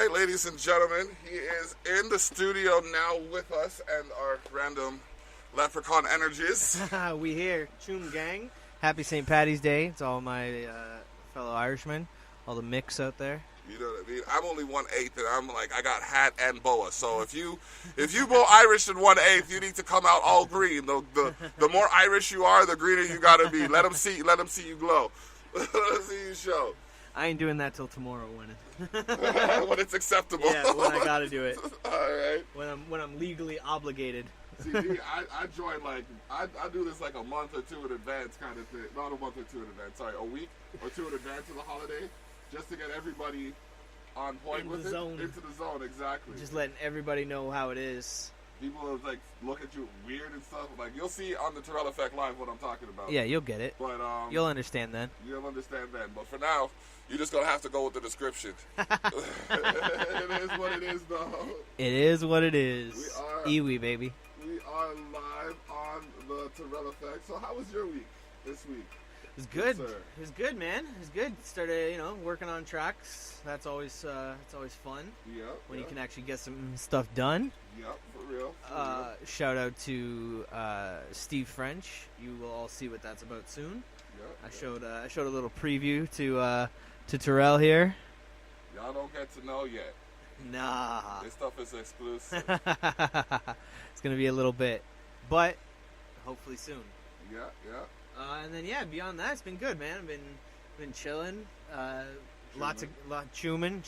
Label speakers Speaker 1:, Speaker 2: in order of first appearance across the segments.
Speaker 1: right, ladies and gentlemen, he is in the studio now with us and our random leprechaun energies.
Speaker 2: We here, Choom Gang. Happy St. Paddy's Day to all my fellow Irishmen, all the mix out there.
Speaker 1: You know what I mean? I'm only 1/8, and I'm like, I got hat and boa. So if you more Irish than 1/8, you need to come out all green. The more Irish you are, the greener you gotta be. Let them see you glow. Let them see you show.
Speaker 2: I ain't doing that till tomorrow when
Speaker 1: when it's acceptable.
Speaker 2: Yeah, when I gotta do it.
Speaker 1: All right.
Speaker 2: When I'm legally obligated.
Speaker 1: See, I joined I do this like a month or two in advance kind of thing. Not a month or two in advance. Sorry, a week or two in advance of the holiday, just to get everybody on point
Speaker 2: into
Speaker 1: with
Speaker 2: the
Speaker 1: it.
Speaker 2: zone.
Speaker 1: Into the zone, exactly.
Speaker 2: Just letting everybody know how it is.
Speaker 1: People will look at you weird and stuff. Like you'll see on the Tyrell Effect Live what I'm talking about.
Speaker 2: Yeah, you'll get it.
Speaker 1: But
Speaker 2: you'll understand then.
Speaker 1: You'll understand then. But for now, you're just gonna have to go with the description. It is what it is, though.
Speaker 2: It is what it is.
Speaker 1: We are
Speaker 2: Iwi, baby.
Speaker 1: We are live on the Tyrell Effect. So how was your week this week?
Speaker 2: It was good.
Speaker 1: Yes, sir.
Speaker 2: It was good, man. It was good. Started, working on tracks. That's always fun.
Speaker 1: Yep.
Speaker 2: When you can actually get some stuff done.
Speaker 1: Yep, for real.
Speaker 2: Shout out to Steve French. You will all see what that's about soon.
Speaker 1: Yep.
Speaker 2: I showed a little preview to Tyrell here.
Speaker 1: Y'all don't get to know yet.
Speaker 2: Nah.
Speaker 1: This stuff is exclusive.
Speaker 2: It's gonna be a little bit, but hopefully soon.
Speaker 1: Yeah.
Speaker 2: And then beyond that, it's been good, man. I've been chilling. Lots of chooming.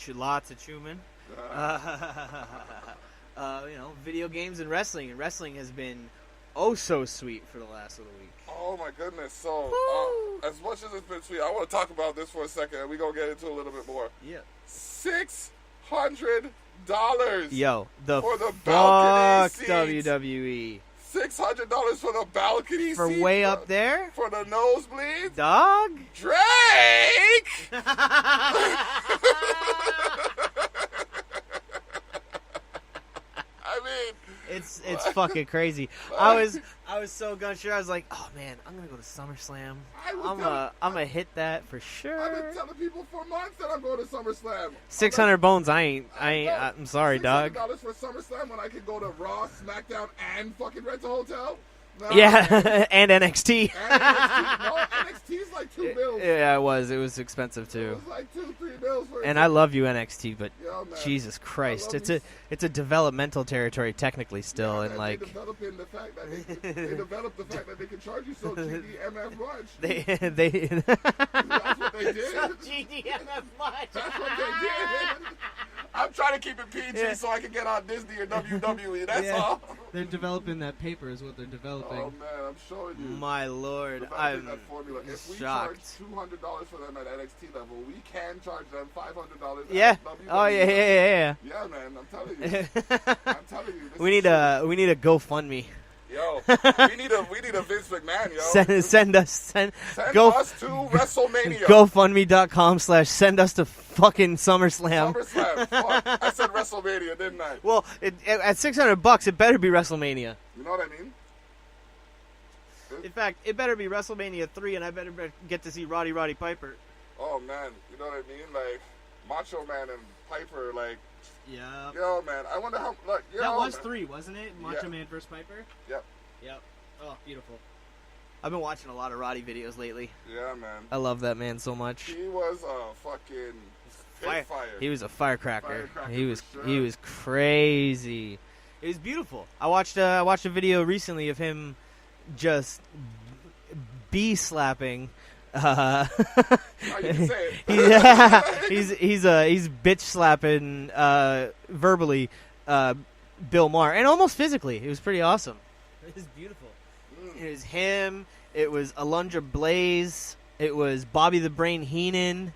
Speaker 2: Video games and wrestling. And wrestling has been oh so sweet for the last little week.
Speaker 1: Oh my goodness! So as much as it's been sweet, I want to talk about this for a second, and we're gonna get into a little bit more.
Speaker 2: Yeah.
Speaker 1: $600.
Speaker 2: Yo, the
Speaker 1: for the
Speaker 2: fuck
Speaker 1: balcony
Speaker 2: WWE.
Speaker 1: $600 for the balcony
Speaker 2: For
Speaker 1: seat.
Speaker 2: way up there?
Speaker 1: For the nosebleeds?
Speaker 2: Dog?
Speaker 1: Drake! I mean...
Speaker 2: It's fucking crazy. I was so sure. I was like, oh man, I'm gonna go to SummerSlam. I'm gonna hit that for sure.
Speaker 1: I've been telling people for months that I'm going to SummerSlam.
Speaker 2: 600 bones. I'm sorry, dog.
Speaker 1: $600 for SummerSlam when I could go to Raw, SmackDown, and fucking rent a hotel. No,
Speaker 2: Yeah, and NXT.
Speaker 1: And NXT. No, NXT's like $2 bills.
Speaker 2: Yeah, it was expensive
Speaker 1: It
Speaker 2: too.
Speaker 1: was like $2-3 bills for
Speaker 2: And I love you, NXT, but
Speaker 1: Yo, man.
Speaker 2: Jesus Christ,
Speaker 1: it's
Speaker 2: it's a developmental territory technically still,
Speaker 1: yeah,
Speaker 2: and like
Speaker 1: they developed the fact that they can charge you so GDMF much.
Speaker 2: they
Speaker 1: That's what they did.
Speaker 2: GDMF much.
Speaker 1: That's what they did. I'm trying to keep it PG so I can get on Disney or WWE. That's all.
Speaker 3: They're developing that paper is what they're developing.
Speaker 1: Oh man, I'm showing you.
Speaker 2: My lord,
Speaker 1: I'm
Speaker 2: I'm
Speaker 1: formula. If we
Speaker 2: shocked.
Speaker 1: charge $200 for them at NXT level, we can charge them $500.
Speaker 2: Yeah.
Speaker 1: At WWE.
Speaker 2: Oh yeah.
Speaker 1: Yeah, man. I'm telling you. I'm telling you.
Speaker 2: We need a GoFundMe.
Speaker 1: Yo, we need a Vince McMahon, yo.
Speaker 2: Send us
Speaker 1: to WrestleMania.
Speaker 2: GoFundMe.com/send us to fucking SummerSlam.
Speaker 1: Fuck. I said WrestleMania, didn't I?
Speaker 2: Well, at $600, it better be WrestleMania.
Speaker 1: You know what I mean?
Speaker 2: In fact, it better be WrestleMania 3, and I better get to see Roddy Piper.
Speaker 1: Oh man, you know what I mean? Like Macho Man and Piper, like.
Speaker 2: Yeah.
Speaker 1: Yo, man, I wonder how. Like, yo,
Speaker 3: That was
Speaker 1: man.
Speaker 3: 3, wasn't it? Macho Man vs. Piper?
Speaker 1: Yep.
Speaker 3: Oh, beautiful.
Speaker 2: I've been watching a lot of Roddy videos lately.
Speaker 1: Yeah, man.
Speaker 2: I love that man so much.
Speaker 1: He was a fucking fire.
Speaker 2: He was a firecracker. He was
Speaker 1: for sure.
Speaker 2: he was crazy. It was beautiful. I watched a video recently of him just bee slapping.
Speaker 1: Oh, you can say it.
Speaker 2: He's bitch slapping verbally Bill Maher and almost physically. It was pretty awesome. It was beautiful. It was him. It was Alundra Blaze. It was Bobby the Brain Heenan,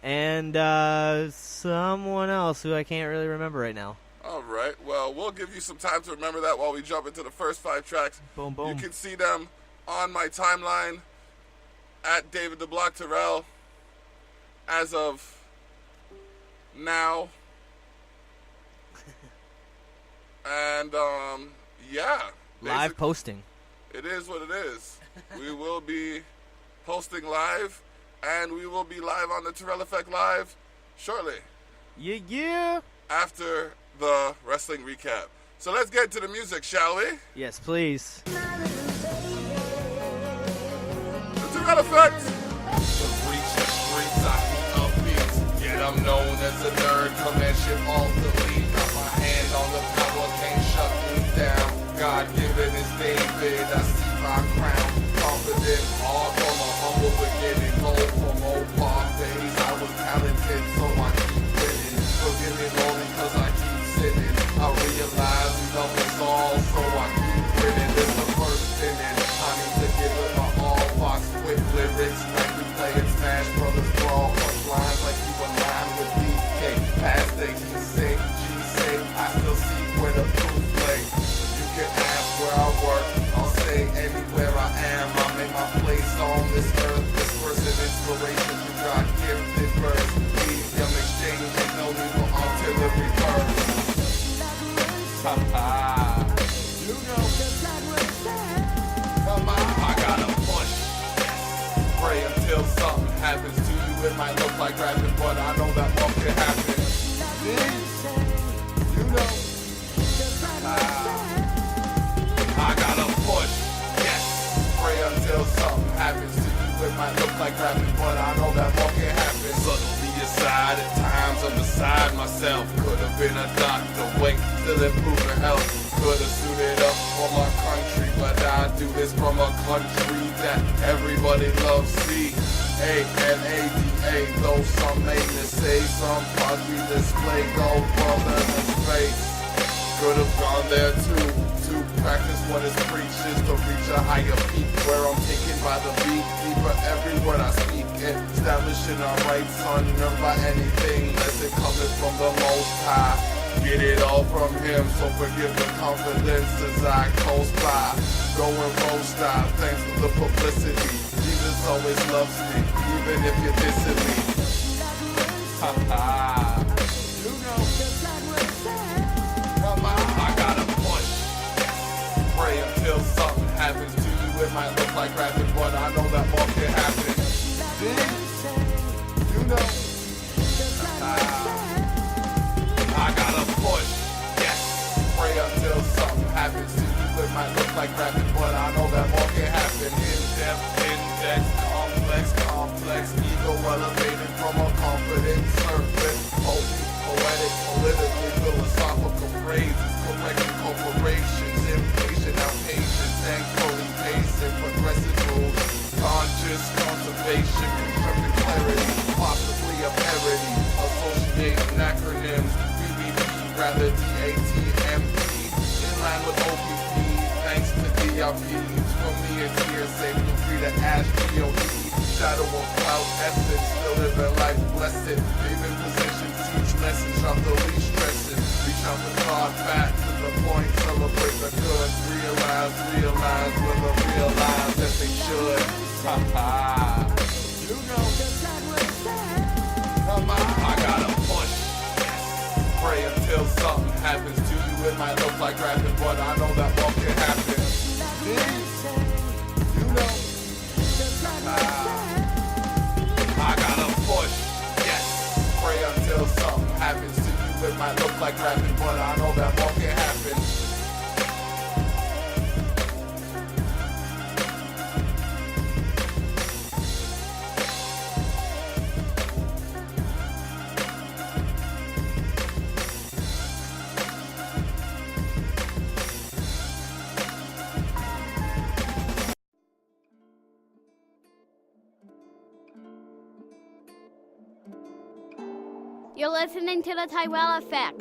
Speaker 2: and someone else who I can't really remember right now.
Speaker 1: All right. Well, we'll give you some time to remember that while we jump into the first 5 tracks.
Speaker 2: Boom, boom.
Speaker 1: You can see them on my timeline at David the Block Tyrell as of now. And, yeah.
Speaker 2: Live posting.
Speaker 1: It is what it is. We will be posting live, and we will be live on the Tyrell Effect Live shortly.
Speaker 2: Yeah.
Speaker 1: after the wrestling recap. So let's get to the music, shall we?
Speaker 2: Yes, please.
Speaker 1: To that effect.
Speaker 4: To reach the streets, I heat up beats. Yet I'm known as a nerd, command shit off the lead. Got my hand on the power, can't shut me down. God given is David, I see my crown. Confident, hard from a humble beginning. Old from old park days, I was talented, so I keep winning. Forgive me, Lord, because I keep sinning. I realize we love us all, so I keep grinning. This the first inning, I need to give it my all. Fox with lyrics, like we playing Smash Brothers Brawl. Punch lines like you align with DK. Past days, you say, G say, I still see where the proof lay. You can ask where I work, I'll say anywhere I am. I make my place on this earth. This person inspiration, you got gifted birds. Medium exchange, ain't no need for artillery bursts. Ha ha. You know, come on, I gotta push. Pray until something happens to you. It might look like rapping, but I know that what can happen. You know, I gotta push. Yes, pray until something happens to you. It might look like rapping, but I know that what can happen. Subtly aside, at times I'm beside myself. Could have been a doctor, wait, still improving health. Could have suited up for my country, but I do this from a country that everybody loves. C-A-N-A-D-A, though some may say some probably display gold brother in space. Could have gone there too, to practice what is preached is to reach a higher peak where I'm taken by the beat, deeper every word I speak, establishing our rights unearned by anything less it coming from the Most High. Get it all from him, so forgive the confidence as I coast by. Going road style, thanks for the publicity. Jesus always loves me, even if you're dissing me. Ha ha. You know. Come on, I gotta push. Pray until something happens to you. It might look like rapping, but I know that more can happen. You know. I gotta push, yes. Pray until something happens to you. It might look like rapping, but I know that more can happen. In-depth, index, complex, ego elevated from a confident serpent. Poetic, politically philosophical phrases, correcting corporations, impatient, outpatient, thankfully pacing, progressive rules, conscious conservation, constructive clarity, possibly a parody, associating acronyms. Rather DATMP, in line with OPP, thanks to DRPs, from me it's hearsay, feel free to ask GOD, shadow of cloud essence, still living life blessed, even position, teach lessons, drop the least stressing, reach out the card back to the point, celebrate the good, realize, with a realize that they should, ha ha, you know, come on, I gotta push. Pray until something happens to you. It might look like rapping, but I know that what can happen. You know. I gotta push. Yes. Pray until something happens to you. It might look like rapping, but I know that what can happen.
Speaker 5: You're listening to the Tyrell Effect.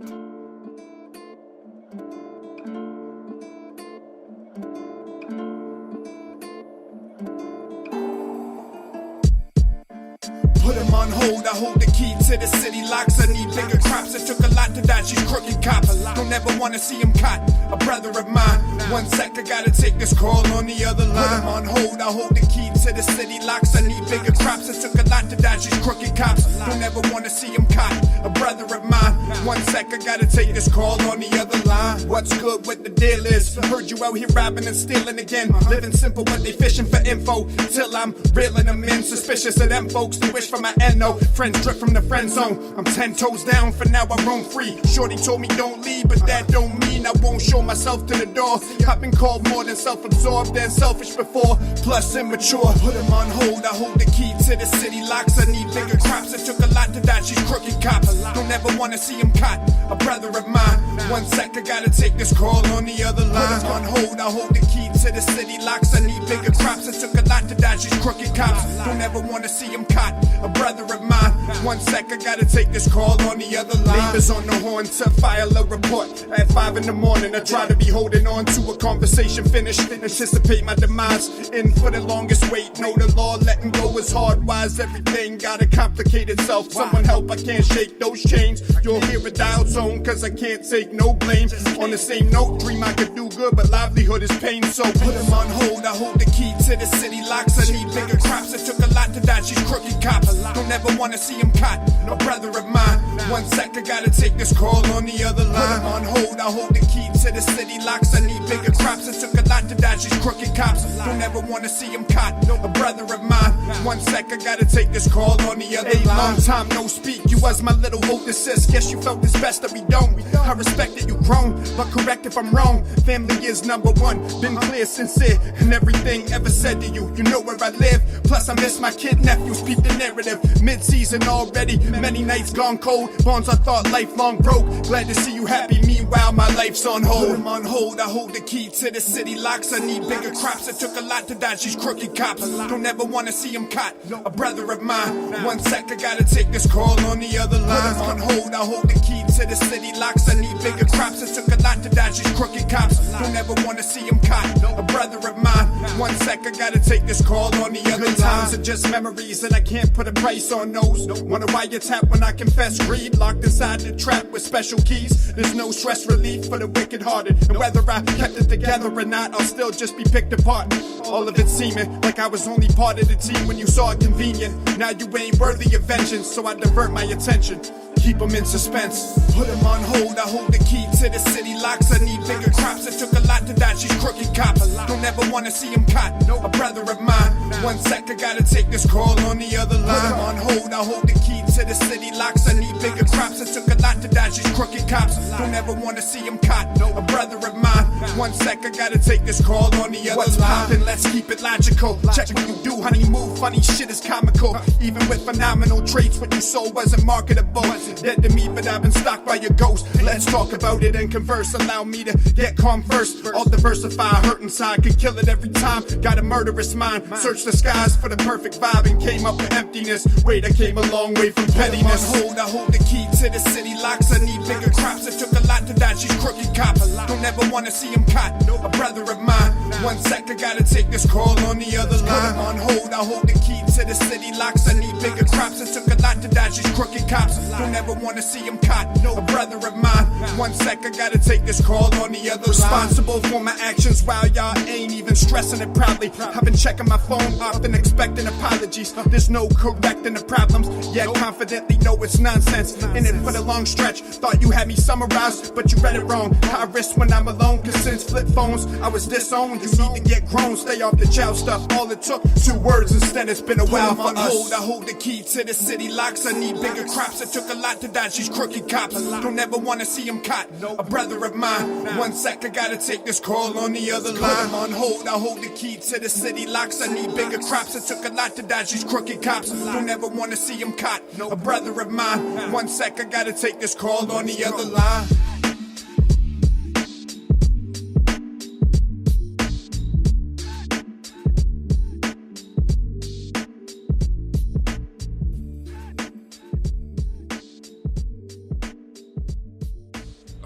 Speaker 6: Put him on hold, I hold the key to the city locks. I need bigger crops, it took a lot to dodge these crooked cops. Don't ever wanna see him caught, a brother of mine. 1 sec, I gotta take this call on the other line. Put him on hold, I hold the key to the city locks. I need bigger crops, it took a lot to dodge these crooked cops. Don't ever wanna see him caught, a brother of mine. 1 sec, I gotta take this call on the other line. What's good with the deal is? Heard you out here robbing and stealing again. Living simple, but they fishing for info. Till I'm reeling them in. Suspicious of them folks that wish for my NO. Friends drip from the friend zone. I'm 10 toes down, for now I roam free. Shorty told me don't leave, but that don't mean I won't show myself to the door. I've been called more than self-absorbed and selfish before, plus immature. Put him on hold, I hold the key to the city locks. I need bigger crops, it took a lot to dodge these crooked cops. Don't ever wanna see him caught, a brother of mine. 1 sec, I gotta take this call on the other line. Put him on hold, I hold the key to the city locks. I need bigger crops, it took a lot to dodge these crooked cops. Don't ever wanna see him caught, a brother of mine. 1 sec, I gotta take this call on the other line. Neighbors on the horn to file a report. At 5 in the morning, I try to be holding on to a conversation finished. Anticipate my demise, in for the longest wait. Know the law, letting go is hard. Why is everything gotta complicate itself? Someone help, I can't shake those chains. You'll hear a dial tone, cause I can't take no blame. On the same note, dream I could do good, but livelihood is pain. So put him on hold, I hold the key to the city locks. I need bigger crops, it took a lot to dodge these crooked cops. Don't ever wanna see him caught, no brother of mine. 1 sec, I gotta take this call on the other line. Put him on hold, I hold the key to the city locks. I need bigger crops, it took a lot to dodge these crooked cops. Don't ever wanna see him caught, a brother of mine. 1 sec, I gotta take this call on the other line. Long time no speak, you was my little older sis. Guess you felt it's best that we don't. I respect that you grown, but correct if I'm wrong. Family is number one, been clear, sincere, and everything ever said to you. You know where I live, plus I miss my kid nephews. Peep the narrative, mid-season already, many nights gone cold. Bonds I thought lifelong broke, glad to see you happy. Meanwhile, my life's on hold. Put 'em on hold, I hold the key to the city locks. I need bigger crops, it took a lot to dodge these crooked cops. Don't ever wanna see him caught, a brother of mine. 1 sec, I gotta take this call on the other line. Put 'em on hold, I hold the key to the city locks. I need bigger crops, it took a lot to dodge these crooked cops. Don't ever wanna see him caught, a brother of mine. 1 sec, I gotta take this call on the other line. Good times are just memories, and I can't put a price on those. Wonder why you tap when I confess greed. Locked inside the trap with special keys. There's no stress relief for the wicked hearted. And whether I kept it together or not, I'll still just be picked apart. All of it seeming like I was only part of the team when you saw it convenient. Now you ain't worthy of vengeance, so I divert my attention. Keep 'em in suspense. Put 'em on hold, I hold the key to the city locks. I need bigger crops, it took a lot to dodge these crooked cops. Don't ever wanna see him caught, a brother of mine. 1 sec, I gotta take this call on the other line. Put 'em on hold, I hold the key to the city locks. I need bigger crops, it took a lot to dodge these crooked cops. Don't ever wanna see him caught, a brother of mine. 1 sec, I gotta take this call on the other line. What's poppin', let's keep it logical. Check what you do, honey, move, funny shit is comical. Even with phenomenal traits, what you sold wasn't marketable. Dead to me, but I've been stalked by your ghost. Let's talk about it and converse. Allow me to get calm first. I'll diversify, hurt inside, could kill it every time. Got a murderous mind. Search the skies for the perfect vibe and came up with emptiness. Wait, I came a long way from pettiness. Hold, I hold the key to the city locks. I need bigger crops. It took a lot to dodge these crooked cops. Don't ever wanna see him caught, a brother of mine. 1 sec, I gotta take this call on the other line. Put 'em on hold, I hold the key to the city locks. I need bigger crops. It took a lot to dodge these crooked cops. Don't ever wanna see him caught, a brother of mine. 1 sec, I gotta take this call on the other line. Responsible for my actions while y'all ain't even stressing it proudly. I've been checking my phone, often expecting apologies. There's no correcting the problems, yet confidently know it's nonsense. In it for the long stretch, thought you had me summarized, but you read it wrong. High risk when I'm alone, cause since flip phones, I was disowned. You need to get grown, stay off the child stuff. All it took, 2 words instead, it's been a while for us. Hold, I hold the key to the city locks. I need bigger crops, it took a lot to dodge these crooked cops. Don't ever wanna see him caught, a brother of mine. 1 sec, I gotta take this call on the other line. I'm on hold, I hold the key to the city locks. I need bigger crops, it took a lot to dodge these crooked cops. Don't ever wanna see him caught, a brother of mine. 1 sec, I gotta take this call on the other line.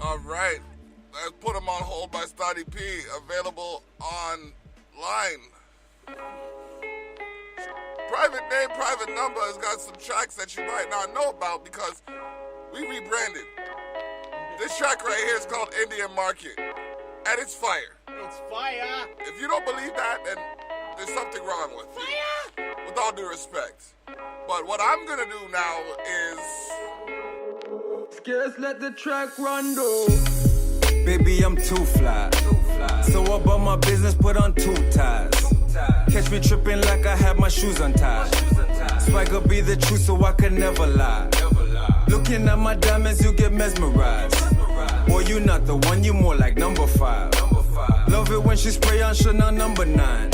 Speaker 1: Alright, let's put them on hold by Stoddy P. Available online. Private name, private number has got some tracks that you might not know about because we rebranded. This track right here is called Indian Market, and it's fire.
Speaker 2: It's fire.
Speaker 1: If you don't believe that, then there's something wrong with you.
Speaker 2: Fire!
Speaker 1: With all due respect. But what I'm gonna do now is
Speaker 7: scarce, let the track run though.
Speaker 8: Baby, I'm too fly. So about my business, put on 2 ties. Catch me tripping like I had my shoes untied. Swagger be the truth, so I can never lie. Looking at my diamonds, you get mesmerized. Boy, you not the one, you more like number 5. Love it when she spray on Chanel number 9.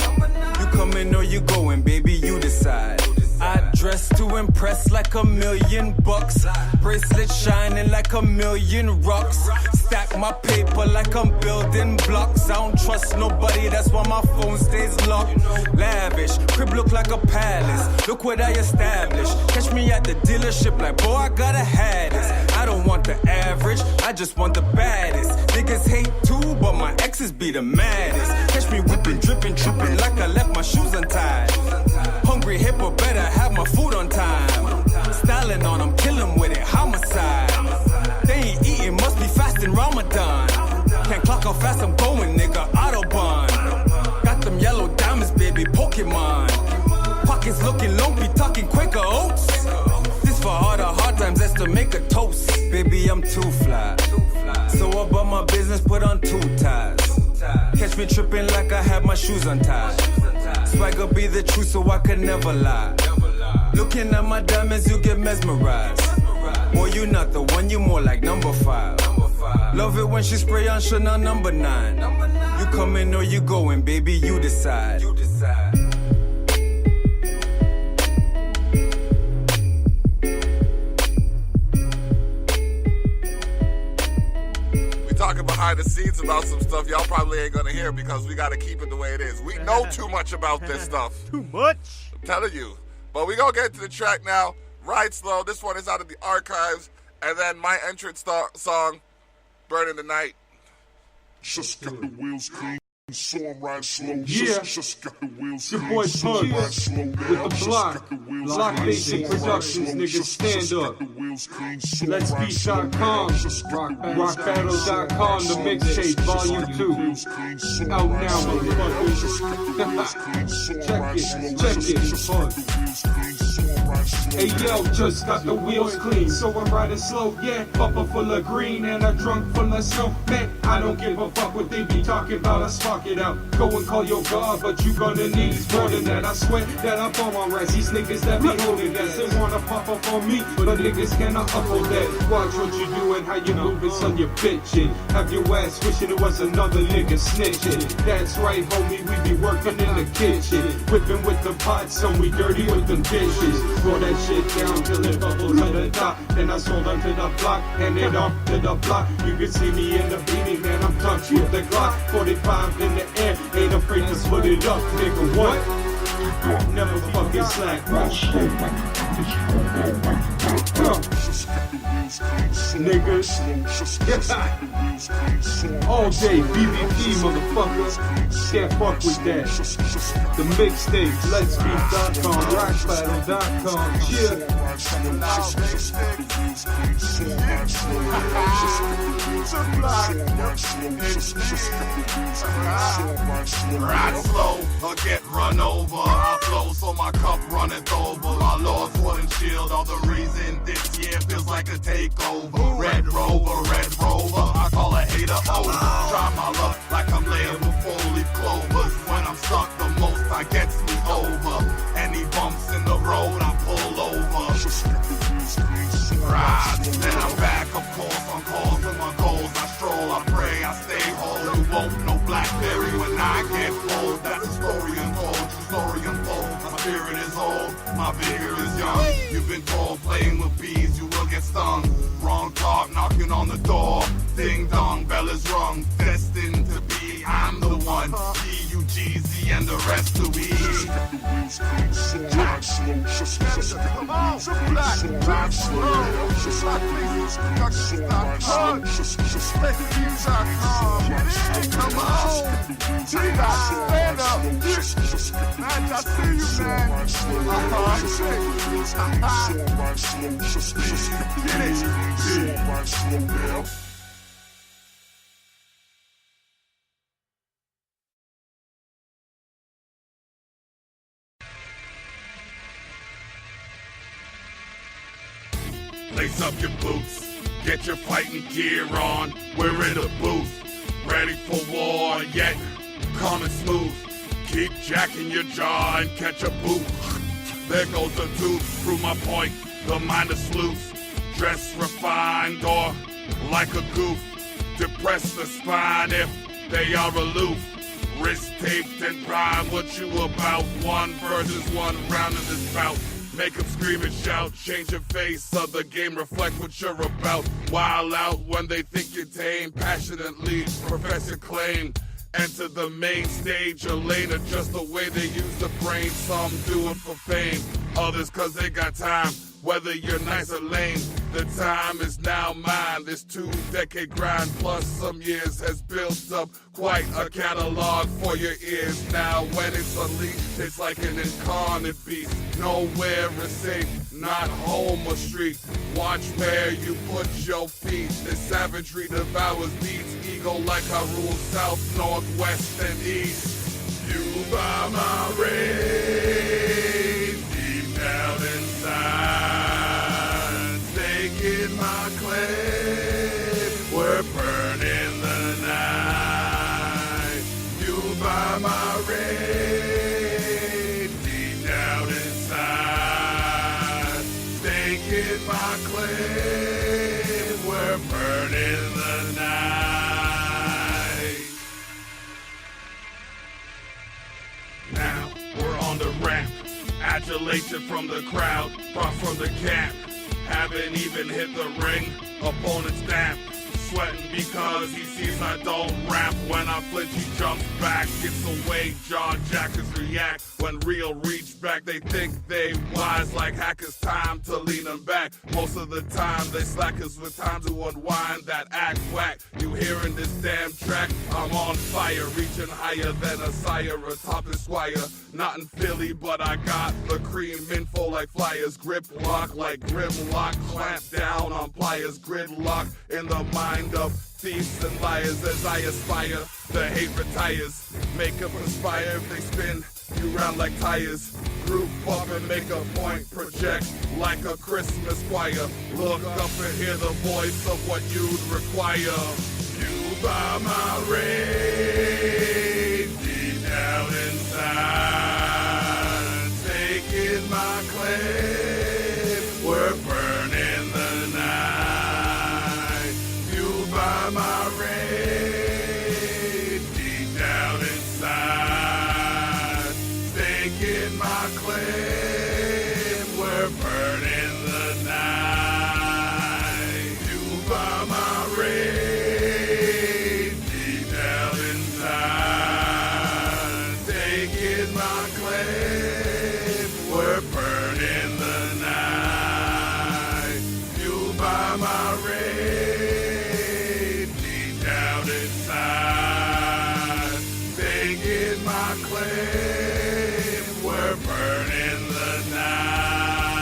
Speaker 8: You coming or you going, baby, you decide. I dress to impress like $1,000,000. Bracelet shining like 1,000,000 rocks. Stack my paper like I'm building blocks. I don't trust nobody, that's why my phone stays locked. Lavish, crib look like a palace. Look what I established. Catch me at the dealership like, boy, I gotta have this. I don't want the average, I just want the baddest. Niggas hate too, but my exes be the maddest. Catch me whipping, dripping, tripping like I left my shoes untied. Hungry hipper, better have my food on time. Styling on them, kill 'em with it, homicide. They ain't eating, must be fasting Ramadan. Can't clock how fast I'm going, nigga, Autobahn. Got them yellow diamonds, baby, Pokemon. Pockets looking lumpy, talking Quaker Oats. This for all the hard times, that's to make a toast. Baby, I'm too fly. So about my business, put on 2 ties. Catch me tripping like I had my shoes untied. Swagger be the truth, so I can never lie. Looking at my diamonds, you get mesmerized. Boy, you not the one, you more like number 5. Love it when she spray on Chanel number 9. You coming or you going, baby, you decide.
Speaker 1: Talking behind the scenes about some stuff y'all probably ain't gonna hear because we gotta keep it the way it is. We know too much about this stuff.
Speaker 2: Too much.
Speaker 1: I'm telling you. But we gonna get into the track now. Ride Slow. This one is out of the archives. And then my entrance song, Burning the Night.
Speaker 4: Just got the wheels clean, so I'm riding slow.
Speaker 7: Yeah.
Speaker 4: Just got the wheels
Speaker 7: Your
Speaker 4: clean,
Speaker 7: boy
Speaker 4: so I'm riding
Speaker 7: Punch
Speaker 4: slow.
Speaker 7: with the block. Block Nation Productions, nigga, stand up. Let's Beat.com, rockbattle.com, the mixtape, volume 2. Out now, motherfuckers. Check it. Hey yo, just got the wheels clean, so I'm riding slow, yeah. Bumper full of green and a trunk full of snow. Man, I don't give a fuck what they be talking about, I spark it out. Go and call your God, but you gonna need more than that. I swear that I'm on my rise. These niggas that be holding that, they wanna pop up on me, but niggas cannot upload that. Watch what you doing, how you moving, son, you bitchin'. Have your ass wishing it was another nigga snitching. That's right, homie, we be working in the kitchen. Whipping with the pot, son, we dirty with them dishes. Roll that shit down till it bubbles to the top. Then I sold onto the block, hand it off to the block. You can see me in the beanie, man, I'm touched with the Glock. 45 in the air, ain't afraid to split it up, nigga, what? Never fucking slack. Niggas. All day, BBP, motherfuckers. Can't fuck with that. The mixtape, let's beat.com, rockbattle.com.
Speaker 4: Ride slow or get run over. I flow so my cup runneth over. My Lord's wooden shield are the reason this year feels like a takeover. Red Rover, I call a hater over. Try my luck like I'm laying with 4-leaf clovers. When I'm stuck, the most I gets me over. Any bumps in the road, I pull over. Ride, then I'm back, of course, on calls with my goals. I stroll, I pray, I stay whole. You won't know Blackberry when I get old. That's a story untold, true story unfold. My spirit is old, my vigor is young. You've been told playing with bees, you will get stung. Wrong talk, knocking on the door. Ding dong, bell is rung. Destined to be, I'm the one. G-U-G-Z and the rest to be. Come on, ride slow. Come on, stand up. Man, I see you, man. Get it. Lace up your boots, Get your fighting gear on, we're in the booth. Ready for war, yet coming smooth. Keep jacking your jaw and catch a boot. There goes the tooth, prove my point, the mind is loose. Dress refined or like a goof. Depress the spine if they are aloof. Wrist taped and prime, what you about? One versus one round in this bout. Make them scream and shout, change your face of the game, reflect what you're about. Wild out when they think you're tame, passionately profess your claim. Enter the main stage, your lane, adjust the way they use the brain. Some do it for fame, others cause they got time. Whether you're nice or lame, the time is now mine. This 2-decade grind plus some years has built up quite a catalog for your ears. Now when it's unleashed, it's like an incarnate beast. Nowhere is safe, not home or street. Watch where you put your feet. This savagery devours beats. Ego like I rule south, north, west, and east. You by my race, deep down inside. Staking my claim, we're burning the night. You by my race, deep down inside. Staking my claim, we're burning the night. Now we're on the ramp. Adulation from the crowd, brought from the camp. Haven't even hit the ring, opponent's damp. Sweating because he sees I don't rap. When I flinch, he jumps back, gets away. Jaw jackers react. When real reach back, they think they wise like hackers. Time to lean them back. Most of the time, they slackers with time to unwind that act whack. You hearing this damn track? I'm on fire, reaching higher than a sire, a top squire. Not in Philly, but I got the cream info like flyers. Grip lock like grimlock. Clamp down on pliers. Gridlock in the mind of thieves and liars. As I aspire, the hate retires. Make up inspire if they spin you round like tires. Group up and make a point. Project like a Christmas choir. Look up and hear the voice of what you'd require. You by my rain, deep down inside. Taking my claim, we're burning the night. You by my rain, deep down inside. Staking my claim, we're burning the night. You by my rain, deep down inside. Staking my claim, we're burning the night. You by my rain, deep down inside. Staking my claim, we're burning the night.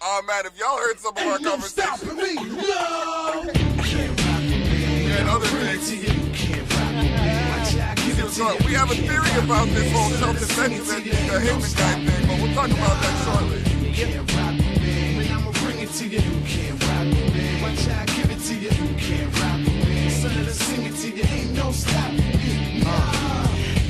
Speaker 1: Oh man, if y'all heard some of our conversations and other things, we have a theory about this whole self-defense and the Haman guy thing, but we'll talk about that shortly.
Speaker 6: You can't rock with me, when I'ma bring it to you. You can't rock with me, watch how I give it to you. You can't rock with me, son, let's sing it to you. Ain't no stopping me.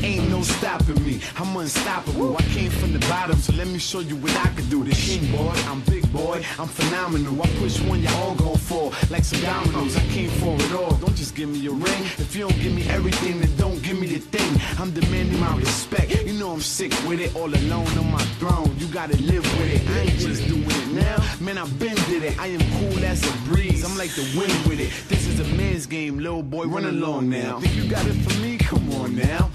Speaker 6: Ain't no stopping me, I'm unstoppable. I came from the bottom, so let me show you what I can do. The king boy, I'm big boy, I'm phenomenal. I push one, y'all all gon' fall like some dominoes. I came for it all, don't just give me a ring. If you don't give me everything, then don't give me the thing. I'm demanding my respect, you know I'm sick with it. All alone on my throne, you gotta live with it. I ain't just doing it now, man, I've been did it. I am cool as a breeze, I'm like the wind with it. This is a man's game, little boy, run along now. Think you got it for me? Come on now.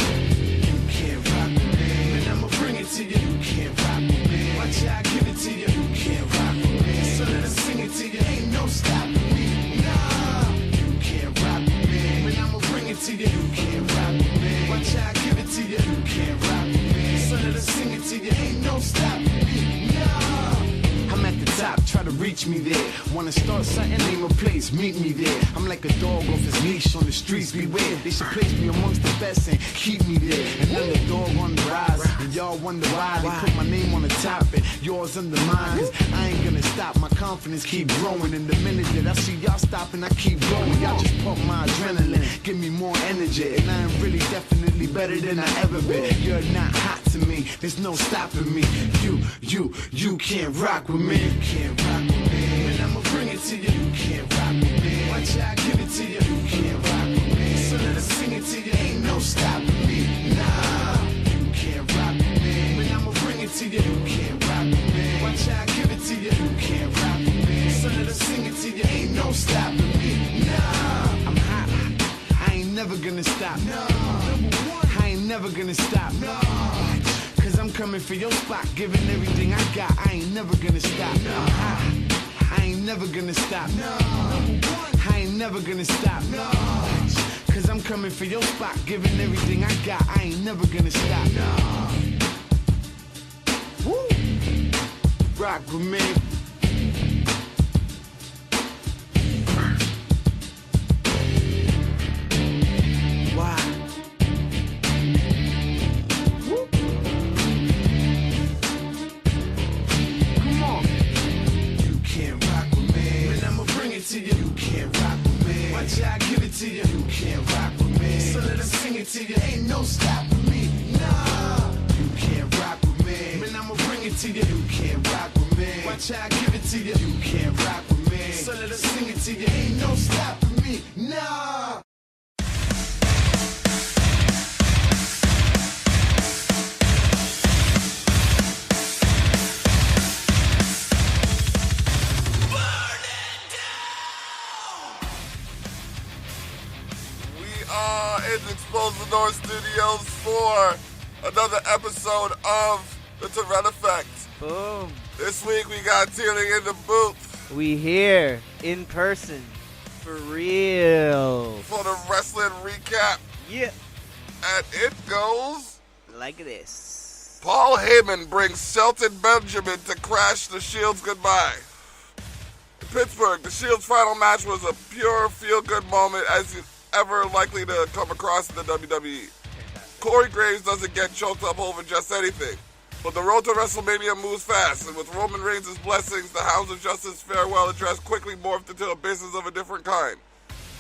Speaker 6: To you, you can't rock with me. Watch how I give it to you, you can't rock with me. So let's sing it to you, ain't no stopping me. Nah, you can't rock with me. When I'ma bring it to you, you can't rock with me. Watch how I give it to you, you can't rock with me. So let's sing it to you, ain't no stopping me. Nah, I'm at the top.
Speaker 9: stop, try to reach me there. Wanna start something, name a place, meet me there. I'm like a dog off his leash on the streets, beware. They should place me amongst the best and keep me there. And I'm the dog on the rise, and y'all wonder why they put my name on the top and yours under mine. Cause I ain't gonna stop, my confidence keep growing. And the minute that I see y'all stopping, I keep going. Y'all just pump my adrenaline, give me more energy. And I am really definitely better than I ever been. You're not hot to me, there's no stopping me. You can't rock with me. You can't rock with me. And I'ma bring it to you. You can't rock with me. Watch out, give it to you. You can't rock with me. So let us sing it to you. Ain't no stopping me. Nah, you can't rock with me. When I'ma bring it to you. You can't rock with me. Watch out, give it to you. You can't rock with me. So let us sing it to you. Ain't no stopping me. Nah, I'm hot. I ain't never gonna stop. No, I ain't never gonna stop. No. Cause I'm coming for your spot, giving everything I got. I ain't never gonna stop. No. I ain't never gonna stop. No. I ain't never gonna stop. No. Cause I'm coming for your spot, giving everything I got. I ain't never gonna stop. No. Woo. Rock with me. To you. You can't rock with me. Watch out, give it to you. You can't rock with me. So let us sing it to you. Ain't no stopping me. Nah, you can't rock with me. Man, I'ma bring it to you. You can't rock with me. Watch out, give it to you. You can't rock with me. So let us sing it to you. Ain't no stopping me. Nah.
Speaker 1: In Expose the North Studios for another episode of the Tyrell Effect.
Speaker 2: Boom.
Speaker 1: This week we got Thili in the booth.
Speaker 2: We here in person for real
Speaker 1: For the wrestling recap.
Speaker 2: Yeah.
Speaker 1: And it goes
Speaker 2: like this.
Speaker 1: Paul Heyman brings Shelton Benjamin to crash the Shield's goodbye. In Pittsburgh, the Shield's final match was a pure feel-good moment as you ever likely to come across in the WWE. Corey Graves doesn't get choked up over just anything, but the road to WrestleMania moves fast, and with Roman Reigns' blessings, the Hounds of Justice farewell address quickly morphed into a business of a different kind.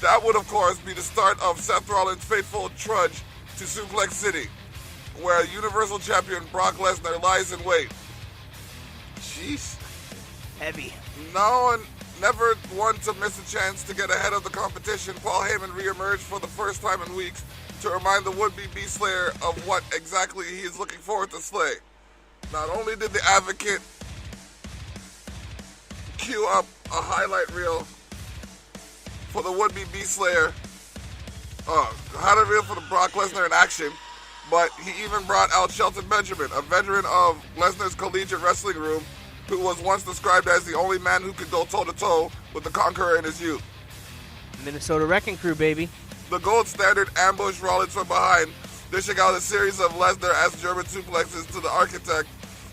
Speaker 1: That would, of course, be the start of Seth Rollins' fateful trudge to Suplex City, where Universal Champion Brock Lesnar lies in wait. Jeez.
Speaker 2: Heavy.
Speaker 1: No, and never one to miss a chance to get ahead of the competition, Paul Heyman re-emerged for the first time in weeks to remind the would-be Beast Slayer of what exactly he is looking forward to slay. Not only did the Advocate cue up a highlight reel for the would-be Beast Slayer, highlight reel for the Brock Lesnar in action, but he even brought out Shelton Benjamin, a veteran of Lesnar's collegiate wrestling room, who was once described as the only man who could go toe-to-toe with the Conqueror in his youth.
Speaker 2: Minnesota Wrecking Crew, baby.
Speaker 1: The gold standard ambushed Rollins from behind, dishing out a series of Lesnar as German suplexes to the Architect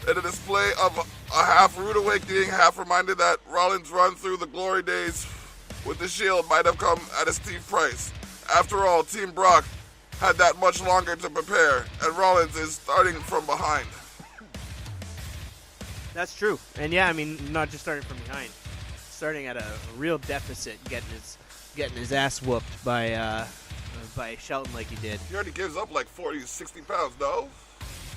Speaker 1: in a display of a half rude awakening, half reminded that Rollins' run through the glory days with the Shield might have come at a steep price. After all, Team Brock had that much longer to prepare, and Rollins is starting from behind.
Speaker 2: That's true. And yeah, I mean, not just starting from behind. Starting at a real deficit, getting his ass whooped by Shelton like he did.
Speaker 1: He already gives up like 40 to 60 pounds, no?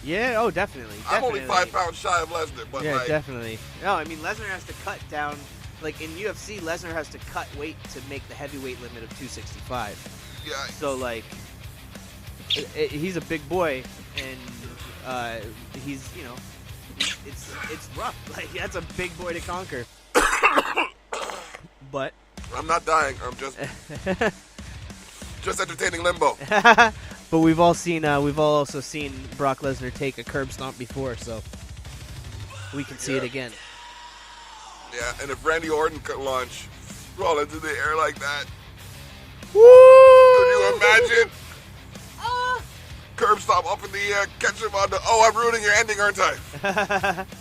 Speaker 2: Yeah, oh, definitely.
Speaker 1: I'm only 5 pounds shy of Lesnar, but
Speaker 2: yeah,
Speaker 1: like...
Speaker 2: definitely. No, I mean, Lesnar has to cut down, like in UFC, Lesnar has to cut weight to make the heavyweight limit of 265.
Speaker 1: Yeah.
Speaker 2: So, like, he's a big boy, and he's, you know, it's rough. Like, that's a big boy to conquer. But
Speaker 1: I'm not dying. I'm just entertaining limbo.
Speaker 2: But we've all also seen Brock Lesnar take a curb stomp before, so we can see it again.
Speaker 1: Yeah, and if Randy Orton could launch Rollins in the air like that,
Speaker 2: woo!
Speaker 1: could you imagine? curb stomp up in the air, catch him on the. Oh, I'm ruining your ending, aren't I?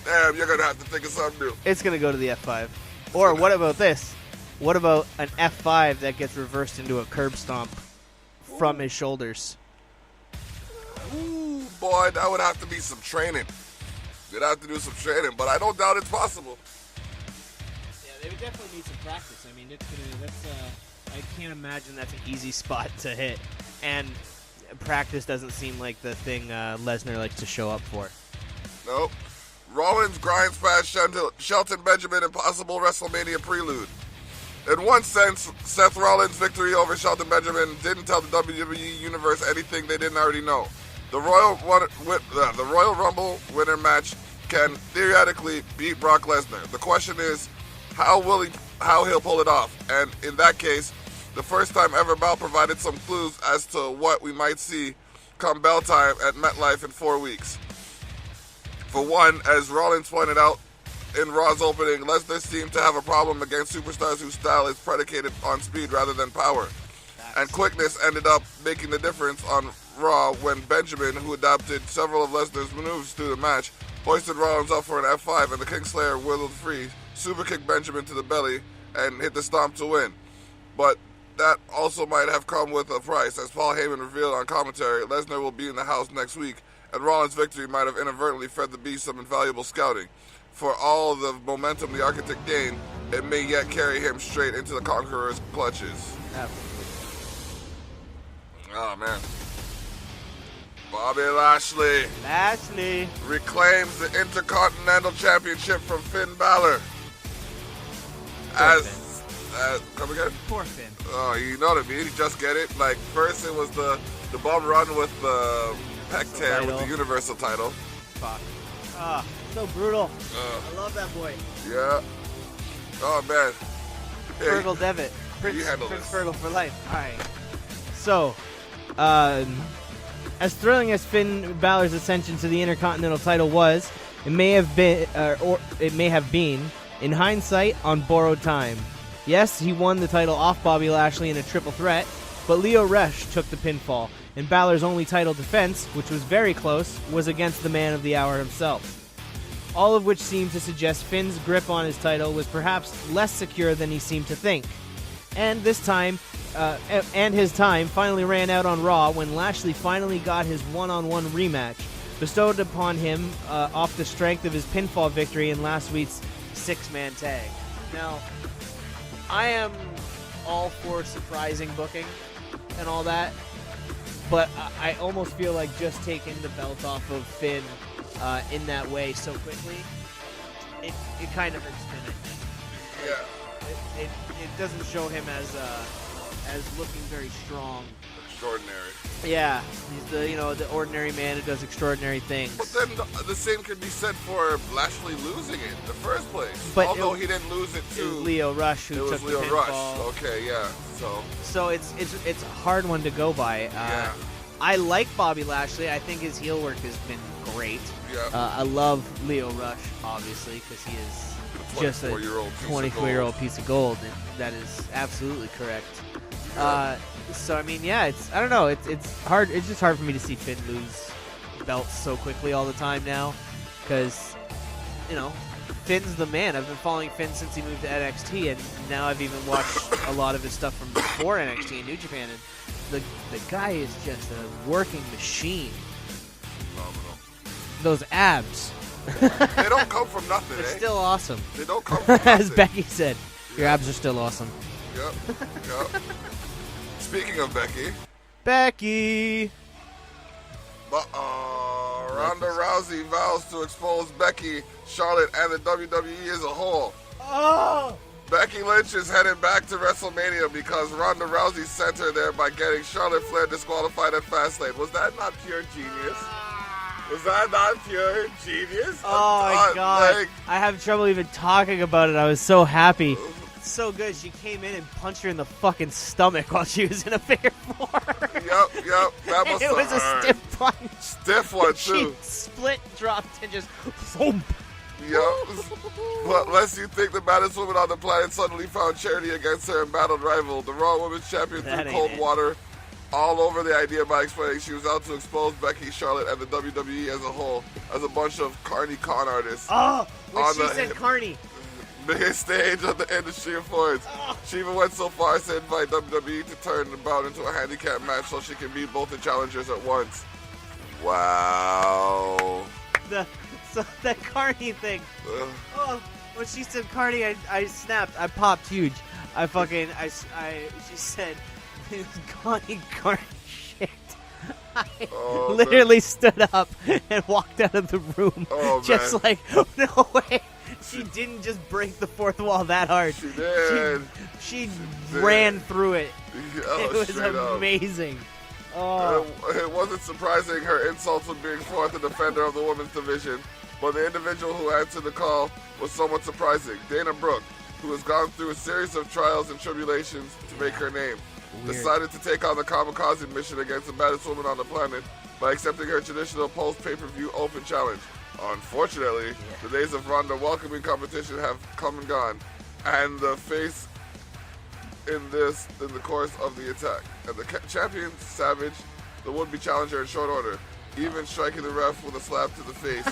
Speaker 1: Damn, you're gonna have to think of something new.
Speaker 2: It's gonna go to the F5. Or what about this? What about an F5 that gets reversed into a curb stomp from his shoulders?
Speaker 1: Ooh, boy, that would have to be some training. You'd have to do some training, but I don't doubt it's possible.
Speaker 2: Yeah, they would definitely need some practice. I mean, I can't imagine that's an easy spot to hit. And practice doesn't seem like the thing Lesnar likes to show up for.
Speaker 1: Nope. Rollins grinds past Shelton Benjamin in possible WrestleMania prelude. In one sense, Seth Rollins' victory over Shelton Benjamin didn't tell the WWE Universe anything they didn't already know. The Royal Rumble winner match can theoretically beat Brock Lesnar. The question is, how he'll pull it off. And in that case, the first time ever Bell provided some clues as to what we might see come bell time at MetLife in 4 weeks. For one, as Rollins pointed out in Raw's opening, Lesnar seemed to have a problem against superstars whose style is predicated on speed rather than power. And quickness ended up making the difference on Raw when Benjamin, who adopted several of Lesnar's moves through the match, hoisted Rollins up for an F5 and the Kingslayer wiggled free, super kicked Benjamin to the belly, and hit the stomp to win. But that also might have come with a price. As Paul Heyman revealed on commentary, Lesnar will be in the house next week, and Rollins' victory might have inadvertently fed the beast some invaluable scouting. For all the momentum the Architect gained, it may yet carry him straight into the Conqueror's clutches.
Speaker 2: Absolutely.
Speaker 1: Oh, man. Bobby Lashley reclaims the Intercontinental Championship from Finn Balor. Come again?
Speaker 2: Poor Finn.
Speaker 1: Oh, you know what I mean? He just get it. Like, first it was the bum run with the pec tear with the Universal title.
Speaker 2: Fuck. Ah, so brutal. I love that boy.
Speaker 1: Yeah. Oh, man. Hey,
Speaker 2: Fergal Devitt. Prince Fergal for life. All right. So, as thrilling as Finn Balor's ascension to the Intercontinental title was, it may have been, in hindsight, on borrowed time. Yes, he won the title off Bobby Lashley in a triple threat, but Lio Rush took the pinfall, and Balor's only title defense, which was very close, was against the man of the hour himself. All of which seemed to suggest Finn's grip on his title was perhaps less secure than he seemed to think. And his time finally ran out on Raw when Lashley finally got his one-on-one rematch, bestowed upon him off the strength of his pinfall victory in last week's six-man tag. Now, I am all for surprising booking and all that, but I almost feel like just taking the belt off of Finn in that way so quickly, it kind of hurts Finn.
Speaker 1: Yeah.
Speaker 2: It doesn't show him as looking very strong.
Speaker 1: Extraordinary.
Speaker 2: Yeah, he's the ordinary man who does extraordinary things.
Speaker 1: But then the same could be said for Lashley losing it in the first place.
Speaker 2: But
Speaker 1: although he didn't lose it to
Speaker 2: Lio Rush, who took the pinfall.
Speaker 1: Rush. Okay, yeah. So
Speaker 2: it's a hard one to go by.
Speaker 1: Yeah.
Speaker 2: I like Bobby Lashley. I think his heel work has been great.
Speaker 1: Yeah.
Speaker 2: I love Lio Rush, obviously, because he is just a 24-year-old piece of gold, and that is absolutely correct.
Speaker 1: Yeah.
Speaker 2: So I mean, yeah, I don't know. It's hard. It's just hard for me to see Finn lose belts so quickly all the time now, because Finn's the man. I've been following Finn since he moved to NXT, and now I've even watched a lot of his stuff from before NXT and New Japan, and the guy is just a working machine.
Speaker 1: Phenomenal.
Speaker 2: Those abs.
Speaker 1: They don't come from nothing.
Speaker 2: They're still awesome.
Speaker 1: They don't come from nothing.
Speaker 2: As Becky said, your abs are still awesome.
Speaker 1: Yep. Speaking of
Speaker 2: Becky.
Speaker 1: Ronda Rousey vows to expose Becky, Charlotte, and the WWE as a whole.
Speaker 2: Oh!
Speaker 1: Becky Lynch is headed back to WrestleMania because Ronda Rousey sent her there by getting Charlotte Flair disqualified at Fastlane. Was that not pure genius?
Speaker 2: Oh my God. I have trouble even talking about it. I was so happy. So good. She came in and punched her in the fucking stomach while she was in a figure four.
Speaker 1: Yep. That must
Speaker 2: it was a stiff punch.
Speaker 1: Stiff one, too.
Speaker 2: She split, dropped, and just thump.
Speaker 1: Yep. But lest you think the baddest woman on the planet suddenly found charity against her embattled rival, the Raw Women's Champion threw cold water all over the idea by explaining she was out to expose Becky, Charlotte, and the WWE as a whole as a bunch of carny con artists.
Speaker 2: Oh, when
Speaker 1: On
Speaker 2: she
Speaker 1: the-
Speaker 2: said Carney.
Speaker 1: Biggest stage of the industry affords. She even went so far as to invite WWE to turn the bout into a handicap match so she can beat both the challengers at once. Wow.
Speaker 2: So that Carney thing.
Speaker 1: Ugh.
Speaker 2: Oh, when she said Carney, I snapped. I popped huge. She said, Carney shit. I
Speaker 1: Oh,
Speaker 2: literally stood up and walked out of the room.
Speaker 1: Oh,
Speaker 2: just
Speaker 1: man.
Speaker 2: like, no way. She didn't just break the fourth wall that hard.
Speaker 1: She did.
Speaker 2: She
Speaker 1: did.
Speaker 2: ran through it.
Speaker 1: Oh,
Speaker 2: It was
Speaker 1: straight up.
Speaker 2: amazing. Oh.
Speaker 1: It wasn't surprising her insults were being thrown at the defender of the women's division, but the individual who answered the call was somewhat surprising. Dana Brooke, who has gone through a series of trials and tribulations to make her name, decided to take on the kamikaze mission against the baddest woman on the planet by accepting her traditional post-pay-per-view open challenge. Unfortunately, the days of Ronda welcoming competition have come and gone, and the face in the course of the attack. And the champion, Savage, the would-be challenger in short order, even striking the ref with a slap to the face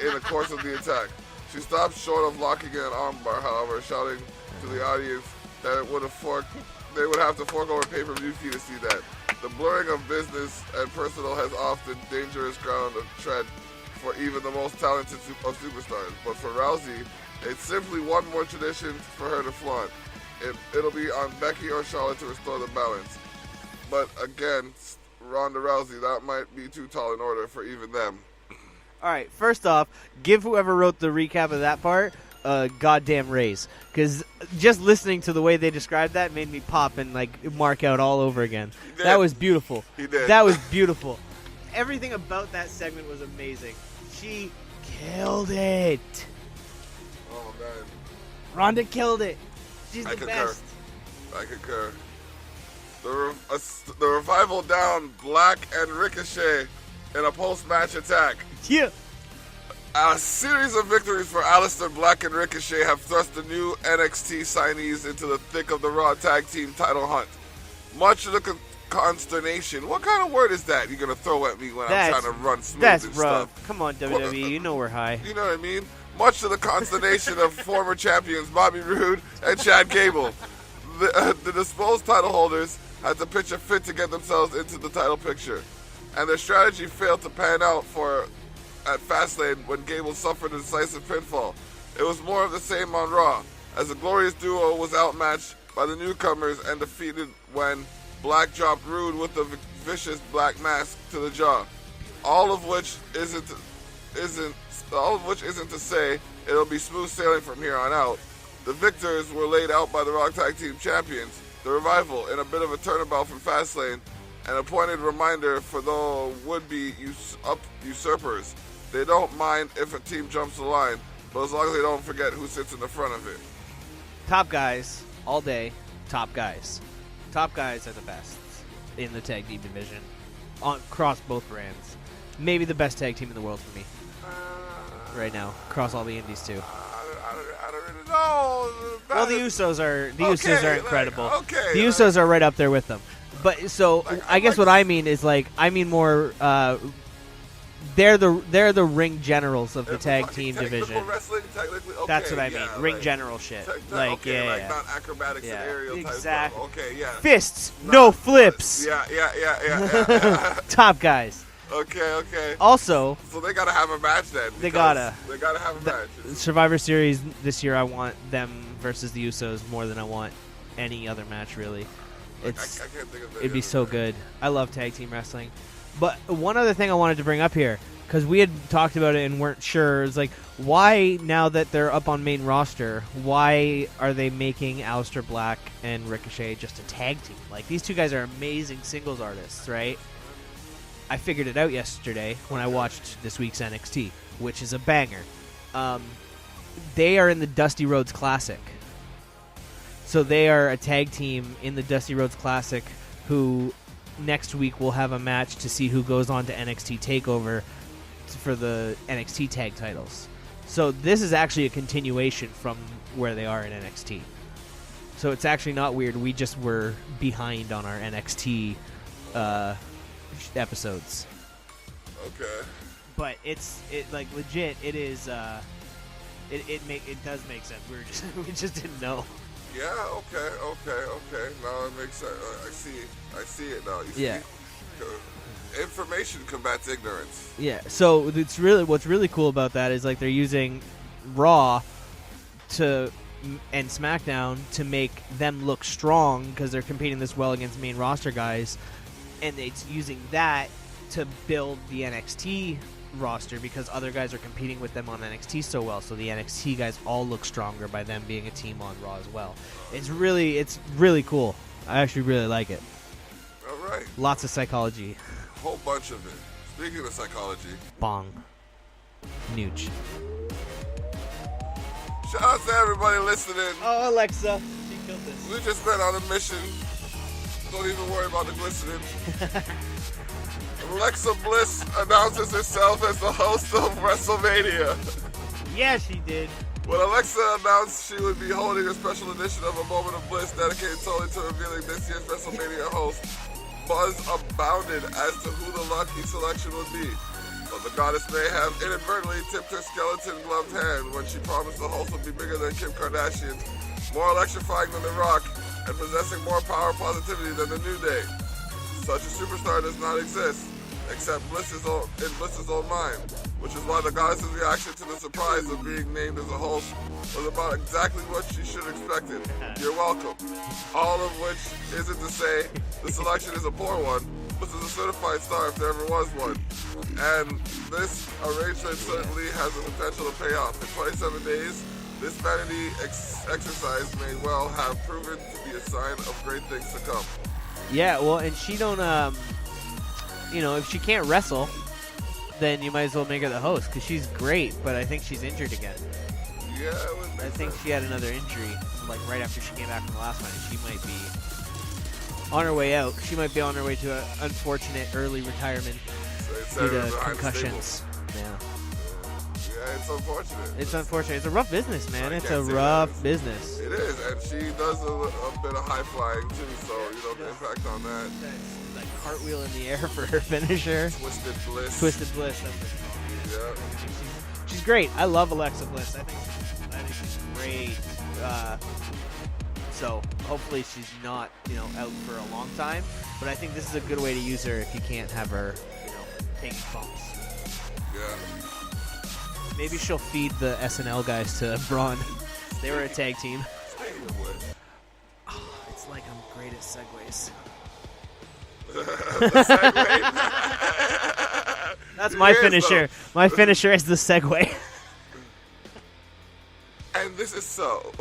Speaker 1: in the course of the attack. She stopped short of locking in an armbar, however, shouting to the audience that they would have to fork over pay-per-view fee to see that. The blurring of business and personal has often dangerous ground to tread for even the most talented of superstars. But for Rousey, it's simply one more tradition for her to flaunt. It'll be on Becky or Charlotte to restore the balance. But again, Ronda Rousey, that might be too tall in order for even them.
Speaker 2: All right, first off, give whoever wrote the recap of that part a goddamn raise. Because just listening to the way they described that made me pop and like mark out all over again. That was beautiful.
Speaker 1: He did.
Speaker 2: That was beautiful. Everything about that segment was amazing. She killed it.
Speaker 1: Oh, man.
Speaker 2: Ronda killed it. She's
Speaker 1: I
Speaker 2: the
Speaker 1: concur.
Speaker 2: best.
Speaker 1: I concur. The Revival down Black and Ricochet in a post-match attack.
Speaker 2: Yeah.
Speaker 1: A series of victories for Aleister Black and Ricochet have thrust the new NXT signees into the thick of the Raw Tag Team title hunt. Much of the consternation. What kind of word is that you're going to throw at me when I'm trying to run smooth
Speaker 2: That's
Speaker 1: and
Speaker 2: rough.
Speaker 1: stuff?
Speaker 2: Come on, WWE. You know we're high.
Speaker 1: You know what I mean? Much to the consternation of former champions Bobby Roode and Chad Gable. The disposed title holders had to pitch a fit to get themselves into the title picture. And their strategy failed to pan out at Fastlane when Gable suffered a decisive pinfall. It was more of the same on Raw, as the glorious duo was outmatched by the newcomers and defeated when Black dropped Roode with the vicious black mask to the jaw. All of which isn't to say it'll be smooth sailing from here on out. The victors were laid out by the Raw Tag Team Champions, the Revival, in a bit of a turnabout from Fastlane, and a pointed reminder for the would-be usurpers. They don't mind if a team jumps the line, but as long as they don't forget who sits in the front of it.
Speaker 2: Top guys, all day, top guys. Top guys are the best in the tag team division, across both brands. Maybe the best tag team in the world for me. Right now, across all the indies too.
Speaker 1: I don't really know.
Speaker 2: Well, the Usos are incredible.
Speaker 1: Okay,
Speaker 2: the Usos are right up there with them. But so I guess what I mean is more. They're the ring generals of the tag team division.
Speaker 1: Wrestling, technically, okay,
Speaker 2: That's what I mean. Ring
Speaker 1: like,
Speaker 2: general shit.
Speaker 1: not acrobatics and aerial type
Speaker 2: exactly.
Speaker 1: stuff. Okay, yeah.
Speaker 2: Fists, no flips.
Speaker 1: Yeah.
Speaker 2: Top guys.
Speaker 1: Okay.
Speaker 2: Also,
Speaker 1: so they gotta have a match then.
Speaker 2: They gotta
Speaker 1: have a match.
Speaker 2: Survivor Series this year, I want them versus the Usos more than I want any other match, really.
Speaker 1: I can't think of
Speaker 2: it'd be so good. I love tag team wrestling. But one other thing I wanted to bring up here, because we had talked about it and weren't sure, is like, why, now that they're up on main roster, why are they making Aleister Black and Ricochet just a tag team? Like, these two guys are amazing singles artists, right? I figured it out yesterday when I watched this week's NXT, which is a banger. They are in the Dusty Rhodes Classic. So they are a tag team in the Dusty Rhodes Classic who next week will have a match to see who goes on to NXT TakeOver for the NXT tag titles. So this is actually a continuation from where they are in NXT. So it's actually not weird. We just were behind on our NXT episodes.
Speaker 1: Okay.
Speaker 2: But it like legit. It is. It does make sense. We just didn't know.
Speaker 1: Yeah. Okay. Now it makes sense. I see it now. You
Speaker 2: Yeah.
Speaker 1: See? Information combats ignorance.
Speaker 2: Yeah. So what's really cool about that is like they're using Raw and SmackDown to make them look strong because they're competing this well against main roster guys, and it's using that to build the NXT roster because other guys are competing with them on NXT so well. So the NXT guys all look stronger by them being a team on Raw as well. It's really cool. I actually really like it.
Speaker 1: All right.
Speaker 2: Lots of psychology.
Speaker 1: Whole bunch of it. Speaking of psychology,
Speaker 2: Bong. Nooch.
Speaker 1: shout out to everybody listening.
Speaker 2: Oh, Alexa. She killed this.
Speaker 1: We just went on a mission. Don't even worry about the glistening. Alexa Bliss announces herself as the host of WrestleMania.
Speaker 2: Yeah, she did.
Speaker 1: When Alexa announced she would be holding a special edition of A Moment of Bliss dedicated solely to revealing this year's WrestleMania host, buzz abounded as to who the lucky selection would be. But the goddess may have inadvertently tipped her skeleton-gloved hand when she promised the host would be bigger than Kim Kardashian, more electrifying than The Rock, and possessing more power and positivity than The New Day. Such a superstar does not exist, except in Bliss's own mind, which is why the goddess's reaction to the surprise of being named as a host was about exactly what she should have expected. You're welcome. All of which isn't to say the selection is a poor one. Bliss is a certified star if there ever was one. And this arrangement certainly has the potential to pay off. In 27 days, this vanity exercise may well have proven to be a sign of great things to come.
Speaker 2: Yeah, well, and she don't, if she can't wrestle, then you might as well make her the host because she's great, but I think she's injured again.
Speaker 1: Yeah,
Speaker 2: I think she had another injury, like right after she came back from the last one, and she might be on her way out. She might be on her way to an unfortunate early retirement due to concussions. Yeah.
Speaker 1: Yeah, it's unfortunate.
Speaker 2: It's unfortunate. It's a rough business, man. It's a
Speaker 1: can't say
Speaker 2: rough business.
Speaker 1: It is, and she does a bit of high flying too, so the impact on that.
Speaker 2: Like cartwheel in the air for her finisher.
Speaker 1: Twisted Bliss.
Speaker 2: Twisted Bliss. That's what it's called.
Speaker 1: Yeah.
Speaker 2: She's great. I love Alexa Bliss. I think she's great. So hopefully she's not, out for a long time. But I think this is a good way to use her if you can't have her, taking bumps.
Speaker 1: Yeah.
Speaker 2: Maybe she'll feed the SNL guys to Braun. They were a tag team. Oh, it's like I'm great at segues. That's my finisher. My finisher is the segue.
Speaker 1: And this is so.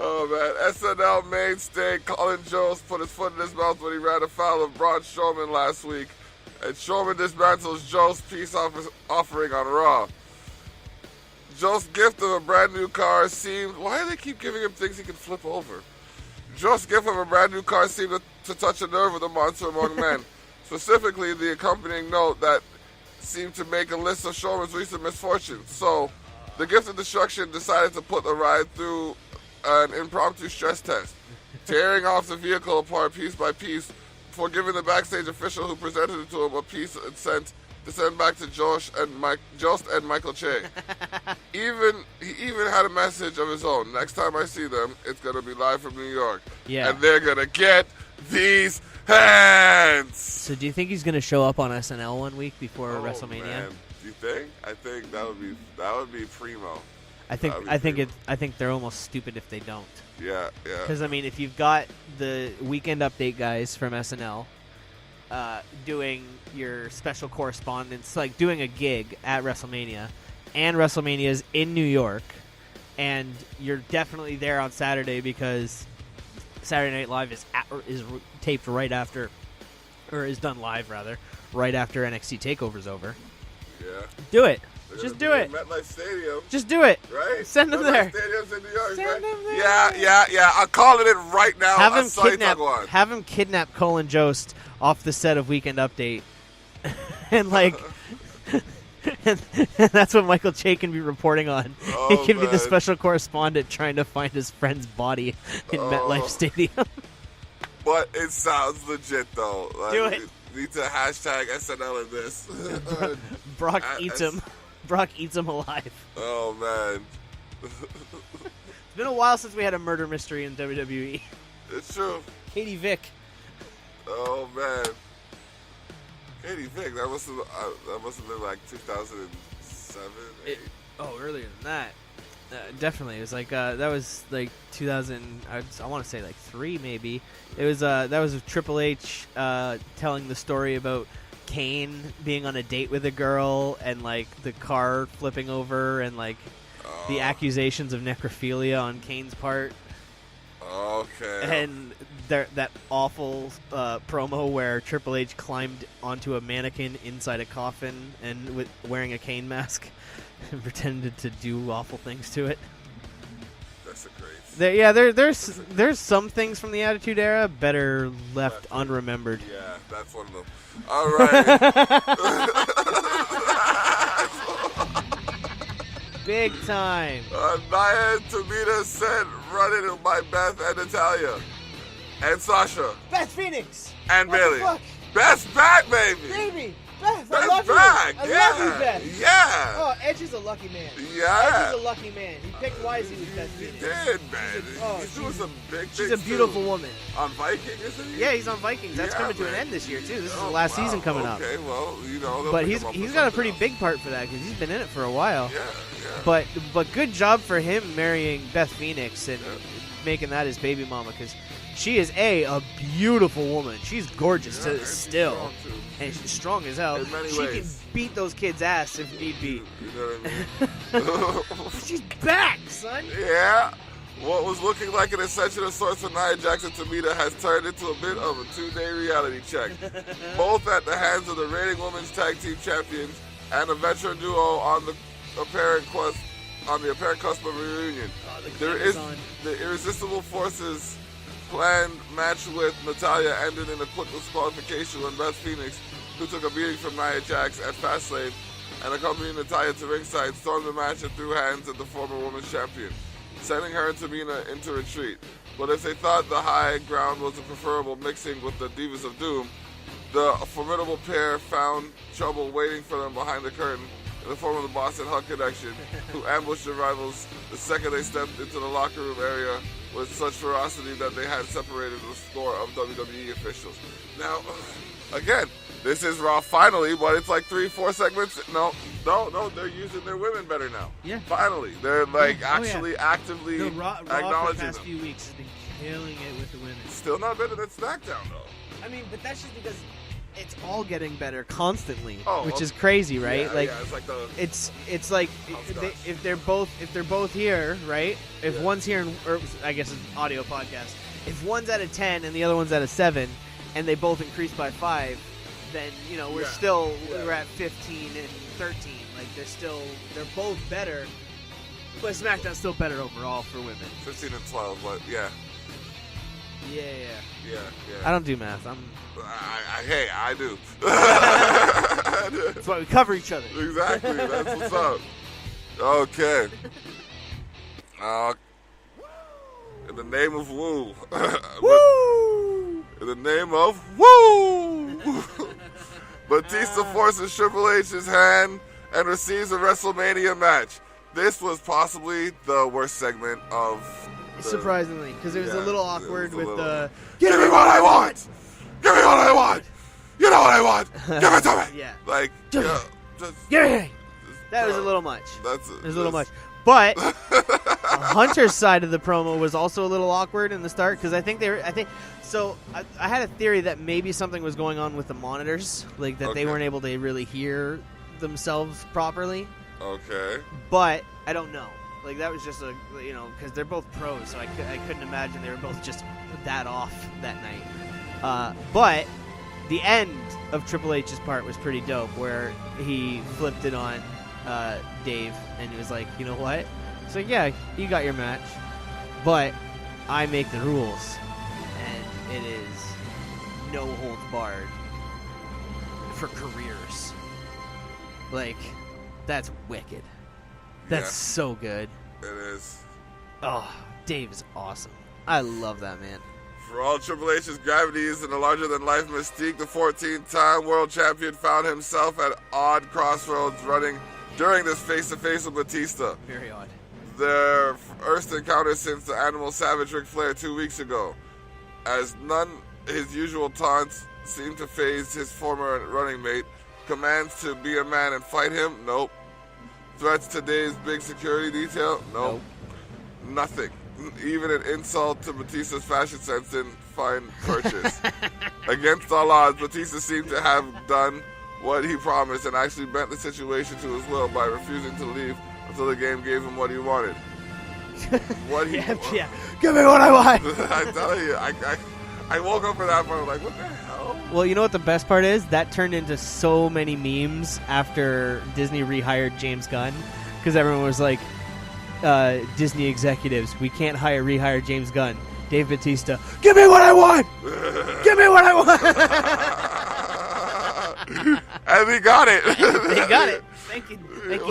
Speaker 1: Oh man, SNL mainstay Colin Jost put his foot in his mouth when he ran afoul of Braun Strowman last week. And Strowman dismantles Jost's peace offering on Raw. Jost's gift of a brand new car seemed... Why do they keep giving him things he can flip over? Jost's gift of a brand new car seemed to touch a nerve with a monster among men. Specifically, the accompanying note that seemed to make a list of Strowman's recent misfortunes. So, the gift of destruction decided to put the ride through an impromptu stress test, tearing off the vehicle apart piece by piece, before giving the backstage official who presented it to him a piece and sent to send back to Jost and Michael Che. He even had a message of his own. Next time I see them, it's gonna be live from New York.
Speaker 2: Yeah.
Speaker 1: And they're gonna get these hands.
Speaker 2: So do you think he's gonna show up on SNL one week before WrestleMania?
Speaker 1: Man. Do you think? I think that would be primo.
Speaker 2: I think they're almost stupid if they don't.
Speaker 1: Yeah.
Speaker 2: Because if you've got the Weekend Update guys from SNL doing your special correspondence, like doing a gig at WrestleMania, and WrestleMania's in New York, and you're definitely there on Saturday because Saturday Night Live is taped right after, or is done live rather, right after NXT TakeOver's over.
Speaker 1: Yeah.
Speaker 2: Do it.
Speaker 1: They're
Speaker 2: Just
Speaker 1: gonna
Speaker 2: do
Speaker 1: be
Speaker 2: it.
Speaker 1: in MetLife Stadium.
Speaker 2: Just do it.
Speaker 1: Right?
Speaker 2: Send them
Speaker 1: MetLife
Speaker 2: there.
Speaker 1: Stadium's in New York,
Speaker 2: Send
Speaker 1: right?
Speaker 2: them there.
Speaker 1: Yeah. I'm calling it right now.
Speaker 2: Have him kidnap Colin Jost off the set of Weekend Update, and and that's what Michael Che can be reporting on.
Speaker 1: Oh,
Speaker 2: He can be the
Speaker 1: man.
Speaker 2: special correspondent trying to find his friend's body in MetLife Stadium.
Speaker 1: But it sounds legit though. Like,
Speaker 2: Do it.
Speaker 1: Need to hashtag SNL in this.
Speaker 2: Brock eats him. Brock eats him alive.
Speaker 1: Oh man.
Speaker 2: It's been a while since we had a murder mystery in WWE.
Speaker 1: It's true.
Speaker 2: Katie Vick.
Speaker 1: Oh man. Katie Vick. That must have been like 2007.
Speaker 2: Earlier than that. Definitely, it was like that was like 2000. I want to say like 3 maybe. It was that was Triple H telling the story about Kane being on a date with a girl and like the car flipping over and like the accusations of necrophilia on Kane's part.
Speaker 1: Okay.
Speaker 2: And that awful promo where Triple H climbed onto a mannequin inside a coffin and wearing a Kane mask. And pretended to do awful things to it.
Speaker 1: That's a great.
Speaker 2: There's some things from the Attitude Era better left unremembered.
Speaker 1: Yeah, that's one of them. All right.
Speaker 2: Big time.
Speaker 1: Nia and Tamina said, "Running it by Beth and Natalia, and Sasha,
Speaker 2: Beth Phoenix,
Speaker 1: and
Speaker 2: what
Speaker 1: Bailey.
Speaker 2: the fuck?
Speaker 1: Beth's back, baby.
Speaker 2: Baby, Beth,
Speaker 1: Beth's
Speaker 2: I love
Speaker 1: back.
Speaker 2: you. I
Speaker 1: Yeah.
Speaker 2: love you, Beth.
Speaker 1: Yeah.
Speaker 2: Oh, Edge is a lucky man.
Speaker 1: Yeah.
Speaker 2: Edge is a lucky man. He picked wisely with Beth
Speaker 1: He
Speaker 2: Phoenix.
Speaker 1: did, man. He's doing some big
Speaker 2: She's
Speaker 1: things
Speaker 2: a beautiful
Speaker 1: too.
Speaker 2: woman.
Speaker 1: On Viking, isn't he?
Speaker 2: Yeah, he's on Vikings. That's
Speaker 1: Yeah,
Speaker 2: coming to
Speaker 1: man.
Speaker 2: an end this year too. This is
Speaker 1: Oh,
Speaker 2: the last
Speaker 1: wow.
Speaker 2: season coming up.
Speaker 1: Okay, well, you know. they'll
Speaker 2: But
Speaker 1: pick
Speaker 2: he's
Speaker 1: him up
Speaker 2: got
Speaker 1: for
Speaker 2: a
Speaker 1: something
Speaker 2: pretty
Speaker 1: else.
Speaker 2: big part for that because he's been in it for a while.
Speaker 1: Yeah, yeah.
Speaker 2: But good job for him marrying Beth Phoenix and making that his baby mama because she is a beautiful woman. She's gorgeous
Speaker 1: and
Speaker 2: still,
Speaker 1: she's strong, too.
Speaker 2: and she's strong as hell.
Speaker 1: In many
Speaker 2: She
Speaker 1: ways.
Speaker 2: can beat those kids' ass if need be.
Speaker 1: You know what I mean?
Speaker 2: She's back, son.
Speaker 1: Yeah. What was looking like an ascension of sorts for Nia Jax and Tamina has turned into a bit of a 2-day reality check. Both at the hands of the reigning women's tag team champions and a veteran duo on the apparent cusp of a reunion. There is the Irresistible Forces planned match with Natalya ended in a quick disqualification when Beth Phoenix, who took a beating from Nia Jax at Fastlane and accompanied Natalya to ringside, stormed the match and threw hands at the former women's champion, sending her and Tamina into retreat. But if they thought the high ground was a preferable mixing with the Divas of Doom, the formidable pair found trouble waiting for them behind the curtain in the form of the Boston Hug Connection, who ambushed their rivals the second they stepped into the locker room area with such ferocity that they had separated a score of WWE officials. Now, again, this is Raw finally, but it's like 3-4 segments. No, they're using their women better now.
Speaker 2: Yeah.
Speaker 1: Finally. They're like
Speaker 2: Yeah. Oh, yeah.
Speaker 1: actually actively
Speaker 2: The Raw for the
Speaker 1: acknowledging
Speaker 2: past
Speaker 1: them.
Speaker 2: few weeks has been killing it with the women.
Speaker 1: Still not better than SmackDown, though.
Speaker 2: I mean, but that's just because it's all getting better constantly,
Speaker 1: Oh,
Speaker 2: which
Speaker 1: okay.
Speaker 2: is crazy, right?
Speaker 1: Yeah,
Speaker 2: like
Speaker 1: yeah, it's like the...
Speaker 2: it's like
Speaker 1: Hopscotch.
Speaker 2: if they're both here, right? If
Speaker 1: Yeah.
Speaker 2: one's here, or I guess it's an audio podcast. If one's at a 10 and the other one's at a 7, and they both increase by 5, then we're
Speaker 1: Yeah.
Speaker 2: we're at 15 and 13. Like they're both better, but SmackDown's still better overall for women.
Speaker 1: 15 and 12, but yeah.
Speaker 2: Yeah.
Speaker 1: Yeah.
Speaker 2: I don't do math.
Speaker 1: Hey, I do.
Speaker 2: That's why we cover each other.
Speaker 1: Exactly. That's what's up. Okay. In the name of woo.
Speaker 2: Woo!
Speaker 1: In the name of woo. Batista forces Triple H's hand and receives a WrestleMania match. This was possibly the worst segment of.
Speaker 2: Surprisingly, because it was a little awkward with the.
Speaker 1: Give me what I want. Give me what I want. You know what I want. Give it to me.
Speaker 2: Yeah.
Speaker 1: Like,
Speaker 2: Just-
Speaker 1: yeah, just,
Speaker 2: Yeah. That was a little much.
Speaker 1: That's
Speaker 2: It was a little much. But Hunter's side of the promo was also a little awkward in the start because I think I had a theory that maybe something was going on with the monitors, like that they
Speaker 1: Okay.
Speaker 2: weren't able to really hear themselves properly.
Speaker 1: Okay.
Speaker 2: But I don't know. Like that was just because they're both pros, so I couldn't imagine they were both just that off that night. But the end of Triple H's part was pretty dope, where he flipped it on Dave, and he was like, you know what? He's like, yeah, you got your match, but I make the rules, and it is no holds barred for careers. Like, that's wicked. That's
Speaker 1: Yeah.
Speaker 2: so good.
Speaker 1: It is.
Speaker 2: Oh, Dave is awesome. I love that man.
Speaker 1: For all Triple H's gravities and a larger-than-life mystique, the 14-time world champion found himself at odd crossroads running during this face-to-face with Batista.
Speaker 2: Very odd.
Speaker 1: Their first encounter since the Animal Savage Ric Flair 2 weeks ago. As none his usual taunts seemed to faze his former running mate, commands to be a man and fight him? Nope. Threats to today's big security detail? Nope. Nothing. Even an insult to Batista's fashion sense didn't find purchase. Against all odds, Batista seemed to have done what he promised and actually bent the situation to his will by refusing to leave until the game gave him what he wanted. What he
Speaker 2: yeah. Give me what I want.
Speaker 1: I tell you, I woke up for that part like, what the hell?
Speaker 2: Well, you know what the best part is? That turned into so many memes after Disney rehired James Gunn, because everyone was like, Disney executives, we can't rehire James Gunn. Dave Bautista, give me what I want! Give me what I want!
Speaker 1: And he got it.
Speaker 2: They got it. Thank you,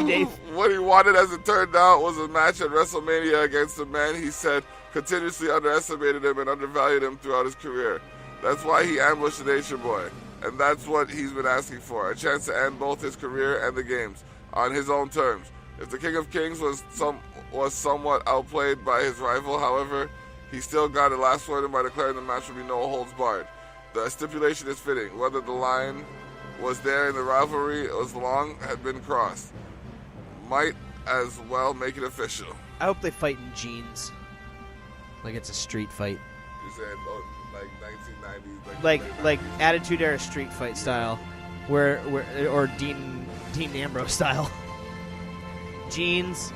Speaker 2: Dave.
Speaker 1: What he wanted, as it turned out, was a match at WrestleMania against a man he said continuously underestimated him and undervalued him throughout his career. That's why he ambushed the Nature Boy. And that's what he's been asking for, a chance to end both his career and the games on his own terms. If the King of Kings was somewhat outplayed by his rival, however, he still got a last word by declaring the match would be no holds barred. The stipulation is fitting. Whether the line was there in the rivalry as long had been crossed. Might as well make it official.
Speaker 2: I hope they fight in jeans. Like it's a street fight.
Speaker 1: You said like 1990s,
Speaker 2: like Attitude Era street fight style, or Dean Ambrose style. Jeans.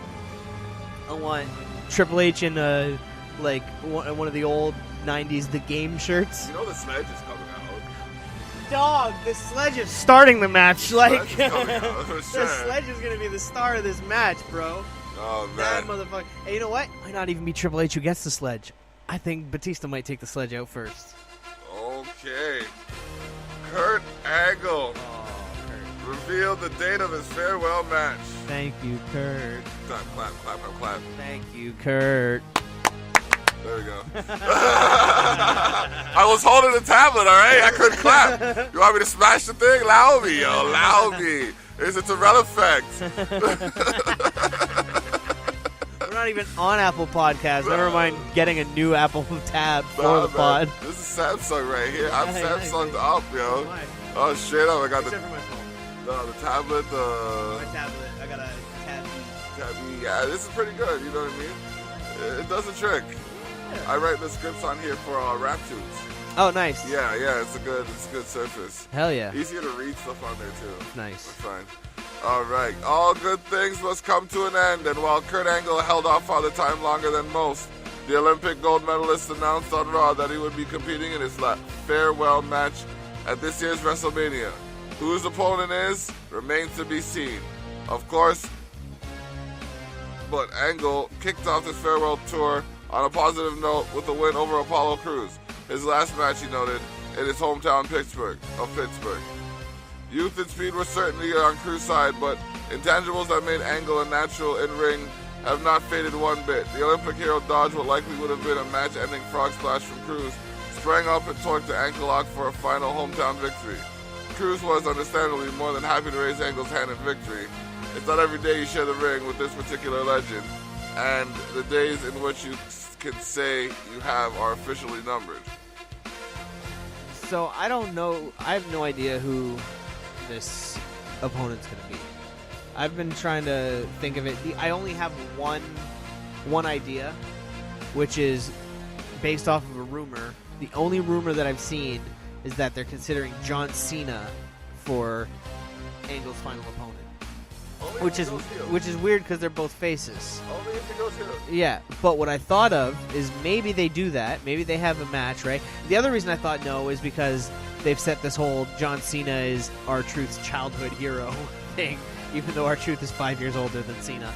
Speaker 2: I want Triple H in like one of the old '90s The Game shirts.
Speaker 1: You know the Sledge is coming out.
Speaker 2: Dog, the Sledge is starting the match. Like
Speaker 1: the
Speaker 2: Sledge is gonna be the star of this match, bro.
Speaker 1: Oh
Speaker 2: That
Speaker 1: man.
Speaker 2: motherfucker. Hey, you know what? Might not even be Triple H who gets the Sledge. I think Batista might take the Sledge out first.
Speaker 1: Okay. Kurt Angle revealed the date of his farewell match.
Speaker 2: Thank you, Kurt.
Speaker 1: Clap, clap, clap, clap, clap.
Speaker 2: Thank you, Kurt.
Speaker 1: There we go. I was holding the tablet, all right? I couldn't clap. You want me to smash the thing? Allow me, yo. Allow me. It's a Tyrell effect.
Speaker 2: We're not even on Apple Podcasts. Never mind getting a new Apple tab for the pod.
Speaker 1: This is Samsung right here. I'm
Speaker 2: Hey,
Speaker 1: Samsung'd
Speaker 2: nice.
Speaker 1: up, yo.
Speaker 2: Why?
Speaker 1: Oh, straight up. I got
Speaker 2: Except for my phone.
Speaker 1: the tablet,
Speaker 2: My tablet. I got a tab.
Speaker 1: yeah, this is pretty good. You know what I mean? It does a trick. I write the scripts on here for rap tunes.
Speaker 2: Oh, nice.
Speaker 1: Yeah, it's a good surface.
Speaker 2: Hell yeah.
Speaker 1: Easier to read stuff on there too.
Speaker 2: Nice.
Speaker 1: That's fine. All right. All good things must come to an end, and while Kurt Angle held off Father Time longer than most, the Olympic gold medalist announced on Raw that he would be competing in his farewell match at this year's WrestleMania. Who his opponent is remains to be seen. Of course, but Angle kicked off his farewell tour on a positive note with a win over Apollo Crews. His last match, he noted, in his hometown Pittsburgh. Youth and speed were certainly on Crews' side, but intangibles that made Angle a natural in-ring have not faded one bit. The Olympic hero dodged what likely would have been a match-ending frog splash from Crews, sprang up and torqued the ankle lock for a final hometown victory. Crews was understandably more than happy to raise Angle's hand in victory. It's not every day you share the ring with this particular legend, and the days in which you can say you have are officially numbered.
Speaker 2: So I don't know. I have no idea who this opponent's going to be. I've been trying to think of it. I only have one idea, which is based off of a rumor. The only rumor that I've seen is that they're considering John Cena for Angle's final opponent. Which is weird because they're both faces.
Speaker 1: Only if he goes heel.
Speaker 2: Yeah, but what I thought of is maybe they do that. Maybe they have a match, right? The other reason I thought no is because they've set this whole John Cena is R-Truth's childhood hero thing, even though R-Truth is 5 years older than Cena.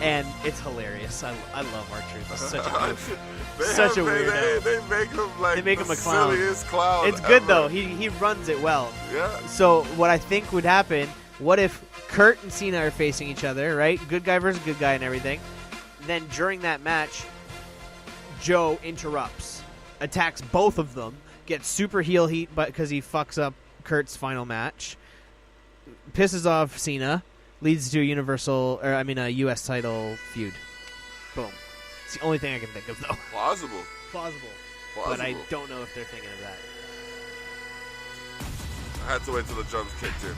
Speaker 2: And it's hilarious. I love R-Truth. It's such a weirdo.
Speaker 1: They make him like
Speaker 2: They make
Speaker 1: the
Speaker 2: him a clown.
Speaker 1: silliest clown.
Speaker 2: It's good
Speaker 1: ever.
Speaker 2: though. He runs it well.
Speaker 1: Yeah.
Speaker 2: So what I think would happen, what if Kurt and Cena are facing each other, right? Good guy versus good guy and everything. Then during that match, Joe interrupts attacks both of them, gets super heel heat because he fucks up Kurt's final match, pisses off Cena, leads to a U.S. title feud. Boom. It's the only thing I can think of, though.
Speaker 1: Plausible.
Speaker 2: Plausible. But I don't know if they're thinking of that.
Speaker 1: I had to wait till the drums kicked in.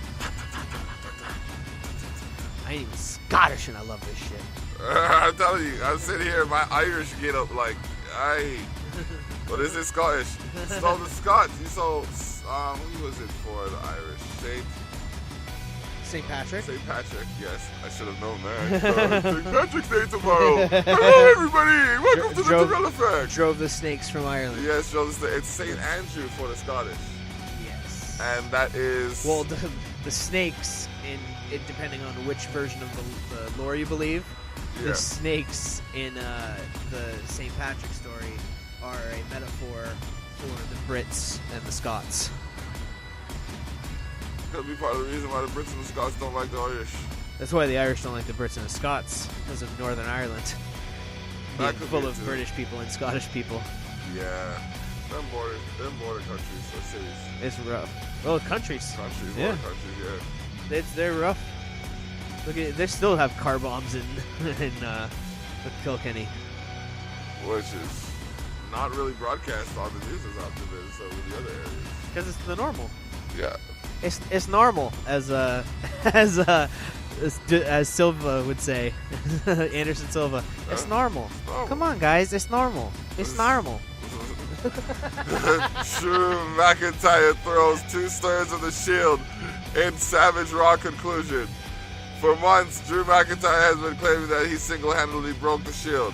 Speaker 2: I ain't even Scottish and I love this shit.
Speaker 1: I'm telling you, I'm sitting here, my Irish get up like, what is it, Scottish? So the Scots, who was it for the Irish?
Speaker 2: St. Patrick?
Speaker 1: St. Patrick, yes. I should have known that. St. Patrick's Day tomorrow. Hello, everybody. Welcome to the Tyrell Effect.
Speaker 2: Drove the snakes from Ireland.
Speaker 1: Yes, it's St. Andrew for the Scottish.
Speaker 2: Yes.
Speaker 1: And that is...
Speaker 2: Well, the snakes, depending on which version of the lore you believe, the snakes in the St. Patrick story are a metaphor for the Brits and the Scots.
Speaker 1: Could be part of the reason why the Brits and the Scots don't like the Irish.
Speaker 2: That's why the Irish don't like the Brits and the Scots, because of Northern Ireland being full of British people and Scottish people.
Speaker 1: Yeah, them border countries or cities.
Speaker 2: It's rough. Well, countries.
Speaker 1: Countries,
Speaker 2: yeah.
Speaker 1: Border countries, yeah.
Speaker 2: They're rough. Look at they still have car bombs in Kilkenny,
Speaker 1: which is not really broadcast on the news as often as some of the other areas.
Speaker 2: Because it's the normal.
Speaker 1: Yeah.
Speaker 2: It's normal, as Silva would say, Anderson Silva. It's normal. Come on, guys, it's normal. It's normal.
Speaker 1: Drew McIntyre throws 2/3 of the Shield in Savage Raw conclusion. For months, Drew McIntyre has been claiming that he single-handedly broke the Shield.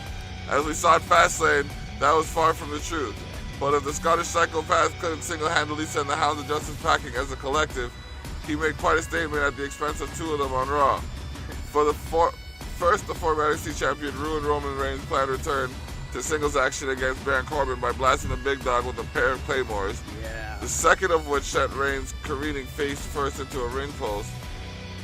Speaker 1: As we saw at Fastlane, that was far from the truth. But if the Scottish psychopath couldn't single-handedly send the Hounds of Justice packing as a collective, he made quite a statement at the expense of two of them on Raw. For the former NXT champion ruined Roman Reigns' planned return to singles action against Baron Corbin by blasting the big dog with a pair of claymores.
Speaker 2: Yeah.
Speaker 1: The second of which sent Reigns careening face first into a ring post.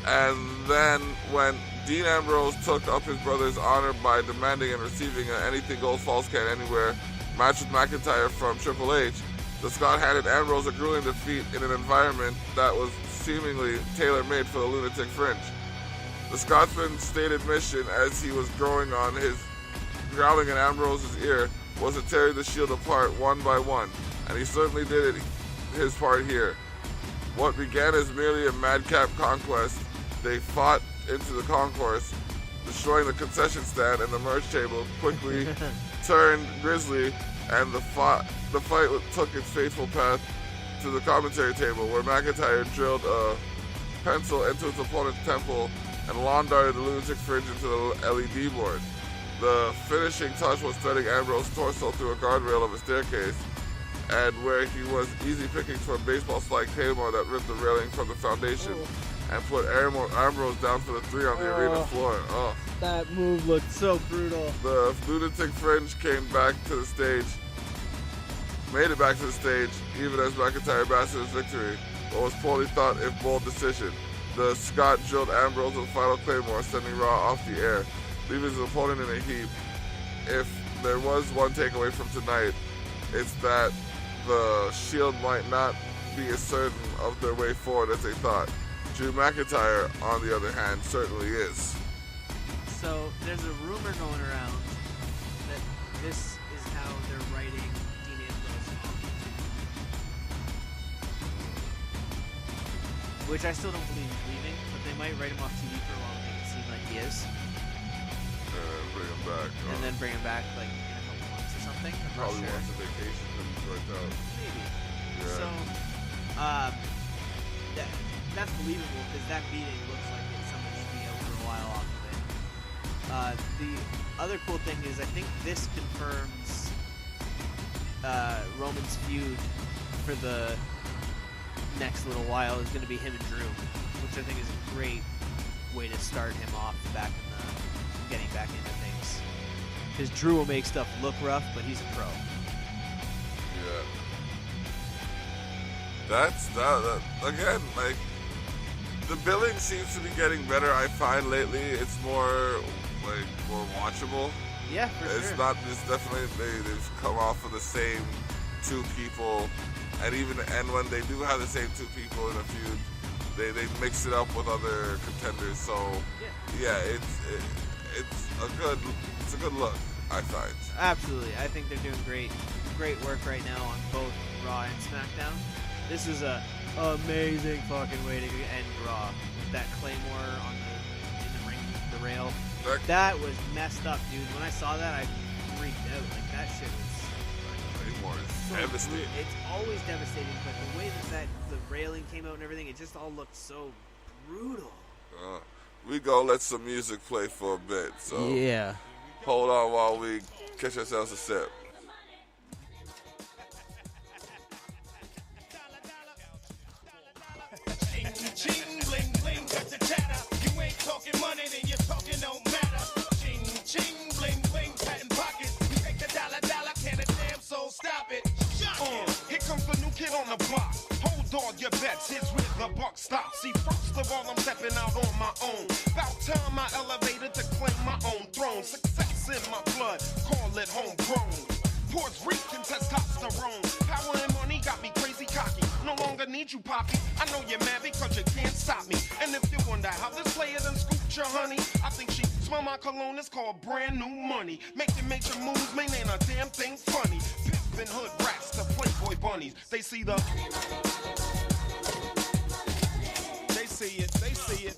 Speaker 1: And then when Dean Ambrose took up his brother's honor by demanding and receiving an Anything Goes Falls Count Anywhere match with McIntyre from Triple H, the Scot handed Ambrose a grueling defeat in an environment that was seemingly tailor-made for the lunatic fringe. The Scotsman's stated mission as he was growling in Ambrose's ear was to tear the Shield apart one by one, and he certainly did his part here. What began as merely a madcap conquest, they fought into the concourse, destroying the concession stand and the merch table, quickly turned grisly, and the fight took its fateful path to the commentary table, where McIntyre drilled a pencil into his opponent's temple and lawn darted the lunatic fringe into the LED board. The finishing touch was threading Ambrose's torso through a guardrail of a staircase, and where he was easy pickings for a baseball-spike claymore that ripped the railing from the foundation and put Ambrose down for the 3 on the arena floor. Oh.
Speaker 2: That move looked so brutal.
Speaker 1: The lunatic fringe made it back to the stage, even as McIntyre basked in his victory, but was poorly thought if bold decision. The Scot drilled Ambrose with a final claymore, sending Raw off the air, leaving his opponent in a heap. If there was one takeaway from tonight, it's that the Shield might not be as certain of their way forward as they thought. Drew McIntyre, on the other hand, certainly is.
Speaker 2: So there's a rumor going around that this is how they're writing Dean Ambrose off, which I still don't believe he's leaving, but they might write him off TV for a while and make it seem like he is.
Speaker 1: Bring him back.
Speaker 2: And then bring him back like in a couple months or something. I'm
Speaker 1: Probably
Speaker 2: not sure.
Speaker 1: wants a vacation and he's worked out.
Speaker 2: Maybe.
Speaker 1: Yeah.
Speaker 2: So, that's believable because that meeting looks like somebody should be out for a while off of it. The other cool thing is I think this confirms Roman's feud for the next little while is going to be him and Drew, which I think is a great way to start him off getting back into things. Because Drew will make stuff look rough, but he's a pro.
Speaker 1: Yeah. That's that again, like, the billing seems to be getting better, I find, lately. It's more watchable.
Speaker 2: Yeah, for
Speaker 1: It's
Speaker 2: sure.
Speaker 1: not. It's definitely they've come off of the same two people, and when they do have the same two people in a feud, they mix it up with other contenders. So yeah, it's a good look, I find.
Speaker 2: Absolutely, I think they're doing great work right now on both Raw and SmackDown. This is a amazing fucking way to end Raw with that Claymore in the ring, the rail. That was messed up, dude. When I saw that, I freaked out. Like, that shit was
Speaker 1: Claymore is
Speaker 2: so
Speaker 1: devastating.
Speaker 2: It's always devastating, but the way that the railing came out and everything, it just all looked so brutal.
Speaker 1: We go let some music play for a bit. So
Speaker 2: yeah.
Speaker 1: Hold on while we catch ourselves a sip.
Speaker 10: Ching, bling, bling, got the chatter. You ain't talking money, then you're talking no matter. Ching, ching, bling, bling, patent pockets. You take the dollar, can a damn soul stop it.
Speaker 6: Here comes the new kid on the block. Hold all your bets, here's where the buck stops. See, first of all, I'm stepping out on my own. About time I elevated to claim my own throne. Success in my blood, call it homegrown. Puerto Rican testosterone. Power and money got me crazy cocky. No longer need you, Poppy. I know you're mad because you can't stop me. And if you wonder how this player done scooped your honey, I think she smell my cologne, it's called brand new money. Making major moves, man, ain't a damn thing funny. Pimpin' hood rats to Playboy bunnies. They see the... They see it, they see it.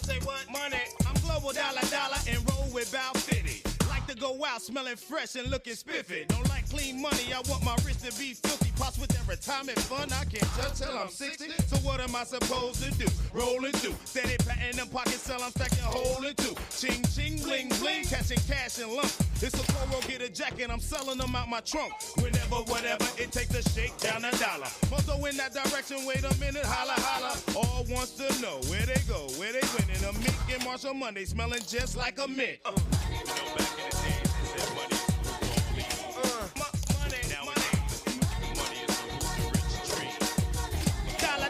Speaker 10: Say what? Money. I'm global dollar and roll with Bow 50. Like to go out smelling fresh and looking spiffy. Don't like clean money, I want my wrist to be filthy. Pots with their retirement fund, I can't touch till I'm 60. So what am I supposed to do? Rolling through, steady patting them pockets till I'm stacking holding two. Ching ching bling bling, catching cash and lump. It's a Coro, get a jacket, I'm selling them out my trunk. Whenever, whatever, it takes to shake down a dollar. Must go in that direction, wait a minute, holla holla. All wants to know where they go, where they winning. A Mick and Marshall Monday, smelling just like a mint. You know, back in the days, they said money is the root of all evil. Money, money is the root of rich tree. Dollar,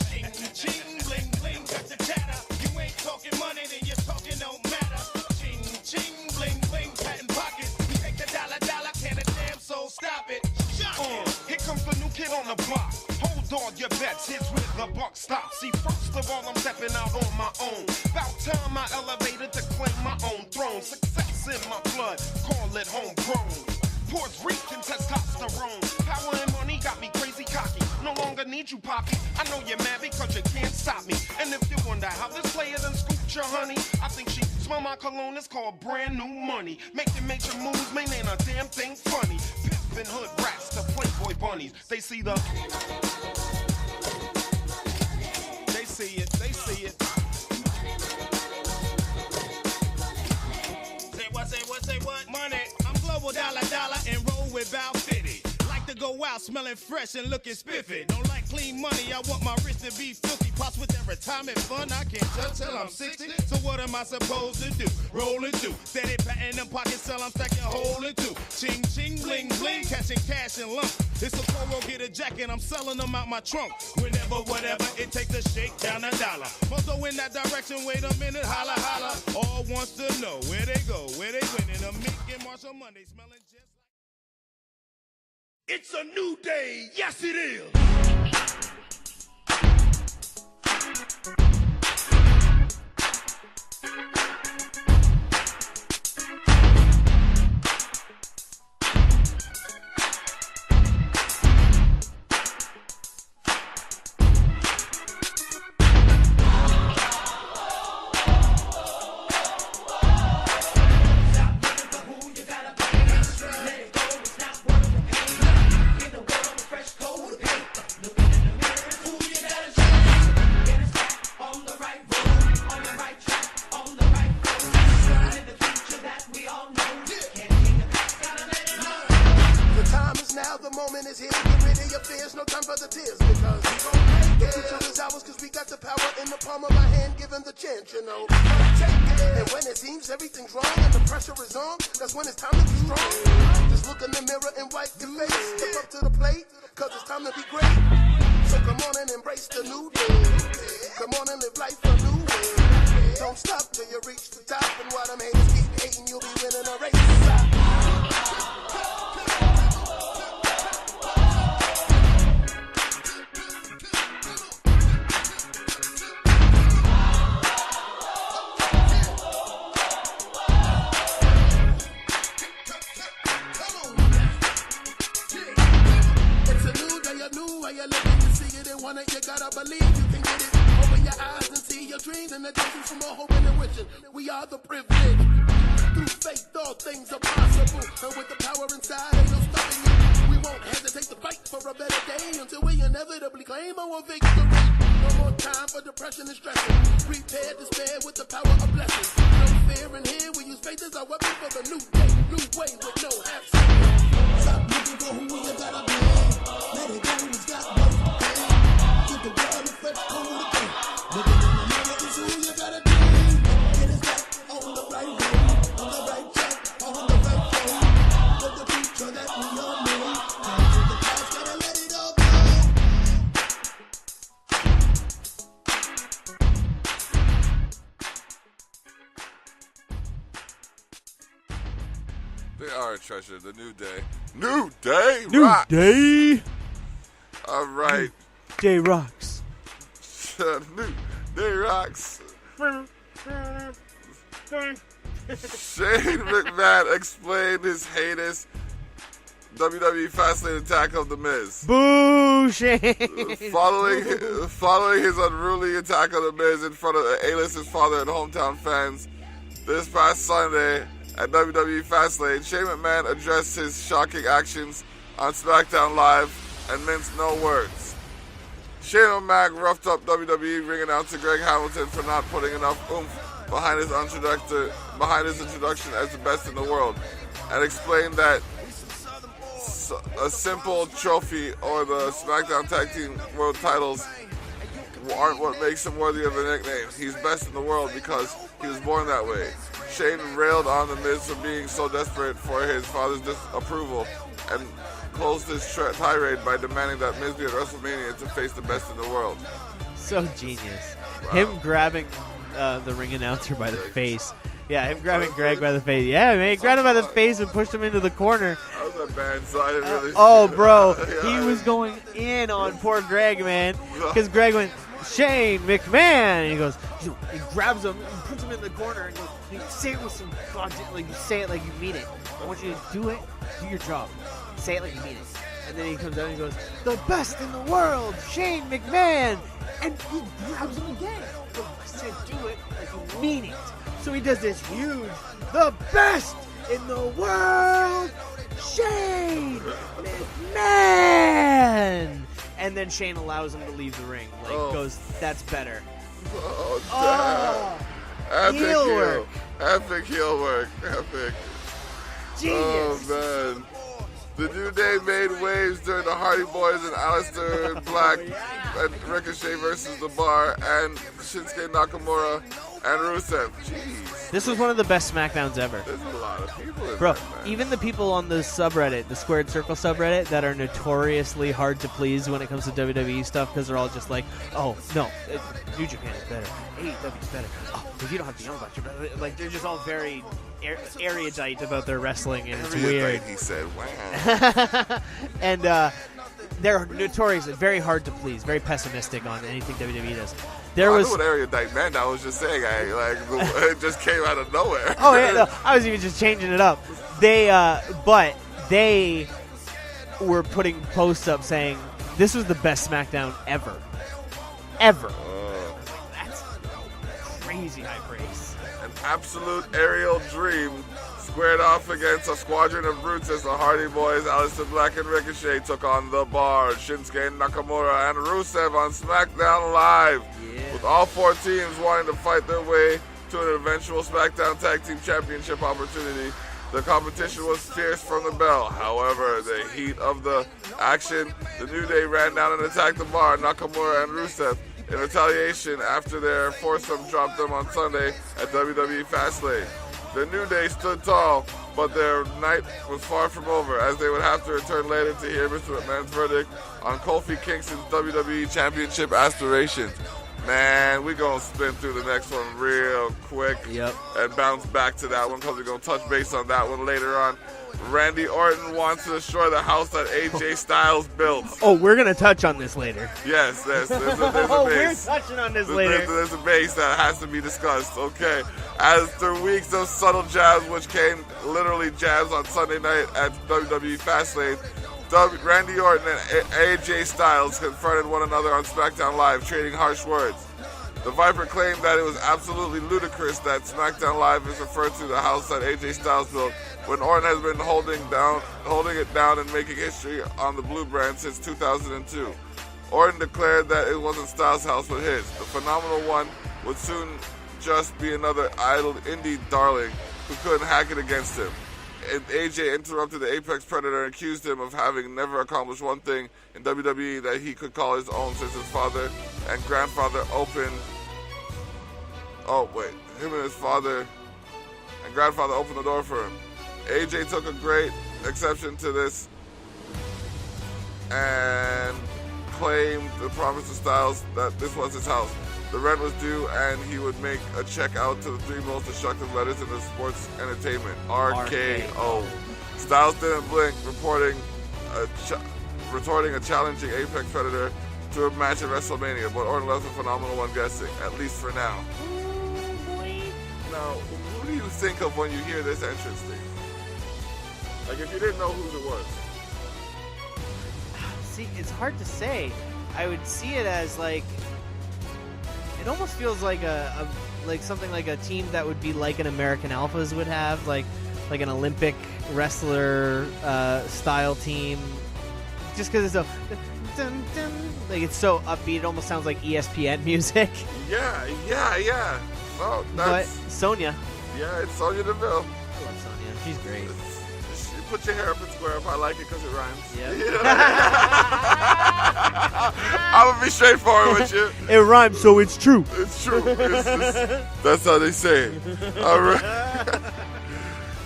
Speaker 10: ching, ching, bling, bling, got the chatter. You ain't talking money, then you're talking no matter. Ching, ching, bling, bling, patent pockets. You take the dollar, can a damn soul stop it.
Speaker 6: Here comes the new kid on the block. Hold all your bets, here's where the buck stops. See, first of all, I'm stepping out on my own. About time I elevated to claim my own throne. Success in my blood, call it homegrown. Puerto Rican testosterone. Power and money got me crazy cocky. No longer need you, Poppy. I know you're mad because you can't stop me. And if you wonder how this player done scooped your honey, I think she smell my cologne, it's called brand new money. Making major moves, man, ain't a damn thing funny. Pimpin' hood rats to Playboy bunnies. They see the... They see it, they see it.
Speaker 10: Say what? Money. I'm global dollar and roll with Bow 50. Like to go out smelling fresh and looking spiffy. Don't like clean money, I want my wrist to be filthy. Pots with their retirement fund, I can't touch till I'm 60. So what am I supposed to do? Rolling through, steady patting them pockets till I'm stacking holding two. Ching ching bling bling, catching cash and lump. It's a Coro, get a jacket, I'm selling them out my trunk. Whenever, whatever, it takes to shake down a dollar. Must go in that direction, wait a minute, holla holla. All wants to know where they go, where they winning. A Mick and Marshall Monday, smelling just like...
Speaker 6: It's a new day, yes it is.
Speaker 11: Everything's wrong and the pressure is on. That's when it's time to be strong. Just look in the mirror and wipe your face. Step up to the plate, cause it's time to be great. So come on and embrace the new day. Come on and live life a new way. Don't stop till you reach the top, and while them haters keep hating, you'll be winning a race. You gotta believe you can get it. Open your eyes and see your dreams and the distance from more hope and wishing. We are the privileged. Through faith, all things are possible. And with the power inside, ain't no stopping you. We won't hesitate to fight for a better day until we inevitably claim our victory. No more time for depression and stressing. Prepare despair with the power of blessing. No fear in here. We use faith as our weapon for the new day, new way with no half stepping. Stop looking for who you gotta be. Let it go. It's got work. The world is fresh cold again. Looking in the mirror is who you gotta be. Get us back on the right road, on the right track, on the right road. For the future that we all know. Time to the past, gotta let it all go.
Speaker 1: They are a treasure. The New Day. New Day
Speaker 2: New
Speaker 1: rocks.
Speaker 2: Day.
Speaker 1: All right.
Speaker 2: Day rocks.
Speaker 1: New Day rocks. Shane McMahon explained his heinous WWE Fastlane attack of The Miz.
Speaker 2: Boo, Shane.
Speaker 1: Following his unruly attack of The Miz in front of A-list's father and hometown fans this past Sunday at WWE Fastlane, Shane McMahon addressed his shocking actions on SmackDown Live and minced no words. Shane McMahon roughed up WWE ring announcer Greg Hamilton for not putting enough oomph behind his introduction as the best in the world, and explained that a simple trophy or the SmackDown Tag Team World titles aren't what makes him worthy of a nickname. He's best in the world because he was born that way. Shane railed on The Miz for being so desperate for his father's disapproval and closed his tirade by demanding that Miz be at WrestleMania to face the best in the world.
Speaker 2: So genius.
Speaker 1: Wow.
Speaker 2: Him grabbing the ring announcer by the face. Yeah, him grabbing Greg by the face. Yeah, man, he grabbed him by the face and pushed him into the corner.
Speaker 1: That was a bad so I didn't really
Speaker 2: oh, bro.
Speaker 1: Yeah.
Speaker 2: He was going in on poor Greg, man. Because Greg went, Shane McMahon. And he goes, he grabs him and puts him in the corner and goes, you say it with some like you say it like you mean it. I want you to do it. Do your job. Say it like you mean it. And then he comes out and he goes, the best in the world, Shane McMahon. And he grabs him again. But I said do it like you mean it. So he does this huge, the best in the world, Shane McMahon. And then Shane allows him to leave the ring. Like, goes, that's better.
Speaker 1: Oh, damn. Epic
Speaker 2: heel work.
Speaker 1: Epic heel work. Epic.
Speaker 2: Genius.
Speaker 1: Oh, man. The New Day made waves during the Hardy Boys and Aleister Black and Ricochet versus The Bar and Shinsuke Nakamura and Rusev. Jeez.
Speaker 2: This was one of the best SmackDowns ever.
Speaker 1: There's a lot of people in
Speaker 2: Bro,
Speaker 1: there, man.
Speaker 2: even the people on the subreddit, the Squared Circle subreddit, that are notoriously hard to please when it comes to WWE stuff because they're all just like, oh, no, New Japan is better. AEW is better. Oh, if you don't have the Young Bucks, you're better. Like, they're just all very erudite about their wrestling, and it's weird.
Speaker 1: He said, wow.
Speaker 2: And they're notoriously very hard to please, very pessimistic on anything WWE does.
Speaker 1: I know what erudite meant. I was just saying, it just came out of nowhere.
Speaker 2: Oh yeah, no, I was even just changing it up. But they were putting posts up saying this was the best SmackDown ever. That's crazy high praise.
Speaker 1: An absolute aerial dream squared off against a squadron of brutes as the Hardy Boys, Aleister Black and Ricochet took on The Bar, Shinsuke Nakamura, and Rusev on SmackDown Live. Yeah. With all four teams wanting to fight their way to an eventual SmackDown Tag Team Championship opportunity, the competition was fierce from the bell. However, the heat of the action, the New Day ran down and attacked The Bar, Nakamura, and Rusev in retaliation after their foursome dropped them on Sunday at WWE Fastlane. The New Day stood tall, but their night was far from over, as they would have to return later to hear Mr. McMahon's verdict on Kofi Kingston's WWE Championship aspirations. Man, we're going to spin through the next one real quick.
Speaker 2: Yep.
Speaker 1: And bounce back to that one because we're going to touch base on that one later on. Randy Orton wants to destroy the house that AJ Styles built.
Speaker 2: Oh, we're going to touch on this later.
Speaker 1: Yes, there's a
Speaker 2: Oh, we're
Speaker 1: base.
Speaker 2: touching on this later.
Speaker 1: There's a base that has to be discussed. Okay. After weeks of subtle jabs, which came literally jabs on Sunday night at WWE Fastlane, Randy Orton and AJ Styles confronted one another on SmackDown Live, trading harsh words. The Viper claimed that it was absolutely ludicrous that SmackDown Live is referred to the house that AJ Styles built, when Orton has been holding it down and making history on the Blue brand since 2002. Orton declared that it wasn't Styles' house but his. The phenomenal one would soon just be another idle indie darling who couldn't hack it against him. And AJ interrupted the Apex Predator and accused him of having never accomplished one thing in WWE that he could call his own since his father and grandfather opened... Oh, wait. Him and his father and grandfather opened the door for him. AJ took a great exception to this and claimed the promise to Styles that this was his house. The rent was due and he would make a check out to the three most destructive letters in the sports entertainment, RKO. Styles didn't blink, retorting a challenging Apex Predator to a match at WrestleMania, but Orton left a phenomenal one guessing, at least for now. Now, who do you think of when you hear this entrance thing? Like, if you didn't know who it was.
Speaker 2: See, it's hard to say. I would see it as like, it almost feels like like something like a team that would be like an American Alphas would have, like an Olympic wrestler style team. Just because it's so dun, dun, like it's so upbeat, it almost sounds like ESPN music.
Speaker 1: Yeah. Well,
Speaker 2: But
Speaker 1: that's...
Speaker 2: Sonya.
Speaker 1: Yeah, it's Sonya Deville.
Speaker 2: I love Sonya. She's great.
Speaker 1: You put your hair up and square up. I like it because it rhymes.
Speaker 2: Yeah.
Speaker 1: You know? I'm going to be straightforward with you.
Speaker 2: It rhymes, so it's true.
Speaker 1: It's true. That's how they say it. All right.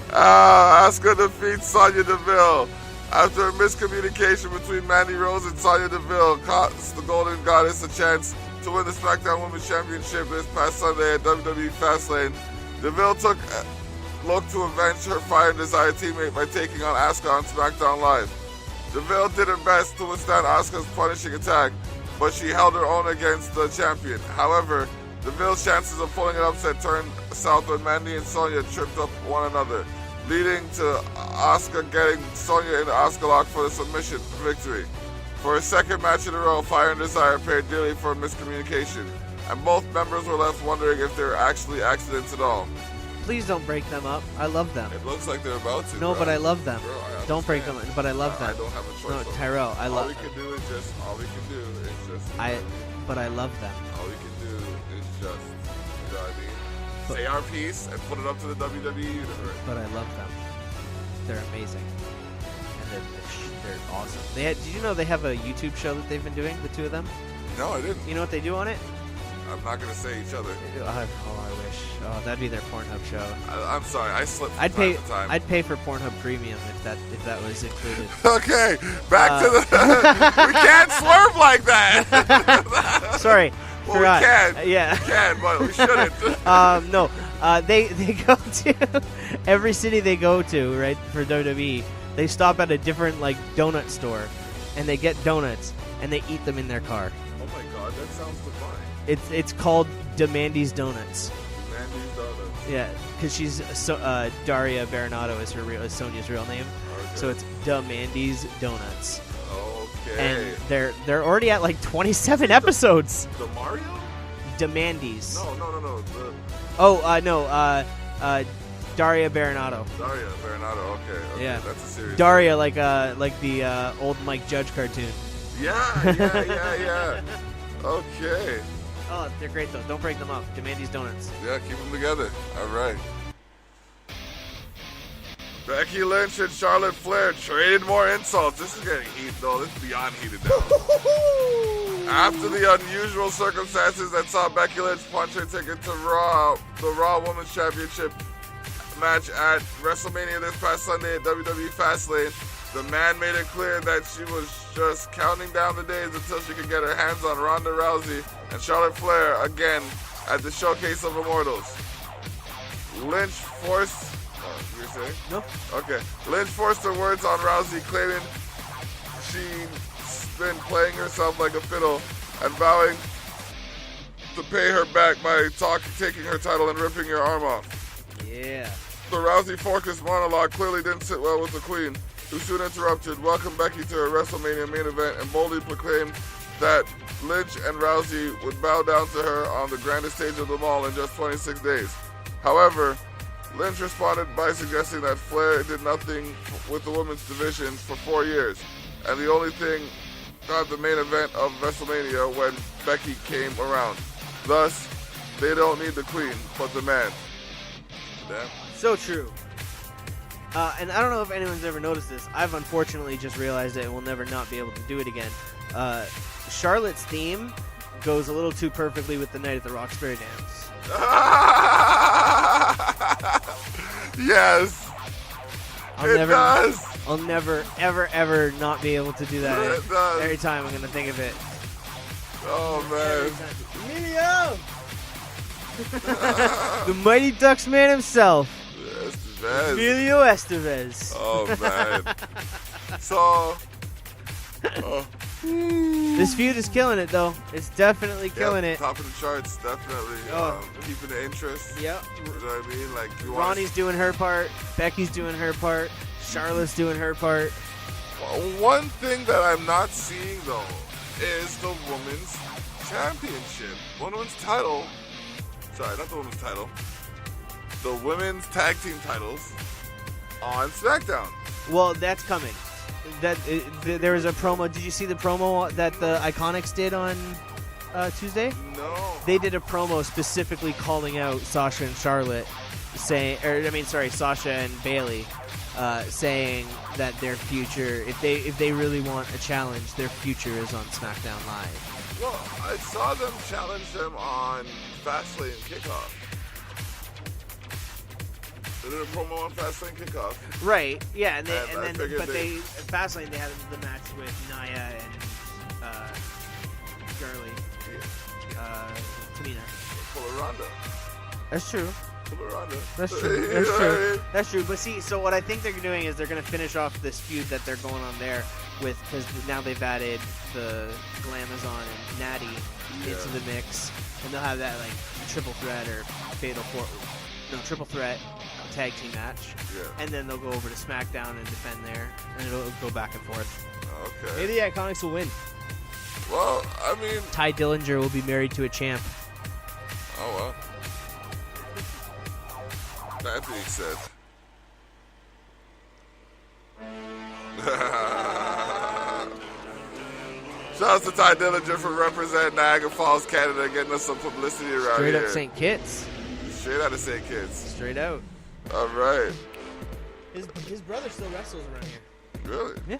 Speaker 1: Asuka defeats Sonya Deville. After a miscommunication between Mandy Rose and Sonya Deville, cost the Golden Goddess a chance to win the SmackDown Women's Championship this past Sunday at WWE Fastlane. Deville looked to avenge her Fire and Desire teammate by taking on Asuka on SmackDown Live. Deville did her best to withstand Asuka's punishing attack, but she held her own against the champion. However, Deville's chances of pulling an upset turned south when Mandy and Sonya tripped up one another, leading to Asuka getting Sonya in the Asuka lock for the submission victory. For a second match in a row, Fire and Desire paid dearly for miscommunication, and both members were left wondering if they were actually accidents at all.
Speaker 2: Please don't break them up. I love them.
Speaker 1: It looks like they're about to.
Speaker 2: No,
Speaker 1: bro.
Speaker 2: but I love them.
Speaker 1: Bro, I
Speaker 2: don't break them, but I love them.
Speaker 1: I don't have a choice.
Speaker 2: No, Tyrell, I love.
Speaker 1: All we can do is just.
Speaker 2: But I love them.
Speaker 1: All we can do is just. You know what I mean? Say our piece and put it up to the WWE universe.
Speaker 2: But I love them. They're amazing, and they're awesome. Did you know they have a YouTube show that they've been doing, the two of them?
Speaker 1: No, I didn't.
Speaker 2: You know what they do on it?
Speaker 1: I'm not gonna say each other.
Speaker 2: I wish. Oh, that'd be their Pornhub show.
Speaker 1: I'm sorry, I slipped from
Speaker 2: I'd
Speaker 1: time
Speaker 2: pay.
Speaker 1: to time.
Speaker 2: I'd pay for Pornhub Premium if that was included.
Speaker 1: Okay, back to the. We can't swerve like that.
Speaker 2: Sorry.
Speaker 1: Well,
Speaker 2: forgot.
Speaker 1: we can.
Speaker 2: Yeah.
Speaker 1: We can, but we shouldn't.
Speaker 2: No. They go to every city they go to, right, for WWE. They stop at a different like donut store, and they get donuts and they eat them in their car.
Speaker 1: Oh my god, that sounds divine.
Speaker 2: It's called Demandy's Donuts.
Speaker 1: Mandy's Donuts.
Speaker 2: Yeah, because she's Daria Baronato is Sonya's real name,
Speaker 1: Okay.
Speaker 2: so it's Demandy's Donuts.
Speaker 1: Okay.
Speaker 2: And they're already at like 27 episodes.
Speaker 1: The Mario?
Speaker 2: Demandy's.
Speaker 1: No.
Speaker 2: Daria Baronato.
Speaker 1: Daria Baronato. Okay.
Speaker 2: Yeah.
Speaker 1: That's a serious.
Speaker 2: Daria, like the old Mike Judge cartoon.
Speaker 1: Yeah. Okay.
Speaker 2: Oh, they're great though. Don't break them up. Demandy's Donuts.
Speaker 1: Yeah, keep them together. All right. Becky Lynch and Charlotte Flair traded more insults. This is getting heated, though. This is beyond heated now. After the unusual circumstances that saw Becky Lynch punch her ticket to the Raw Women's Championship match at WrestleMania this past Sunday at WWE Fastlane, The man made it clear that she was just counting down the days until she could get her hands on Ronda Rousey and Charlotte Flair again at the Showcase of Immortals. Lynch forced... you were saying?
Speaker 2: No.
Speaker 1: Okay. Lynch forced her words on Rousey, claiming she's been playing herself like a fiddle and vowing to pay her back by taking her title and ripping your arm off.
Speaker 2: Yeah.
Speaker 1: The Rousey-focused monologue clearly didn't sit well with the Queen, who soon interrupted, welcomed Becky to her WrestleMania main event, and boldly proclaimed that Lynch and Rousey would bow down to her on the grandest stage of them all in just 26 days. However, Lynch responded by suggesting that Flair did nothing with the women's division for 4 years, and the only thing got the main event of WrestleMania when Becky came around. Thus, they don't need the Queen, but the man. Damn.
Speaker 2: So true. And I don't know if anyone's ever noticed this. I've unfortunately just realized it and will never not be able to do it again. Charlotte's theme goes a little too perfectly with the Night at the Roxbury dance.
Speaker 1: Yes.
Speaker 2: I'll never, ever, ever not be able to do that.
Speaker 1: It does.
Speaker 2: Every time I'm going to think of it.
Speaker 1: Oh, man.
Speaker 2: Emilio! The Mighty Ducks man himself.
Speaker 1: Estevez.
Speaker 2: Emilio Estevez.
Speaker 1: Oh, man. So,
Speaker 2: this feud is killing it, though. It's definitely killing it.
Speaker 1: Top of the charts, definitely. Keeping the interest.
Speaker 2: Yep.
Speaker 1: You know what I mean? Like,
Speaker 2: Ronnie's doing her part. Becky's doing her part. Charlotte's doing her part.
Speaker 1: One thing that I'm not seeing, though, is the women's championship. Women's title. Sorry, not the women's title. The women's tag team titles on SmackDown.
Speaker 2: Well, that's coming. There was a promo. Did you see the promo that the Iconics did on Tuesday?
Speaker 1: No.
Speaker 2: They did a promo specifically calling out Sasha and Charlotte, Sasha and Bayley, saying that their future, if they really want a challenge, their future is on SmackDown Live.
Speaker 1: Well, I saw them challenge them on Fastlane Kickoff. They did a promo on Fastlane Kickoff.
Speaker 2: Right. Yeah, Fastlane they had the match with Nia and Gurley, Tamina.
Speaker 1: Full of Ronda.
Speaker 2: That's true.
Speaker 1: Full of Ronda.
Speaker 2: That's true. That's true. That's true. But see, so what I think they're doing is they're going to finish off this feud that they're going on there with, because now they've added the Glamazon and Natty into the mix, and they'll have that like triple threat or triple threat tag team match, and then they'll go over to SmackDown and defend there, and it'll go back and forth.
Speaker 1: Okay.
Speaker 2: Maybe the Iconics will win.
Speaker 1: Well, I mean,
Speaker 2: Ty Dillinger will be married to a champ.
Speaker 1: Oh well. That being said. Shout out to Ty Dillinger for representing Niagara Falls, Canada, getting us some publicity around
Speaker 2: Straight
Speaker 1: here.
Speaker 2: up St. Kitts.
Speaker 1: Straight out of St. Kitts.
Speaker 2: Straight out.
Speaker 1: All right.
Speaker 2: His brother still wrestles around here.
Speaker 1: Really?
Speaker 2: Yeah.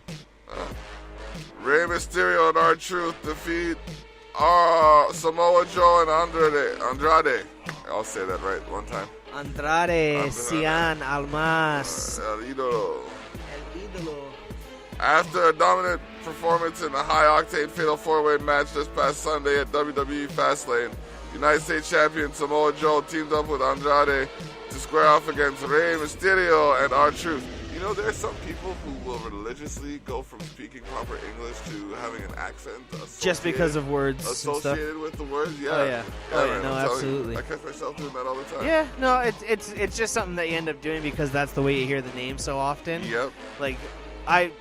Speaker 1: Rey Mysterio and R-Truth defeat Samoa Joe and Andrade. I'll say that right one time.
Speaker 2: Andrade. Cien Almas.
Speaker 1: El Idolo.
Speaker 2: El Idolo.
Speaker 1: After a dominant performance in a high-octane fatal four-way match this past Sunday at WWE Fastlane, United States Champion Samoa Joe teamed up with Andrade to square off against Rey Mysterio and R-Truth. You know, there are some people who will religiously go from speaking proper English to having an accent
Speaker 2: just because of words
Speaker 1: associated with the words. Yeah.
Speaker 2: Oh yeah.
Speaker 1: Man,
Speaker 2: no, absolutely.
Speaker 1: I catch myself doing that all the time.
Speaker 2: Yeah. No, it's just something that you end up doing because that's the way you hear the name so often.
Speaker 1: Yep.
Speaker 2: Like, I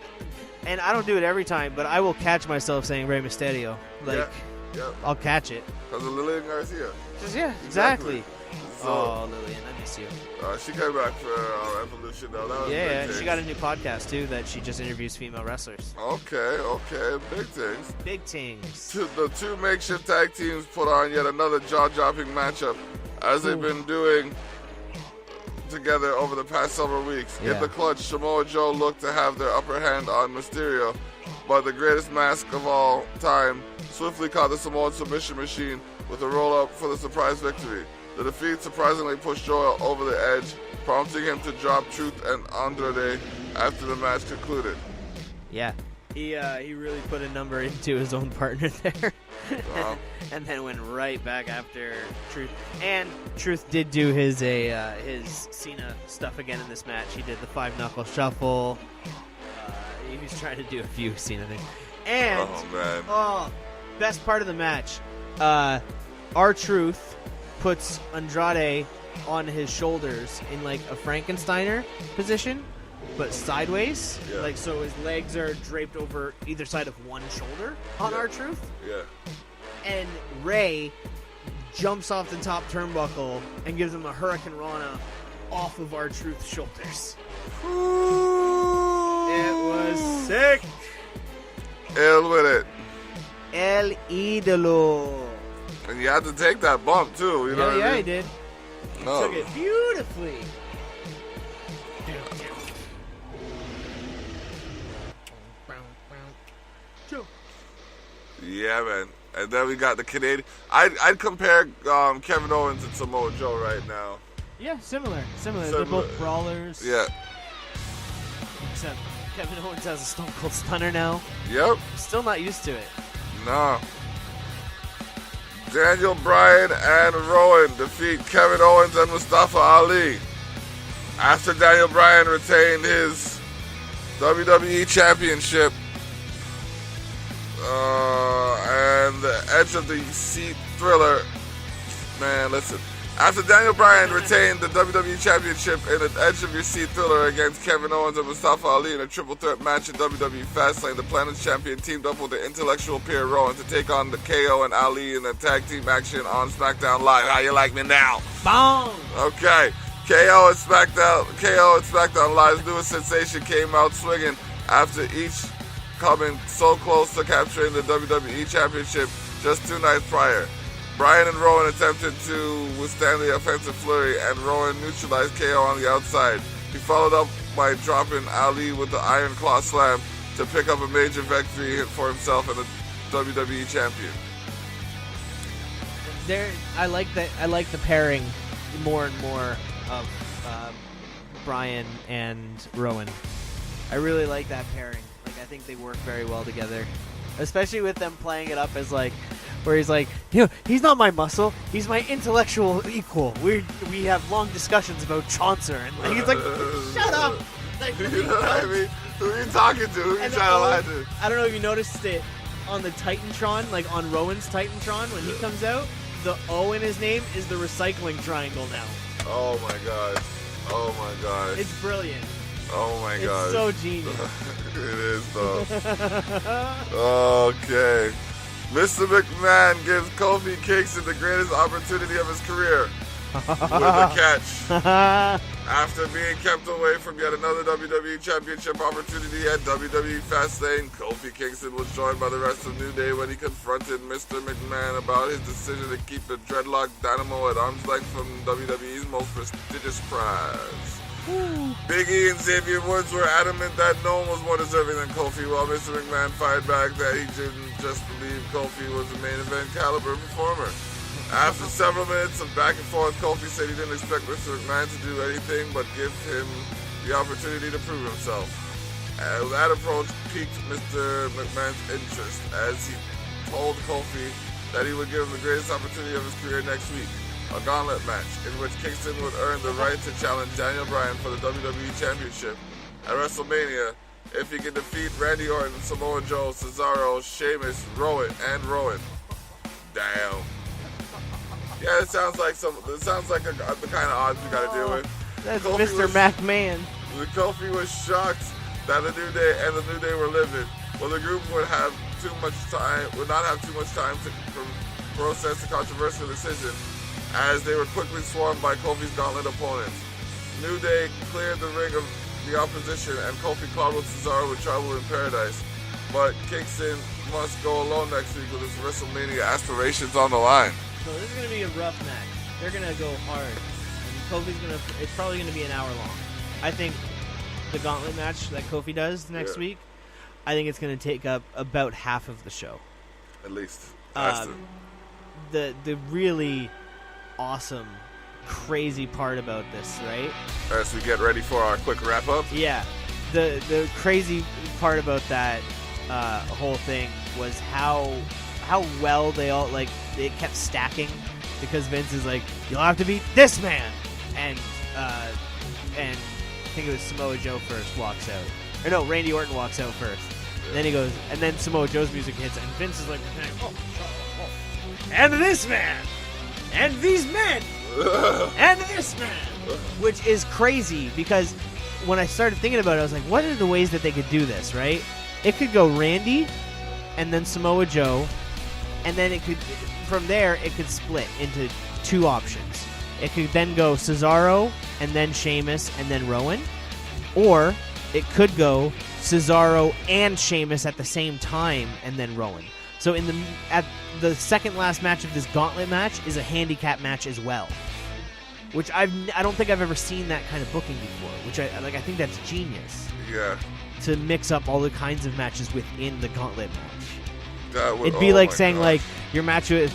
Speaker 2: don't do it every time, but I will catch myself saying Rey Mysterio. Like, I'll catch it.
Speaker 1: Because of Lillian Garcia.
Speaker 2: Exactly.
Speaker 1: So,
Speaker 2: oh, Lillian, I miss you.
Speaker 1: She came back for Evolution, though. That was
Speaker 2: she got a new podcast, too, that she just interviews female wrestlers.
Speaker 1: Okay. Big things.
Speaker 2: Big things.
Speaker 1: The two makeshift tag teams put on yet another jaw-dropping matchup, as they've been doing together over the past several weeks.
Speaker 2: Yeah.
Speaker 1: In the clutch, Samoa Joe looked to have their upper hand on Mysterio, but the greatest mask of all time swiftly caught the Samoan submission machine with a roll-up for the surprise victory. The defeat surprisingly pushed Joe over the edge, prompting him to drop Truth and Andrade after the match concluded.
Speaker 2: Yeah. He really put a number into his own partner there.
Speaker 1: Wow.
Speaker 2: And then went right back after Truth. And Truth did do his Cena stuff again in this match. He did the 5-knuckle shuffle. He was trying to do a few Cena things. And best part of the match, R-Truth puts Andrade on his shoulders in like a Frankensteiner position, but sideways.
Speaker 1: Yeah.
Speaker 2: Like, so his legs are draped over either side of one shoulder on R-Truth.
Speaker 1: Yeah.
Speaker 2: And Ray jumps off the top turnbuckle and gives him a Hurricane Rana off of R-Truth's shoulders. It was sick.
Speaker 1: Ill with it.
Speaker 2: El Idolo.
Speaker 1: And you had to take that bump too, you know what I
Speaker 2: Yeah,
Speaker 1: mean?
Speaker 2: he did.
Speaker 1: No.
Speaker 2: Took it beautifully.
Speaker 1: Yeah, man. And then we got the Canadian. I'd compare Kevin Owens and Samoa Joe right now.
Speaker 2: Yeah, similar. They're both brawlers.
Speaker 1: Yeah.
Speaker 2: Except Kevin Owens has a Stone Cold Stunner now.
Speaker 1: Yep.
Speaker 2: Still not used to it.
Speaker 1: No. Daniel Bryan and Rowan defeat Kevin Owens and Mustafa Ali. After Daniel Bryan retained his WWE Championship, and the Edge of the Seat Thriller. Man, listen. After Daniel Bryan retained the WWE Championship in an Edge of Your Seat Thriller against Kevin Owens and Mustafa Ali in a triple threat match at WWE Fastlane, the Planet's Champion teamed up with the intellectual peer Rowan to take on the KO and Ali in a tag team action on SmackDown Live. How you like me now?
Speaker 2: Boom!
Speaker 1: Okay. KO and SmackDown Live's newest sensation came out swinging after each coming so close to capturing the WWE Championship just 2 nights prior. Bryan and Rowan attempted to withstand the offensive flurry, and Rowan neutralized KO on the outside. He followed up by dropping Ali with the Iron Claw Slam to pick up a major victory for himself and the WWE Champion.
Speaker 2: I like the pairing more and more of Bryan and Rowan. I really like that pairing. Like, I think they work very well together, especially with them playing it up as like, where he's like, he's not my muscle, he's my intellectual equal. We have long discussions about Chaucer, and like, he's like, shut up. Like,
Speaker 1: You know what I mean? Who are you talking to? Who are you
Speaker 2: And
Speaker 1: trying to lie to?
Speaker 2: I don't know if you noticed it on the Titantron, like on Rowan's Titantron when he comes out. The O in his name is the recycling triangle now.
Speaker 1: Oh my gosh. Oh my gosh.
Speaker 2: It's brilliant.
Speaker 1: Oh my gosh.
Speaker 2: It's so genius.
Speaker 1: It is though. Okay. Mr. McMahon gives Kofi Kingston the greatest opportunity of his career with a catch. After being kept away from yet another WWE Championship opportunity at WWE Fastlane, Kofi Kingston was joined by the rest of New Day when he confronted Mr. McMahon about his decision to keep the Dreadlock Dynamo at arm's length from WWE's most prestigious prize. Big E and Xavier Woods were adamant that no one was more deserving than Kofi, while Mr. McMahon fired back that he didn't just believe Kofi was a main event caliber performer. After several minutes of back and forth, Kofi said he didn't expect Mr. McMahon to do anything but give him the opportunity to prove himself. And that approach piqued Mr. McMahon's interest as he told Kofi that he would give him the greatest opportunity of his career next week. A gauntlet match in which Kingston would earn the right to challenge Daniel Bryan for the WWE Championship at WrestleMania if he can defeat Randy Orton, Samoa Joe, Cesaro, Sheamus, Rowan. Damn. Yeah, it sounds like the kind of odds you gotta deal with.
Speaker 2: That's Mr. McMahon.
Speaker 1: Kofi was shocked that the New Day were livid. Well, the group would not have too much time to process the controversial decision, as they were quickly swarmed by Kofi's gauntlet opponents. New Day cleared the ring of the opposition, and Kofi called with Cesaro with Trouble in Paradise. But Kingston must go alone next week with his WrestleMania aspirations on the line.
Speaker 2: So this is going to be a rough match. They're going to go hard. And it's probably going to be an hour long. I think the gauntlet match that Kofi does next week, I think it's going to take up about half of the show.
Speaker 1: At least.
Speaker 2: The really awesome, crazy part about this, right?
Speaker 1: As we get ready for our quick wrap-up.
Speaker 2: Yeah. the crazy part about that whole thing was how well they all they kept stacking, because Vince is like, you'll have to beat this man, and I think it was Samoa Joe first walks out, or no, Randy Orton walks out first. Then he goes, and then Samoa Joe's music hits, and Vince is like, oh, and this man, and these men, and this man, which is crazy, because when I started thinking about it, I was like, what are the ways that they could do this, right? It could go Randy, and then Samoa Joe, and then it could, from there, it could split into two options. It could then go Cesaro, and then Sheamus, and then Rowan, or it could go Cesaro and Sheamus at the same time, and then Rowan. So at the second last match of this gauntlet match is a handicap match as well, which I don't think I've ever seen that kind of booking before. Which I think that's genius.
Speaker 1: Yeah.
Speaker 2: To mix up all the kinds of matches within the gauntlet match.
Speaker 1: It'd
Speaker 2: be like saying like your match with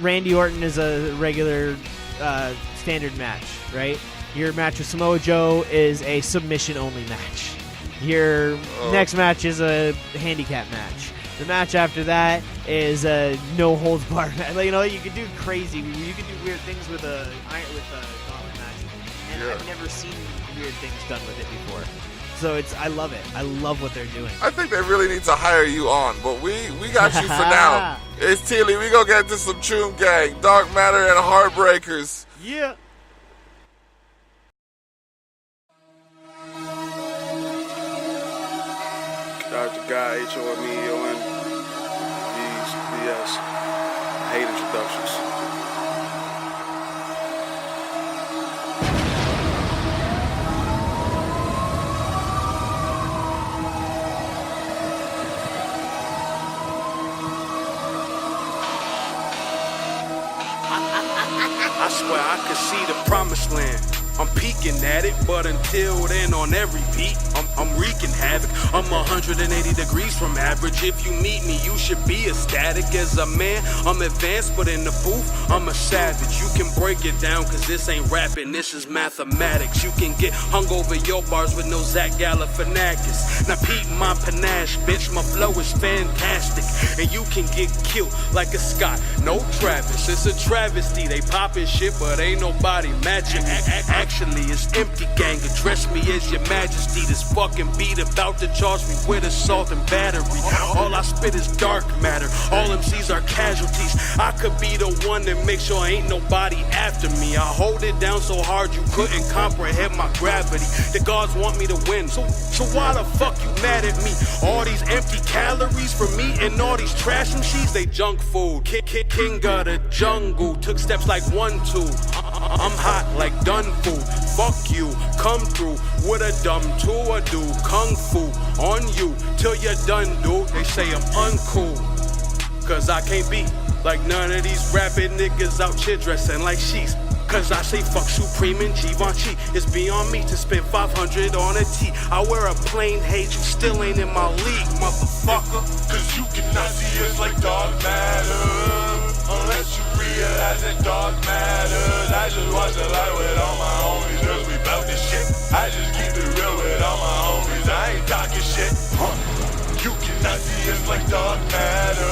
Speaker 2: Randy Orton is a regular standard match, right? Your match with Samoa Joe is a submission-only match. Your next match is a handicap match. The match after that is a no-holds-barred match. Like, you could do crazy. You could do weird things with a gauntlet match. And I've never seen weird things done with it before. So I love it. I love what they're doing.
Speaker 1: I think they really need to hire you on, but we got you for now. It's Thili. We gonna get into some Choom Gang, Dark Matter, and Heartbreakers.
Speaker 2: Yeah.
Speaker 12: Dr. Guy, H-O-M-E-O-N, V-S. I hate introductions.
Speaker 13: I swear I could see the promised land. I'm peeking at it, but until then on every beat, I'm wreaking havoc. I'm 180 degrees from average. If you meet me, you should be ecstatic. As a man, I'm advanced, but in the booth, I'm a savage. You can break it down, cause this ain't rapping, this is mathematics. You can get hung over your bars with no Zach Galifianakis. Now peep my panache, bitch, my flow is fantastic. And you can get killed like a Scott, no Travis. It's a travesty, they poppin' shit, but ain't nobody matching me. Actually, it's empty, gang. Address me as your majesty. This fucking beat about to charge me with assault and battery. All I spit is dark matter. All MCs are casualties. I could be the one that makes sure ain't nobody after me. I hold it down so hard you couldn't comprehend my gravity. The gods want me to win, so why the fuck you mad at me? All these empty calories for me and all these trash MCs, they junk food. King of the jungle, took steps like 1, 2. I'm hot like done food. Fuck you, come through with a dumb tool or do kung fu on you till you're done, dude. They say I'm uncool, cause I can't be like none of these rapping niggas out here dressing like she's. Cause I say fuck Supreme and Givenchy. It's beyond me to spend 500 on a tee. I wear a plain hate, you still ain't in my league, motherfucker.
Speaker 4: Cause you cannot see us like dark matter unless you realize that dark matters. I just watch the light with all my homies, cause we bout this shit. I just keep it real with all my homies, I ain't talking shit. You cannot see us like dark matter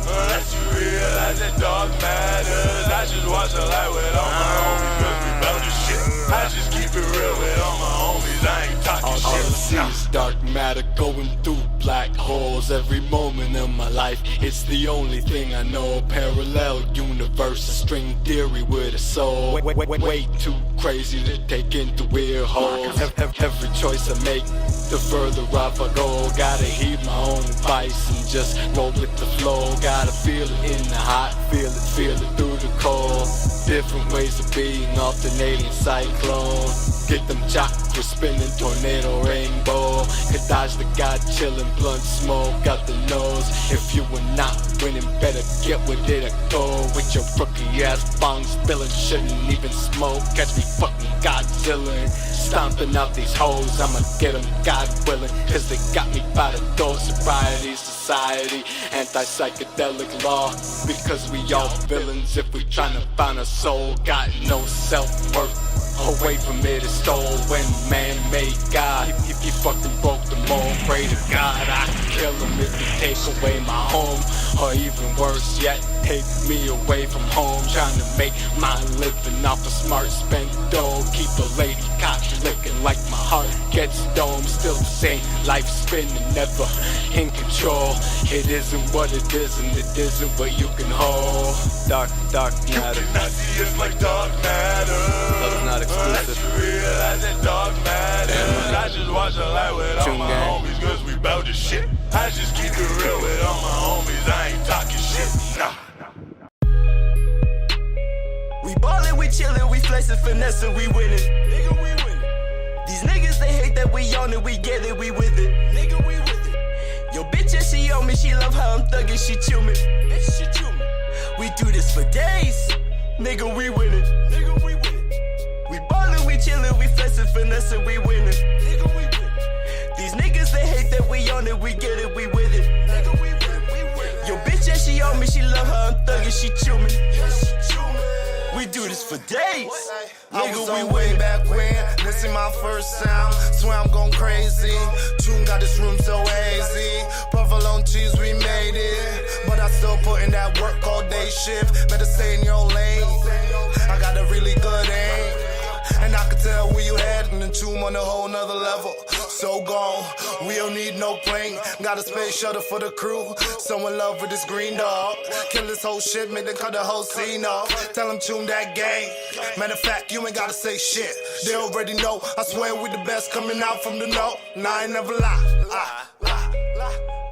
Speaker 4: unless you realize that dark matters. I just watch the light with all my homies, cause we bout this shit. I just keep it real with all my homies, I ain't talking shit.
Speaker 14: All I see is dark matter going through black holes every moment of my life. It's the only thing I know. Parallel universe, a string theory with a soul. Way too crazy to take into weird holes. Every choice I make, the further off I go. Gotta heed my own advice and just roll with the flow. Gotta feel it in the hot, feel it through the cold. Different ways of being, alternating cyclone. Get them chakras spinning, tornado rainbow. Could dodge the god chillin', blunt smoke out the nose. If you were not winning, better get with it or go. With your rookie ass bong spilling, shouldn't even smoke. Catch me fucking Godzilla, stomping out these hoes. I'ma get them, God willing, cause they got me by the door. Sobriety, society, anti-psychedelic law. Because we all villains if we tryna find a soul. Got no self-worth. away from it is stolen. Man-made God, he fucking broke the mold. Pray to God I can kill him if he take away my home, or even worse yet, take me away from home. Trying to make my living off a smart spent dough. Keep a lady cock licking like my heart gets dome. Still the same life spinning, never in control. It isn't what it is, and it isn't what you can hold. Dark matter.
Speaker 4: You cannot see us like dark matter.
Speaker 14: Love is not exclusive.
Speaker 4: You realize that dark matter. I just watch a light with all
Speaker 14: Choom
Speaker 4: my
Speaker 14: Gang.
Speaker 4: homies, cause we bout this shit. I just keep it real with all my homies. I ain't talking shit. Nah.
Speaker 15: We ballin', we chillin', we flexin', finessing, we winning. Nigga, we winning. These niggas, they hate that we on it, we get it, we with it. Nigga, we with it. Yo, bitch, yeah, she on me, she love how I'm thuggin', she chew me. Bitch, she chew me. We do this for days. Nigga, we winning. Nigga, we winning. We ballin', we chillin', we flexin', finessing, we winning. Nigga, we winning. These niggas, they hate that we on it, we get it, we with it. Nigga, we winning. Yo, bitch, yeah, she on me, she love how I'm thuggin', she chew me. Yeah, she chew me. We do this for days.
Speaker 11: I was on way back when, missing my first sound. Swear I'm going crazy. Choom got this room so hazy. Provolone cheese, we made it. But I still put in that work all day shift. Better stay in your lane. I got a really good aim. And I can tell where you heading, and Choom on a whole nother level. So gone, we don't need no plane. Got a space shuttle for the crew. So in love with this green dog. Kill this whole shit, make them cut the whole scene off. Tell them Choom that gang. Matter of fact, you ain't gotta say shit. They already know. I swear we the best coming out from the know. Nah, I ain't never lie.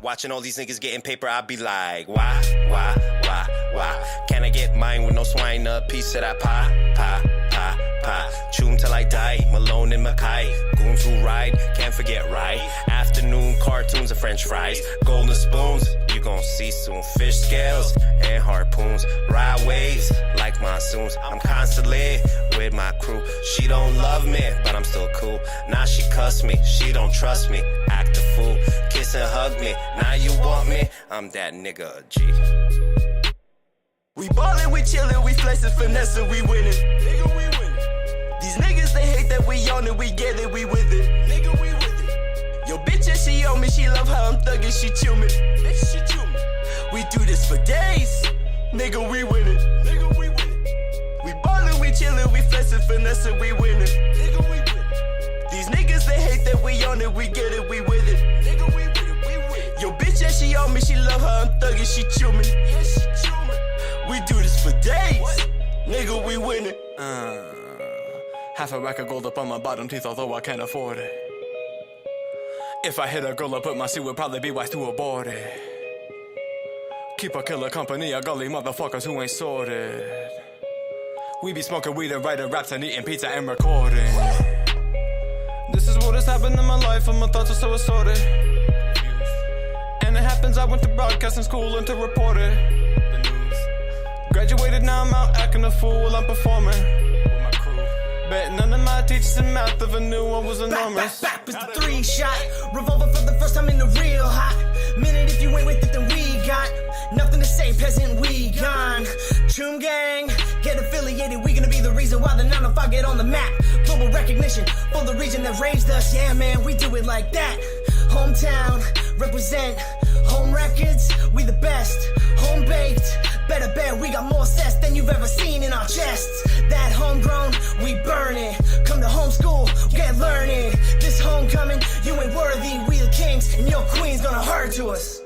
Speaker 16: Watching all these niggas getting paper, I be like, why? Can I get mine with no swine up? Piece of that pie. Choom till I die, Malone and Mackay. Goons who ride, can't forget right. Afternoon cartoons and french fries. Golden spoons, you gon' see soon. Fish scales and harpoons. Ride waves like monsoons. I'm constantly with my crew. She don't love me, but I'm still cool. Now she cuss me, she don't trust me. Act a fool, kiss and hug me. Now you want me, I'm that nigga G.
Speaker 15: We ballin', we chillin', we flexin', finessing, we winning. Nigga, we winning. These niggas, they hate that we on it, we get it, we with it. Nigga, we with it. Yo, bitch, yeah, she on me, she love how I'm thuggin', she chew me. Bitch, she chew me. We do this for days. Nigga, we winning. Nigga, we winning. We ballin', we chillin', we flexin', finessing, we winning. Nigga, we winning. These niggas, they hate that we on it, we get it, we with it. Nigga, we with it, we with it. Yo, bitch, yeah, she on me, she love how I'm thuggin', she chew me. Yeah, she chew me. We do this for days. Nigga, we winning.
Speaker 14: Half a rack of gold up on my bottom teeth, although I can't afford it. If I hit a girl, I put my seat, would probably be wise to abort it. Keep a killer company of gully motherfuckers who ain't sorted. We be smoking weed and writing raps and eating pizza and recording. This is what has happened in my life, and my thoughts are so assorted. And it happens, I went to broadcasting school and to report it. Graduated, now I'm out acting a fool while I'm performing. Bet none of my teachers in math ever knew I was enormous.
Speaker 17: Back, was the 3-shot. Revolver for the first time in the real hot minute. If you ain't with it, then we got nothing to say, peasant, we gone. Choom Gang, get affiliated, we gonna be the reason why the 905 get on the map. Global recognition for the region that raised us. Yeah, man, we do it like that. Hometown, represent. Home records, we the best. Home baked, better bet we got more sets than you've ever seen in our chests. That homegrown, we burn it. Come to homeschool, get learning. This homecoming, you ain't worthy. We the kings, and your queen's gonna herd to us.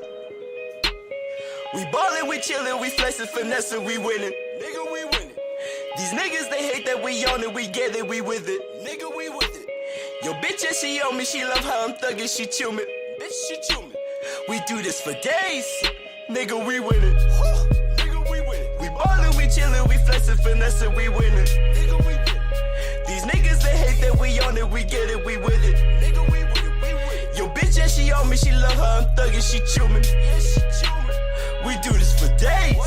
Speaker 15: We ballin', we chillin', we flexin', finessing, we winning. Nigga, we winning. These niggas, they hate that we on it, we get it, we with it. Nigga, we with it. Yo, bitch, yeah, she on me, she love how I'm thuggin', she chew me. Bitch, she chew me. We do this for days. Nigga, we winning. Nigga, we winning. We ballin', we chillin', we flexin', finessing, we winning. Nigga, we winning. These niggas, they hate that we on it, we get it, we with it. Nigga, we with it, we with it. Yo, bitch, yeah, she on me, she love how I'm thuggin', she chew me. Yeah, she chew me. We do this for days.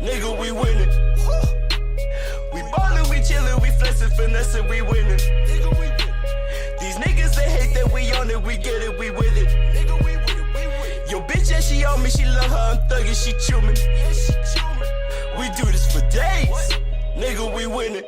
Speaker 15: Nigga, we winning. We ballin', we chillin', we flexin', finessing, we winning. Nigga, we winning. These niggas, they hate that we on it, we get it, we with it. Nigga, we with it, we with it. Yo, bitch, yeah, she on me, she love how I'm thuggin', she chew me. Yeah, she chew me. We do this for days. Nigga, we winning.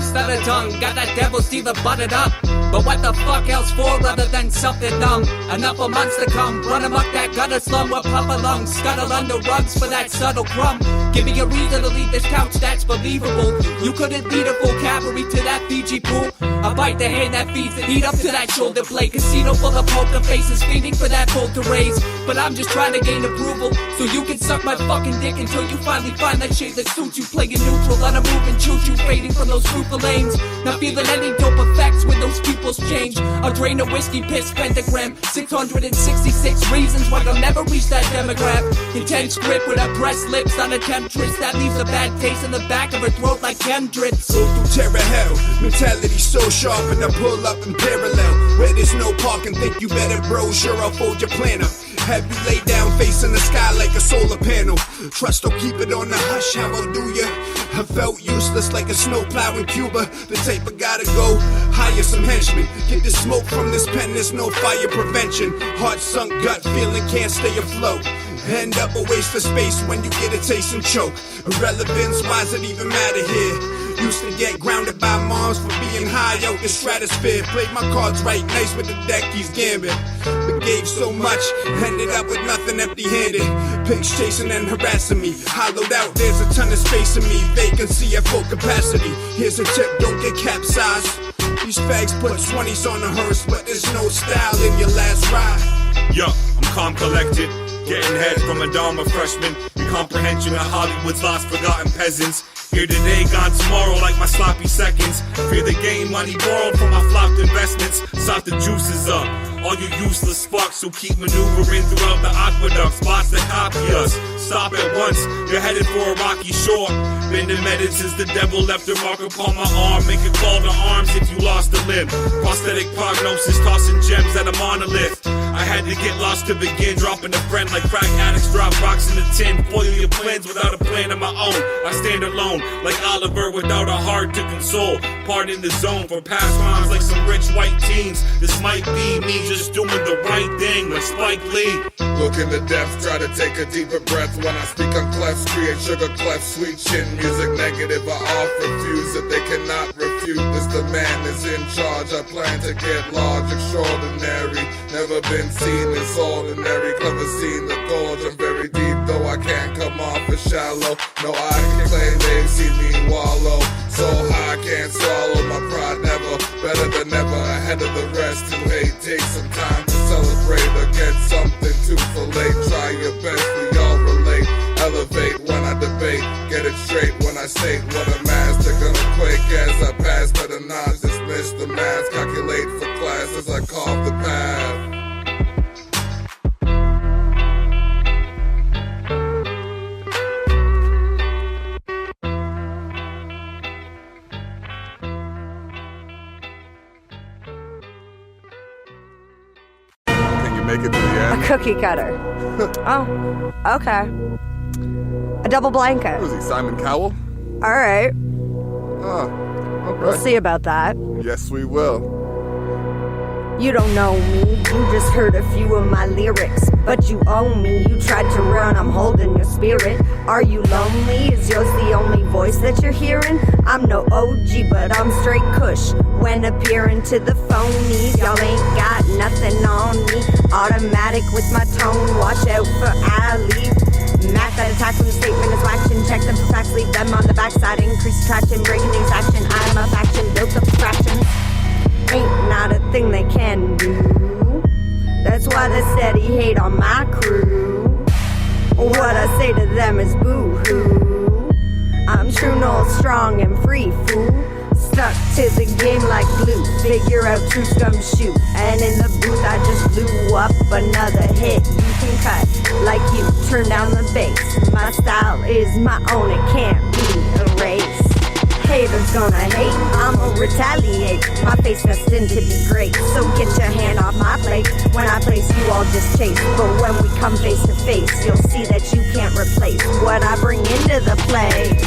Speaker 18: stutter tongue. Got that devil's teeth buttered up. But what the fuck else for other than something dumb? Enough of months to come. Run amok that gutter slum with puffer lungs. Scuttle under rugs for that subtle crumb. Give me a reason to leave this couch that's believable. You couldn't lead a full cavalry to that Fiji pool. I bite the hand that feeds the heat up to that shoulder blade. Casino full of poker faces feeding for that bolt to raise. But I'm just trying to gain approval so you can suck my fucking dick until you finally find that shade that suits you. Playing neutral on a moving choo-choo, fading from those fruitful lanes. Not feeling any dope effects when those people's change. I'll drain a whiskey piss pentagram. 666 reasons why I'll never reach that demograph. Intense grip with her pressed lips on a temptress that leaves a bad taste in the back of her throat like chemdrips.
Speaker 6: Go through terror hell, mentality so sharp and I pull up in parallel. Where there's no parking, think you better bro, sure I'll fold your plan up. Have you lay down facing the sky like a solar panel. Trust don't keep it on the hush, how I'll do ya. I felt useless like a snowplow in Cuba. The tape I gotta go, hire some henchmen. Get the smoke from this pen, there's no fire prevention. Heart sunk, gut feeling, can't stay afloat. End up a waste for space when you get a taste and choke. Irrelevance, why's it even matter here? Used to get grounded by moms for being high out the stratosphere. Played my cards right, nice with the deck, he's gambit. But gave so much, ended up with nothing empty-handed. Pigs chasing and harassing me. Hollowed out, there's a ton of space in me. Vacancy at full capacity. Here's a tip, don't get capsized. These fags put 20s on the hearse, but there's no style in your last ride.
Speaker 19: Yo, I'm calm collected. Getting head from a Dharma freshman. Incomprehension of Hollywood's lost forgotten peasants. Here today, gone tomorrow like my sloppy seconds. Fear the game, money borrowed from my flopped investments. Sop the juices up. All you useless fucks who keep maneuvering throughout the aqueduct. Spots that copy us. Stop at once, you're headed for a rocky shore. Been demented since the devil left a mark upon my arm. Make a call to arms if you lost a limb. Prosthetic prognosis, tossing gems at a monolith. I had to get lost to begin, dropping a friend like crack addicts drop rocks in the tin. Foil your plans without a plan of my own. I stand alone, like Oliver without a heart to console. Part in the zone for past rhymes like some rich white teens. This might be me just doing the right thing like Spike Lee.
Speaker 1: Look in the depths, try to take a deeper breath. When I speak on clefts, create sugar clefts, sweet chin music negative. I off refuse that they cannot refute. This the man is in charge. I plan to get large, extraordinary. Never been seen as ordinary. Clever seen the gorge. I'm very deep, though I can't come off as shallow. No, I can claim they've seen me wallow. So high, I can't swallow my pride. Never better than ever, ahead of the rest who hate. Take some time to celebrate or get something to fillet. Try your best, we all relate. Elevate when I debate. Get it straight when I state what a master. Gonna quake as I pass, better not dismiss the mask. Calculate for class as I carve the path. Make it to the end.
Speaker 20: A cookie cutter. Oh, okay. A double blanket.
Speaker 1: Who is he, Simon Cowell?
Speaker 20: All right.
Speaker 1: Oh, okay.
Speaker 20: We'll see about that.
Speaker 1: Yes, we will.
Speaker 20: You don't know me, you just heard a few of my lyrics. But you own me, you tried to run, I'm holding your spirit. Are you lonely? Is yours the only voice that you're hearing? I'm no OG, but I'm straight kush. When appearing to the phonies, y'all ain't got nothing on me. Automatic with my tone, watch out for Ali. Math that attack when the statement is waxing. Check them for facts, leave them on the backside. Increase traction, breaking these action. I'm a faction, built up fractions. Ain't not a thing they can do. That's why they steady hate on my crew. What I say to them is boo-hoo. I'm true, no strong and free, fool. Stuck to the game like glue. Figure out true scum shoot. And in the booth I just blew up another hit. You can cut like you turn down the bass. My style is my own, it can't be erased. Haters gonna hate, I'ma retaliate. My face destined to be great, so get your hand off my plate. When I place you all just chase, but when we come face to face, you'll see that you can't replace what I bring into the place.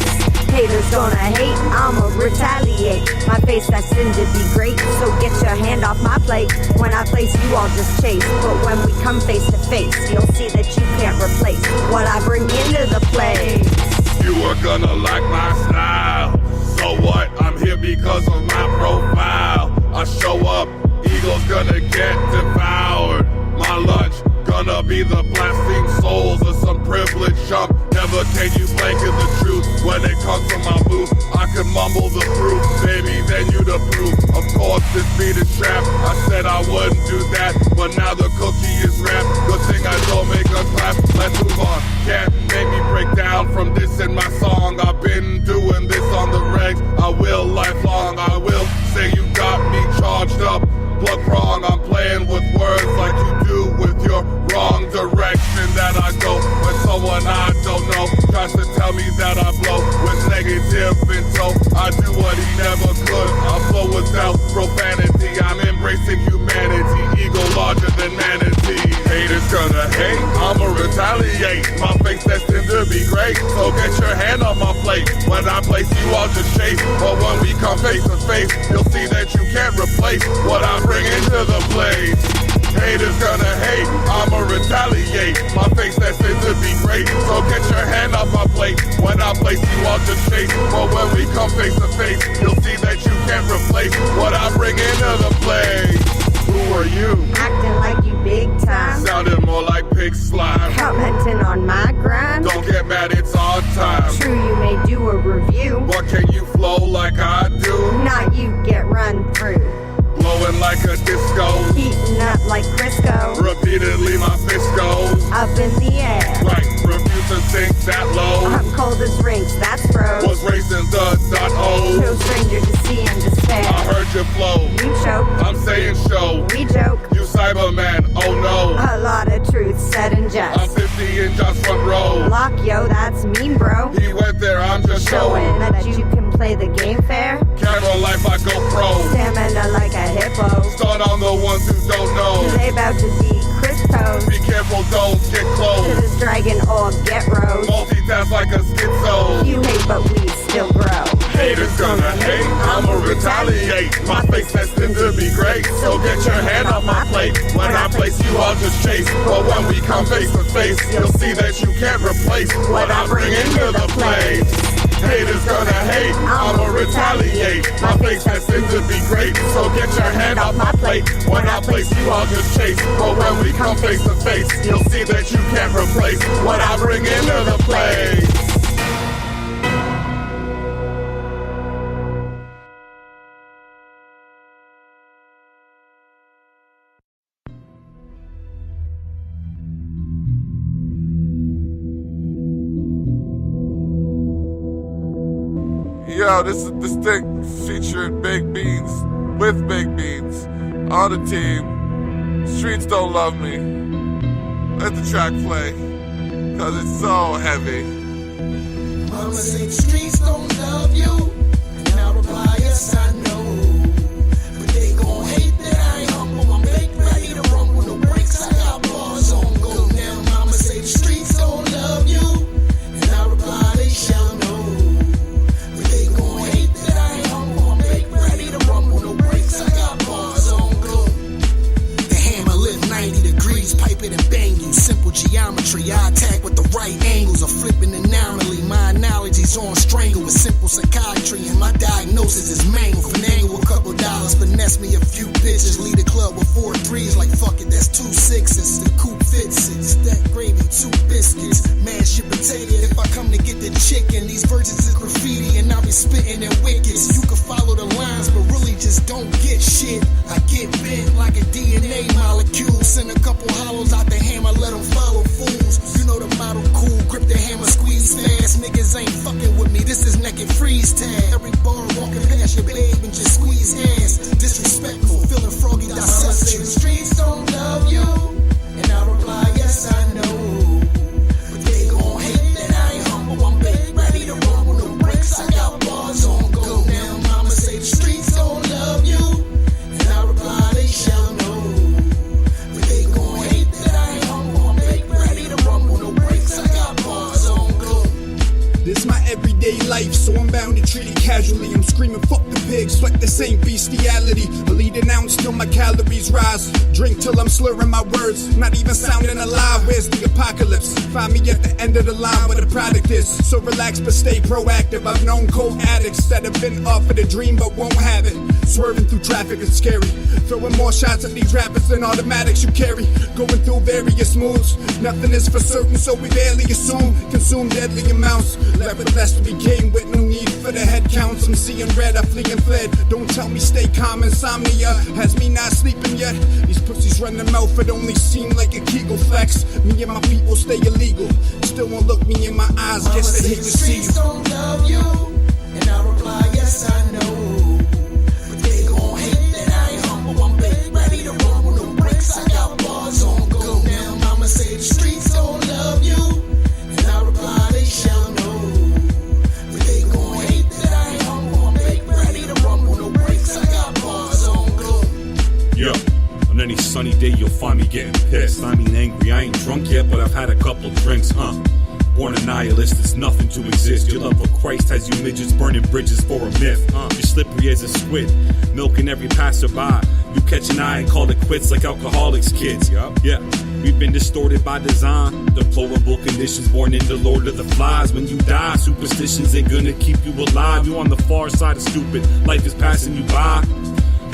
Speaker 20: Haters gonna hate, I'ma retaliate. My face destined to be great, so get your hand off my plate. When I place you all just chase, but when we come face to face, you'll see that you can't replace what I bring into the place.
Speaker 1: You are gonna like my style.
Speaker 4: So what? I'm here because of my profile. I show up, ego's gonna get devoured. My lunch gonna be the blaspheme souls of some privileged chump. Never can you blanket the truth when it comes from my booth. I can mumble the proof, baby, then you'd approve. Of course, this beat is trap. I said I wouldn't do that, but now the cookie is wrapped. Good thing I don't make a clap. Let's move on. Can't make me break down from this in my song. I've been doing this on the regs. I will lifelong. I will say you got me charged up. Plug prong, I'm playing with words like you do with your wrong direction that I go. When someone I don't know tries to tell me that I blow with negative info, I do what he never could. I flow without profanity. I'm embracing humanity, ego larger than manatee. Haters gonna hate, I'ma retaliate. My face destined to be great, so get your hand on my plate. When I place you, I'll just chase. But when we come face to face, you'll see that you can't replace what I bring into the place. Haters gonna hate, I'ma retaliate. My face destined to be great, so get your hand off my plate. When I place you, I'll just chase. But when we come face to face, you'll see that you can't replace what I bring into the place. Who are you?
Speaker 20: Acting like you big time.
Speaker 4: Sounded more like pig slime.
Speaker 20: Commenting on my grind.
Speaker 4: Don't get mad, it's our time.
Speaker 20: True, you may do a review.
Speaker 4: But can you flow like I do?
Speaker 20: Not you get run through.
Speaker 4: Blowing like a disco.
Speaker 20: Heating up like Crisco.
Speaker 4: Repeatedly my fist goes
Speaker 20: up in the air.
Speaker 4: Right, refuse to sink that low.
Speaker 20: I'm cold as rinks, that's froze.
Speaker 4: Was racing the .O.
Speaker 20: No stranger to see and despair.
Speaker 4: I heard your flow.
Speaker 20: You choke.
Speaker 4: I'm saying show.
Speaker 20: We joke.
Speaker 4: You Cyberman, oh no.
Speaker 20: A lot of truth said in jest.
Speaker 4: I'm 50 in just front row.
Speaker 20: Lock, yo, that's mean, bro.
Speaker 4: He went there, I'm just
Speaker 20: showing that you can play the game fair.
Speaker 4: Camera life, I go pro.
Speaker 20: Stamina like a hippo.
Speaker 4: Start on the ones who don't know.
Speaker 20: They about to be Crisco.
Speaker 4: Be careful, don't get close.
Speaker 20: To this dragon or get rose.
Speaker 4: Multitask like a schizo.
Speaker 20: You hate, but we still grow.
Speaker 4: Haters gonna hate, I'ma retaliate. My face destined to be great, so get your hand on my plate. When I place you, I'll just chase. But when we come face to face, you'll see that you can't replace what I bring into the place. Haters gonna hate, I'ma retaliate. My face destined to be great, so get your hand off my plate. When I place you, I'll just chase. But when we come face to face, you'll see that you can't replace what I bring into the place.
Speaker 1: Yo, this thing featuring Baked Beans, with Baked Beans, on the team. Streets Don't Love Me. Let the track play, cause it's so heavy.
Speaker 11: Mama say the streets don't love you, and I reply, yes I know. But they gon' hate that I ain't humble, I'm baked, ready to rumble, no breaks, I got bars on go. Now mama say the streets don't love you, and I reply, they shall know. Pipe it and bang you, simple geometry. I attack with the right angles, a flipping anomaly. My analogies on strangle with simple psychiatry, and my diagnosis is mangled. Finagle a couple dollars, finesse me a few bitches. Lead a club with 4 3s, like fuck it, that's 2 6s. The coupe fits it, stack gravy, 2 biscuits, mash your potato. If I come to get the chicken, these verses is graffiti, and I'll be spitting in wickets. You can follow the lines, but really just don't get shit. I get bent like a DNA molecule, send a couple hollows out the hammer, let them follow fools. You know the model cool, grip the hammer, squeeze fast. Niggas ain't fucking with me, this is naked freeze tag. Every bar walking past your babe and just squeeze hands. Disrespectful, feeling froggy, disgusting. The streets don't love you, and I reply, yes I know. But they gon' hate that I ain't humble, I'm baked, ready to rumble, no breaks, I got bars on go. Now mama say the streets don't love you, and I reply, they shall know.
Speaker 6: This my everyday life, so I'm bound to treat it casually. I'm screaming, fuck the pigs, like this ain't bestiality. A lead announce to till my calories rise. Drink till I'm slurring my words, not even sounding alive. Where's the apocalypse? Find me at the end of the line where the product is. So relax but stay proactive. I've known cold addicts that have been offered a dream but won't have it. Swerving through traffic is scary. Throwing more shots at these rappers than automatics you carry. Going through various moves. Nothing is for certain, so we barely assume. Consume deadly amounts. Left with less we came with, no need for the head counts. I'm seeing red, I flee and fled. Don't tell me stay calm, insomnia has me not sleeping yet. These pussies run their mouth, it only seem like a Kegel flex. Me and my people stay illegal. Still won't look me in my eyes, guess they hate to see you.
Speaker 11: Don't love you, and I reply, yes I know. But they gon' hate that I ain't humble. I'm big, ready to rumble, no breaks. I got bars on go. Now mama say the streets don't love you, and I reply they shall know. But they gon' hate that I ain't humble. I'm big, ready to rumble, no breaks. I got bars on go.
Speaker 19: Yo, on any sunny day you'll find me getting pissed. I mean angry, I ain't drunk yet, but I've had a couple drinks, Born a nihilist, there's nothing to exist. Your love for Christ has you midgets burning bridges for a myth. You're slippery as a squid, milking every passerby. You catch an eye and call it quits like alcoholics kids. Yeah, we've been distorted by design. Deplorable conditions born in the Lord of the Flies. When you die, superstitions ain't gonna keep you alive. You on the far side of stupid, life is passing you by.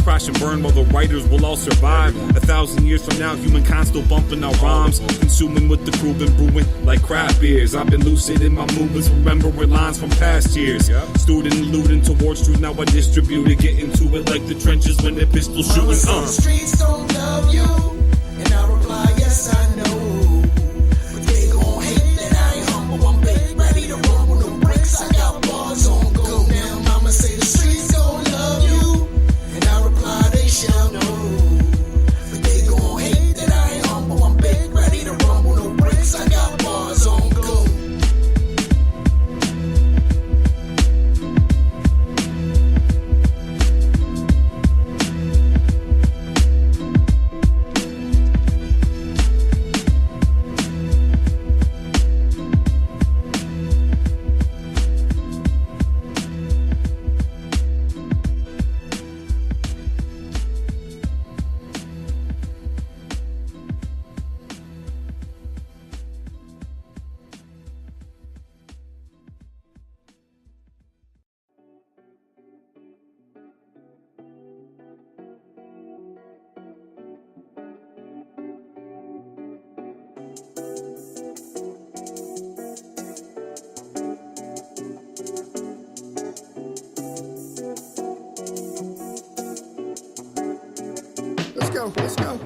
Speaker 19: Crash and burn while the writers will all survive. 1,000 years from now, humankind still bumping our rhymes. Consuming with the crew, been brewing like craft beers. I've been lucid in my movements, remembering lines from past years. Student alluding towards truth, now I distribute it. Get into it like the trenches when they're pistol shooting.
Speaker 11: The streets don't love you, and I reply, yes I know. But they gon' hate that I ain't humble. I'm big, ready to rumble, no breaks. I got bars on go. Now mama say the streets don't love you, and I reply they shall know. But they gon' hate that I ain't humble. I'm big, ready to rumble, no breaks. I got bars on go.
Speaker 6: Let's go.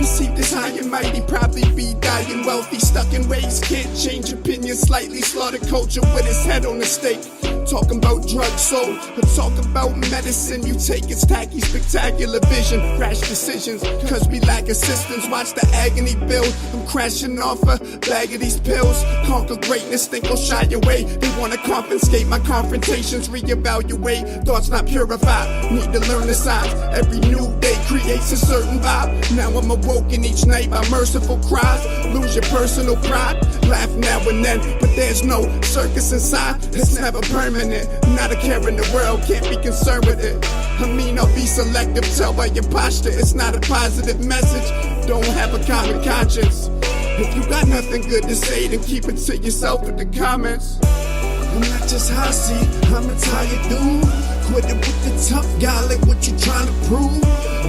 Speaker 6: You see this high and mighty, probably be dying wealthy, stuck in ways, can't change opinions slightly, slaughter culture with his head on the stake. Talking about drugs sold, but talk about medicine you take. It's tacky, spectacular vision, rash decisions, cause we lack assistance. Watch the agony build, I'm crashing off a bag of these pills. Conquer greatness, think I'll shy away. They wanna confiscate my confrontations, reevaluate, thoughts not purified. Need to learn the signs, every new day creates a certain vibe. Now I'm awoken each night by merciful cries. Lose your personal pride, laugh now and then, but there's no circus inside. It's never permanent. Not a care in the world, can't be concerned with it. I mean, I'll be selective, tell by your posture. It's not a positive message, don't have a common conscience. If you got nothing good to say, then keep it to yourself in the comments. I'm not just hossy, I'm a tired dude. Quit it with the tough guy, like what you trying to prove.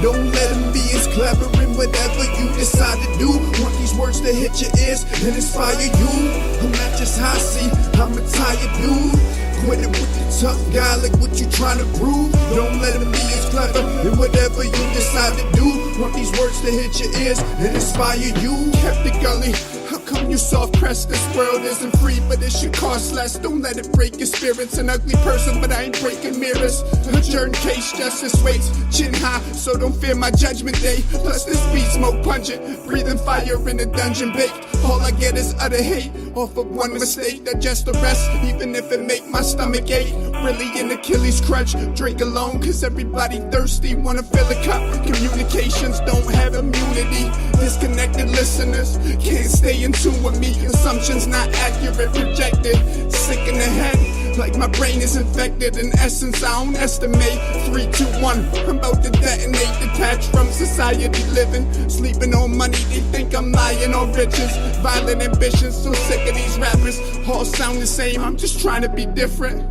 Speaker 6: Don't let him be as clever in whatever you decide to do. Want these words to hit your ears and inspire you. I'm not just hossy, I'm a tired dude. Quit it with the tough guy, like what you trying to prove. Don't let him be as clever in whatever you decide to do. Want these words to hit your ears and inspire you. Kept it gully. How come you soft pressed? This world isn't free, but it should cost less. Don't let it break your spirits. An ugly person, but I ain't breaking mirrors. Adjourned case, justice waits, chin high, so don't fear my judgment day. Plus this weed smoke pungent, breathing fire in a dungeon baked. All I get is utter hate, off of one mistake, digest the rest, even if it make my stomach ache. Really an Achilles crutch, drink alone, cause everybody thirsty, wanna fill a cup. Communications don't have immunity, disconnected listeners can't stay in tune with me. Assumptions not accurate, rejected, sick in the head, Like my brain is infected. In essence, I don't estimate. 3, 2, 1. I'm about to detonate. Detached from society living. Sleeping on money. They think I'm lying on riches. Violent ambitions. So sick of these rappers. All sound the same. I'm just trying to be different.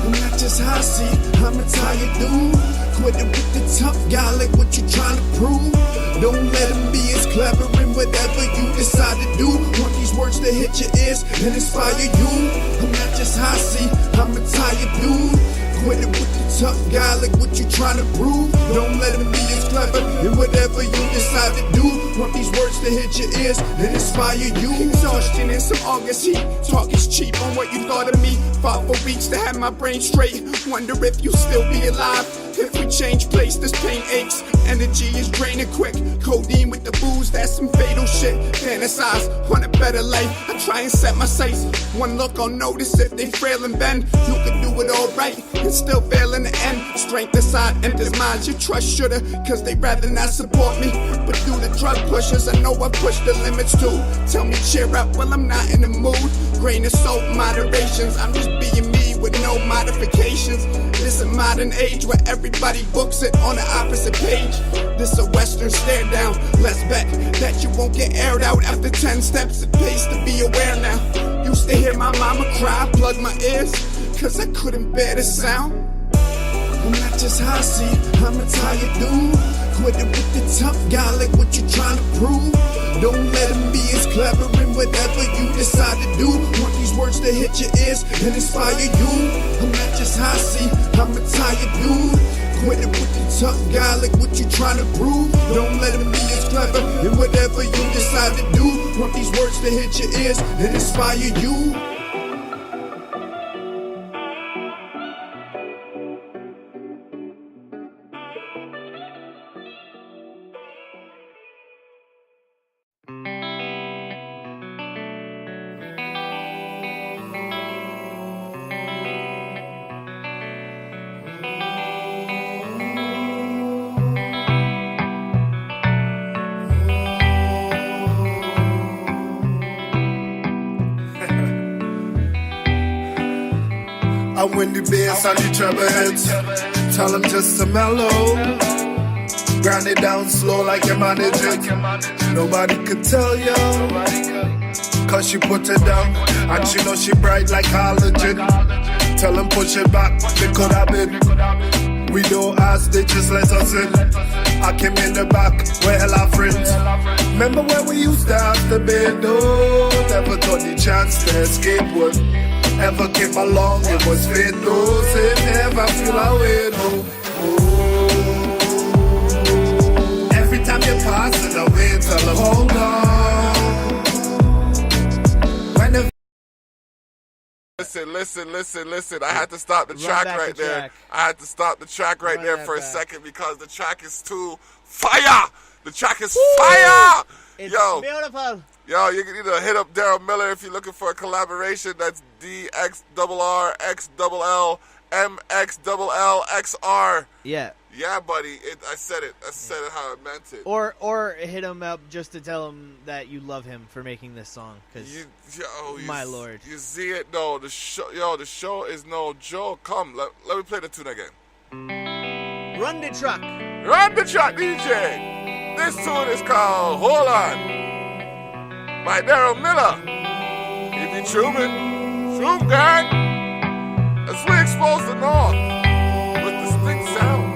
Speaker 6: I'm not just hossy, I'm a tired dude. Quit it with the tough guy, like what you trying to prove. Don't let him be as clever in whatever you decide to do. Want these words to hit your ears and inspire you. I'm not just hossy, I'm a tired dude. Quit it with the tough guy, like what you trying to prove. Don't let him be as clever in whatever you decide to do. Want these words to hit your ears and inspire you. Exhaustion and some August heat. Talk is cheap on what you thought of me. Fought for weeks to have my brain straight. Wonder if you still be alive. If we change place, this pain aches. Energy is draining quick. Codeine with the booze, that's some fatal shit. Fantasize, want a better life. I try and set my sights. One look, I'll notice if they frail and bend. You can do it all right and still fail in the end. Strength aside enters minds. You trust shoulda, cause they rather not support me. But through the drug pushers, I know I push the limits too. Tell me cheer up, well I'm not in the mood. Grain of salt, moderations. I'm just being me with no modifications. This a modern age where everybody books it on the opposite page. This a western stare down. Let's bet that you won't get aired out after 10 steps. It pays to be aware now. Used to hear my mama cry, plug my ears, cause I couldn't bear the sound. I'm not just hossy, I'm a tired dude. Quit it with the tough guy, like what you trying to prove. Don't let him be as clever in whatever you decide to do. Want these words to hit your ears and inspire you. I'm not just hossy, I'm a tired dude. Quit it with the tough guy, like what you trying to prove. Don't let him be as clever in whatever you decide to do. Want these words to hit your ears and inspire you.
Speaker 11: And when the bass and the treble hits, tell them just to mellow. Grind it down slow like you manage it. Nobody could tell you, cause she put it down. And she know she bright like halogen. Tell them push it back, they could have been. We don't ask, they just let us in. I came in the back, where hell our friends. Remember when we used to have the bed, oh, never thought the chance to escape would ever came along, it was fate, no, say never feel away, no. Oh. Every time you pass it away, tell them hold on. When the
Speaker 1: Listen. I had to stop the track right there.
Speaker 2: track.
Speaker 1: I had to stop the track right there for a second because the track is too fire. The track is fire.
Speaker 2: It's
Speaker 1: Yo.
Speaker 2: beautiful.
Speaker 1: Yo, you can either hit up Daryl Miller if you're looking for a collaboration. That's DXRRXLLMXLLXR.
Speaker 2: Yeah.
Speaker 1: Yeah, buddy. I said it how I meant it.
Speaker 2: Or hit him up just to tell him that you love him for making this song. Cause my lord,
Speaker 1: you see it? No, the show is no joke. Come, let me play the tune again.
Speaker 2: Run the truck,
Speaker 1: DJ. This tune is called "Hold On" by Daryl Miller. If you Choom Gang, as we expose the North with distinct sounds.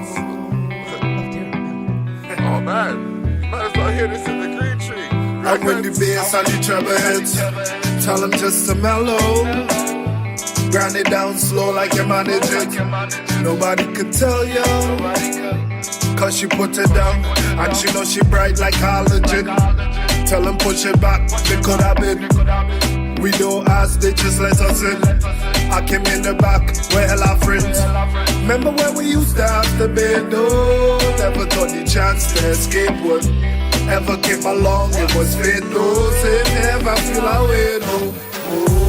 Speaker 1: Oh man, you might as well hear this in the green tree.
Speaker 11: and when the bass and the treble hits, tell them just to mellow. Grind it down slow like you manage it. Nobody could tell you, cause she put it down. And she know she bright like halogen. Tell them push it back, they could have been. We don't ask, they just let us in. I came in the back, where hell our friends. Remember when we used to have the bed, oh, never thought the chance to escape would ever came along, it was fate, oh, say never feel away, no. Oh.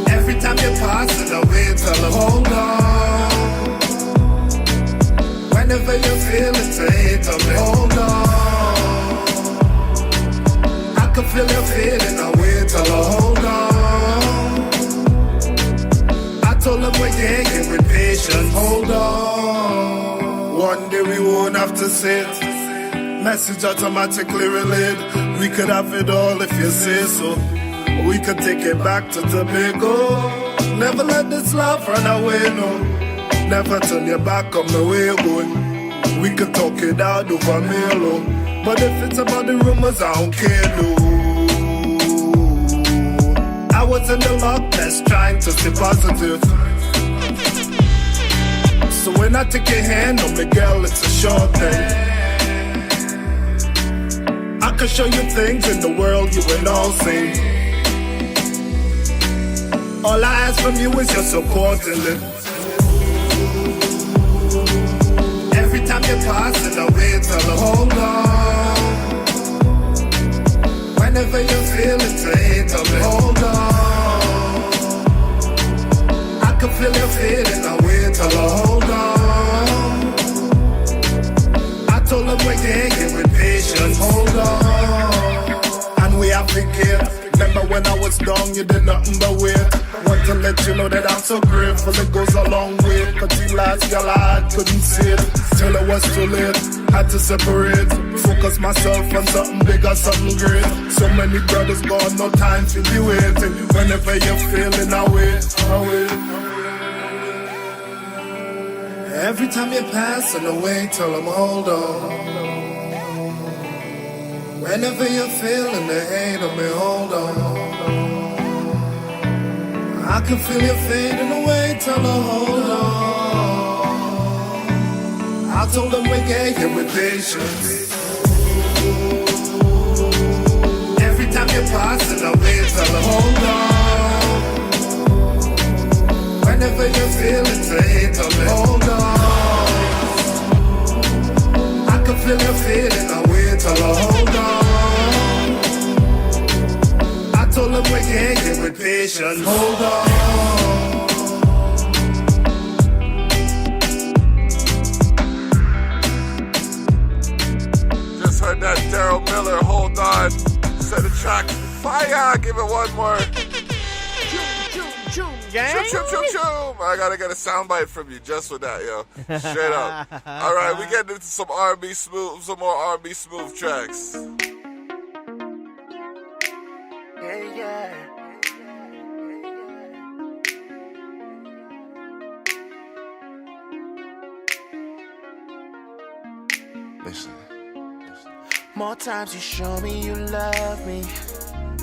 Speaker 11: Every time you pass it away, tell them hold on. Whenever you feel it, say tell me hold on. I can feel you feeling away, tell her hold on.
Speaker 6: told them we can't get with patience. Hold on, one day we won't have to sit. Message automatically relayed. We could have it all if you say so. We could take it back to Tobago. Never let this love run away, no. Never turn your back on the way you're going. We could talk it out over mail, oh. But if it's about the rumors, I don't care, no. I was in the lock test trying to stay positive. So when I take your hand, oh my girl, it's a short thing. I can show you things in the world you ain't all seen. All I ask from you is your support and it. Every time you're passing away, tell her hold on. Whenever you're feeling to hate, tell me hold on. I can feel you fading away, tell her hold on. I told them we can't get with patience, hold on. And we have to give. Remember when I was down, you did nothing but wait. Want to let you know that I'm so grateful, it goes a long way. But the last girl I had couldn't see it, till it was too late. Had to separate, focus myself on something bigger, something great. So many brothers gone, no time to be waiting. Whenever you're feeling away. Every time you're passing away, tell them hold on. Whenever you're feeling the hate of me, hold on. I can feel you fading away, tell her hold on. I told them we can't get with patience. Every time you're passing away, tell her hold on. Whenever you're feeling the hate of me, hold on. I can feel you fading away, tell her hold on. I told them we can't get with patience, hold on.
Speaker 1: Just heard that Daryl Miller, hold on. Set a track, fire, give it one more.
Speaker 2: Choom Gang.
Speaker 1: Choom, choom, choom, choom. I gotta get a soundbite from you just for that, yo. Straight up. All right, we get into some R&B smooth, some more R&B smooth tracks.
Speaker 15: Yeah.
Speaker 1: Listen.
Speaker 15: More times you show me you love me.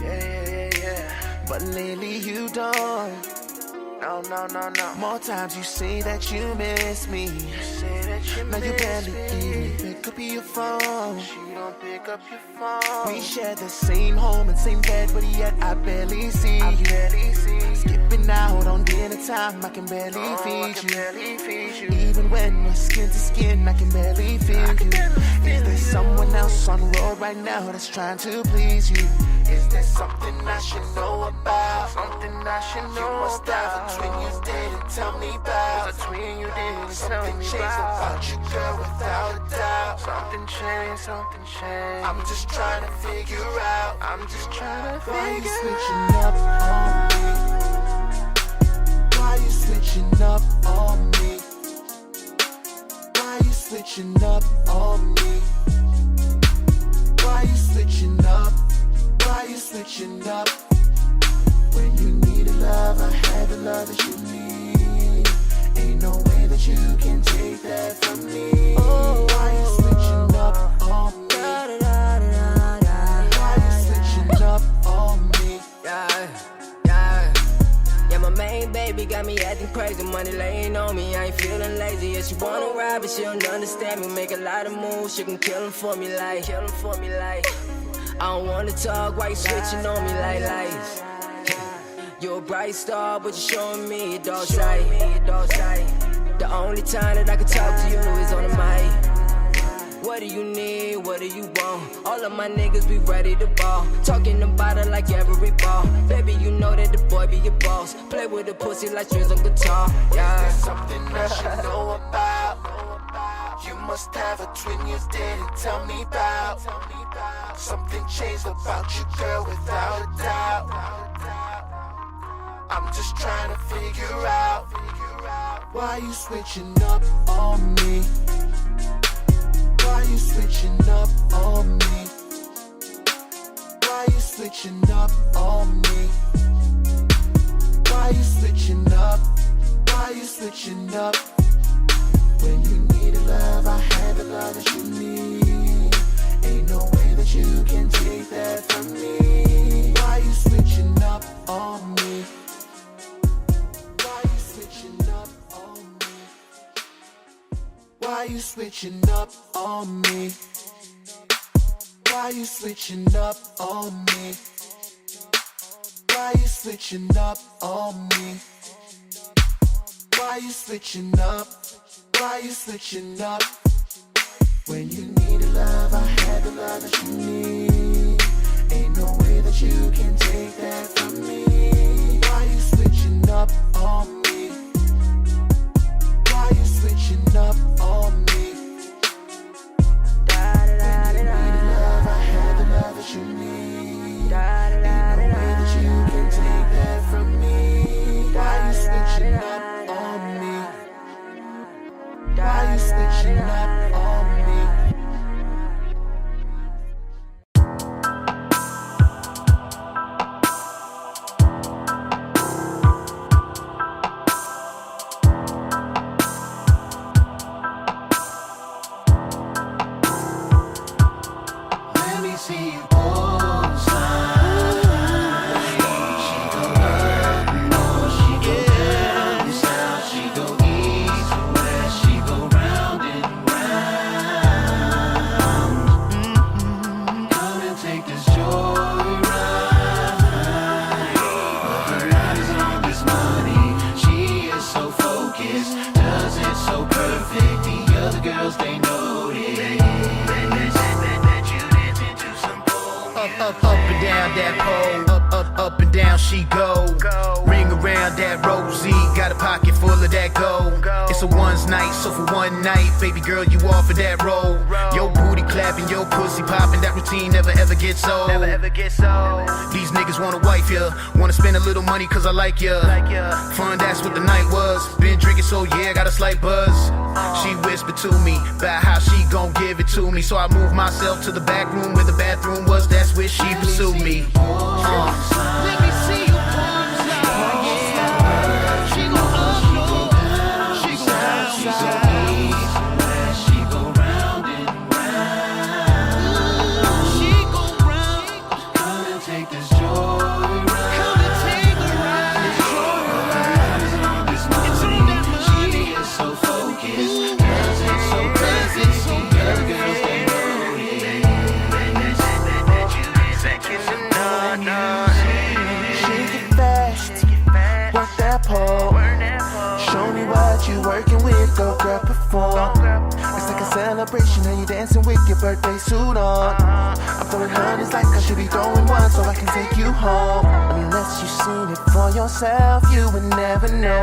Speaker 15: Yeah. But lately you don't. No. More times you say that you miss me. Now you barely even pick up your phone. She don't pick up your phone. We share the same home and same bed, but yet I barely see you. Skipping out on dinner time, I can barely feed you. Even when we're skin to skin, I can barely feel you. Is there someone else on the road right now that's trying to please you? Is there something I should know about? Something I should know about. You must have a twin you didn't tell me about. Something changed about you, girl, without a doubt. Something changed. I'm just trying to figure out. Why you switching up on me? Why you switching up on me? Why you switching up on me? Why you switching up? Why you switching up? When you needed love, I had the love that you need. Ain't no way that you can take that from me. Why you switching up on me? Why you switching up on me?
Speaker 17: Yeah, my main baby got me acting crazy. Money laying on me, I ain't feeling lazy. Yeah, she wanna ride, but she don't understand me. Make a lot of moves, she can kill him for me like. I don't wanna talk, why you switching on me like lights? You're a bright star, but you're showing me a dark side. The only time that I can talk to you is on the mic. What do you need? What do you want? All of my niggas be ready to ball. Talking about it like every ball. Baby, you know that the boy be your boss. Play with the pussy like strings on guitar. Yeah.
Speaker 15: Is there something I should know about? You must have a twin you didn't tell me about. Something changed about you, girl, without a doubt.
Speaker 11: I'm just trying to figure out why you switching up on me. Why you switching up on me? Why you switching up on me? Why you switching up? Why you switching up? When you needed love, I had the love that you need. Ain't no way that you can take that from me. Why you switching up on me? Why you switching up on me? Why you switching up on me? Why you switching up on me? Why you switching up on me? Why you switching up? Why you switching up? When you needed love, I had the love that you need. Ain't no way that you can take that from me. Why you switching up on me? Why you switching up on me? When you needed love, I had the love that you need. Ain't no way that you can take that from me. Why you switching up on me? Why you switching up on me? Let me see you both sides. She go up north, she go down south, she go east, west, she go round and round. Come and take this joyride. But her eyes on this money, she is so focused, does it so perfect. The other girls, they notice. Up and down that pole, up and down she go. Ring around that rosy, got a pocket full of that gold. It's a one's night, so for one night, baby girl, you offer that role. Your booty clapping, your pussy popping, that routine never ever gets old. These niggas wanna wife ya, wanna spend a little money cause I like ya. Fun, that's what the night was. Been drinking, so yeah, got a slight buzz. She whispered to me about how she gon' give it to me, so I moved myself to the back room where the bathroom was. That's where she pursued me. Let me see you palms out. She go up north, she go down south, she go round and round. She go round. Come and take this joyride. Come and take a ride. It's on this money. She is so focused, does it so perfect. The other girls, they know it. Shake it fast, work that pole. Show me what you working with, go girl, perform. It's like a celebration and you dancing with your birthday suit on. I'm throwing hundreds like I should be throwing one so I can take you home. Unless you seen it for yourself, you would never know.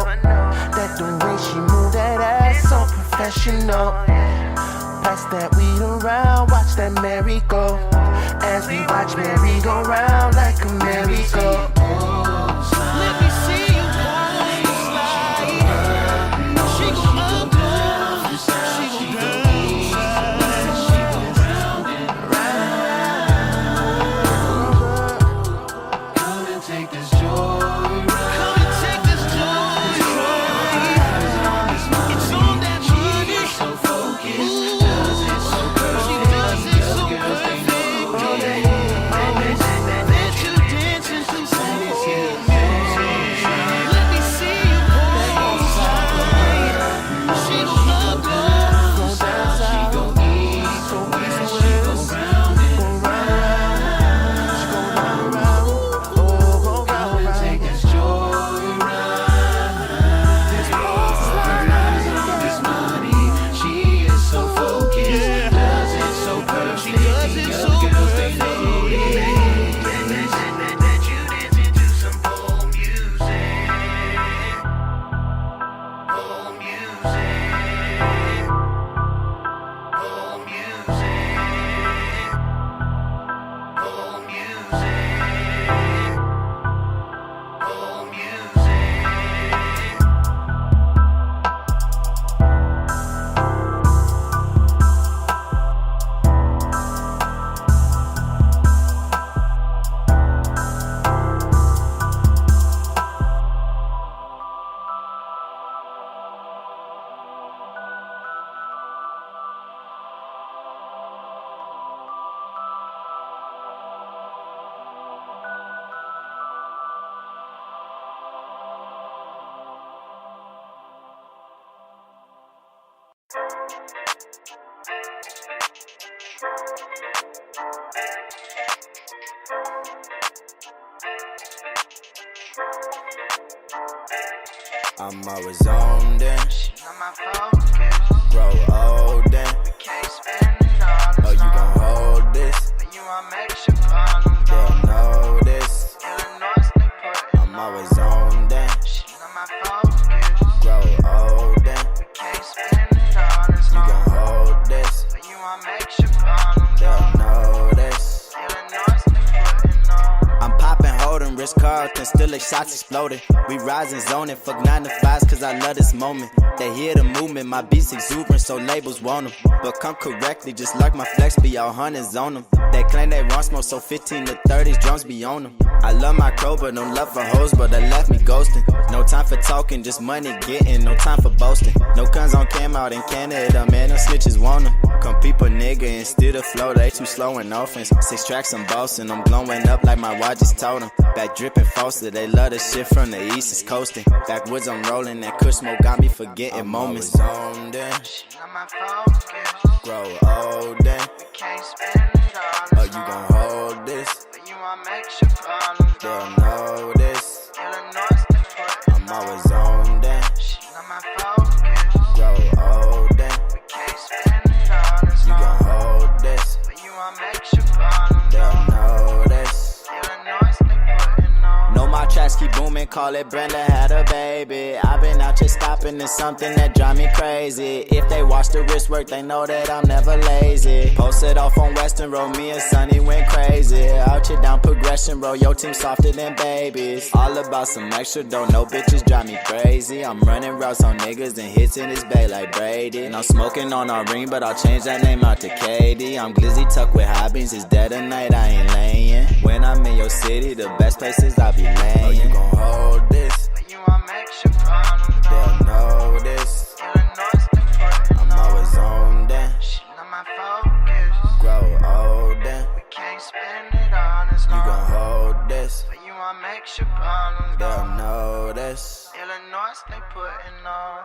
Speaker 11: That the way she moved that ass, so professional. Pass that weed around, watch that merry go. As we watch merry go round like a merry go. Let me see you slide. She go up north, she go down south, she go round and round. Come and take this joyride. Come and take this joyride. It's on that money. She's so focused. Let you dance into
Speaker 15: I'm always on then. Grow old then. Oh, you gon' hold this. They'll know this. I'm always on then. Grow old then. You gon' hold this. They'll know this. I'm popping, holding, wrist Carlton, still like shots exploding. We rising, zoning, fuck 9 to 5s, cause I love this moment. They hear the movement, my beats exuberant, so labels want them. But come correctly, just like my flex, be all hundreds on them. They claim they want smoke, so 15 to 30s, drums be on them. I love my crow, but don't love for hoes, but they left me ghosting. No time for talking, just money getting, no time for boasting. No guns on cam out in Canada, man, them snitches want them. Come peep a nigga and steal the flow, they too slow in offense. 6 tracks, I'm bossing, I'm blowing up like my watch just told them. Back dripping Foster, they love the shit from the east, is coasting. Backwoods, I'm rolling, that kush smoke got me forgetting moments. On then. Grow old then. Oh, you gon' hold this. They'll know this. I'm always on then. Grow old then. You gon' hold this. They'll know this. Know my tracks keep booming, call it Brenda had a baby. I've been out here stopping is something that drive me crazy. If they watch the wrist work, they know that I'm never lazy. Posted off on Western Road, me and Sonny went crazy. Out here down Progression Road, your team softer than babies. All about some extra dough, no bitches drive me crazy. I'm running routes on niggas and hits in this bay like Brady. And I'm smoking on our ring, but I'll change that name out to KD. I'm glizzy tucked with high beams, it's dead of night, I ain't laying. When I'm in your city, the best places I be laying. Oh, you gon' hold this. They'll know this. I'm always on then. Grow old then. You gon' hold this. They'll know this.
Speaker 11: Illinois, they putting on.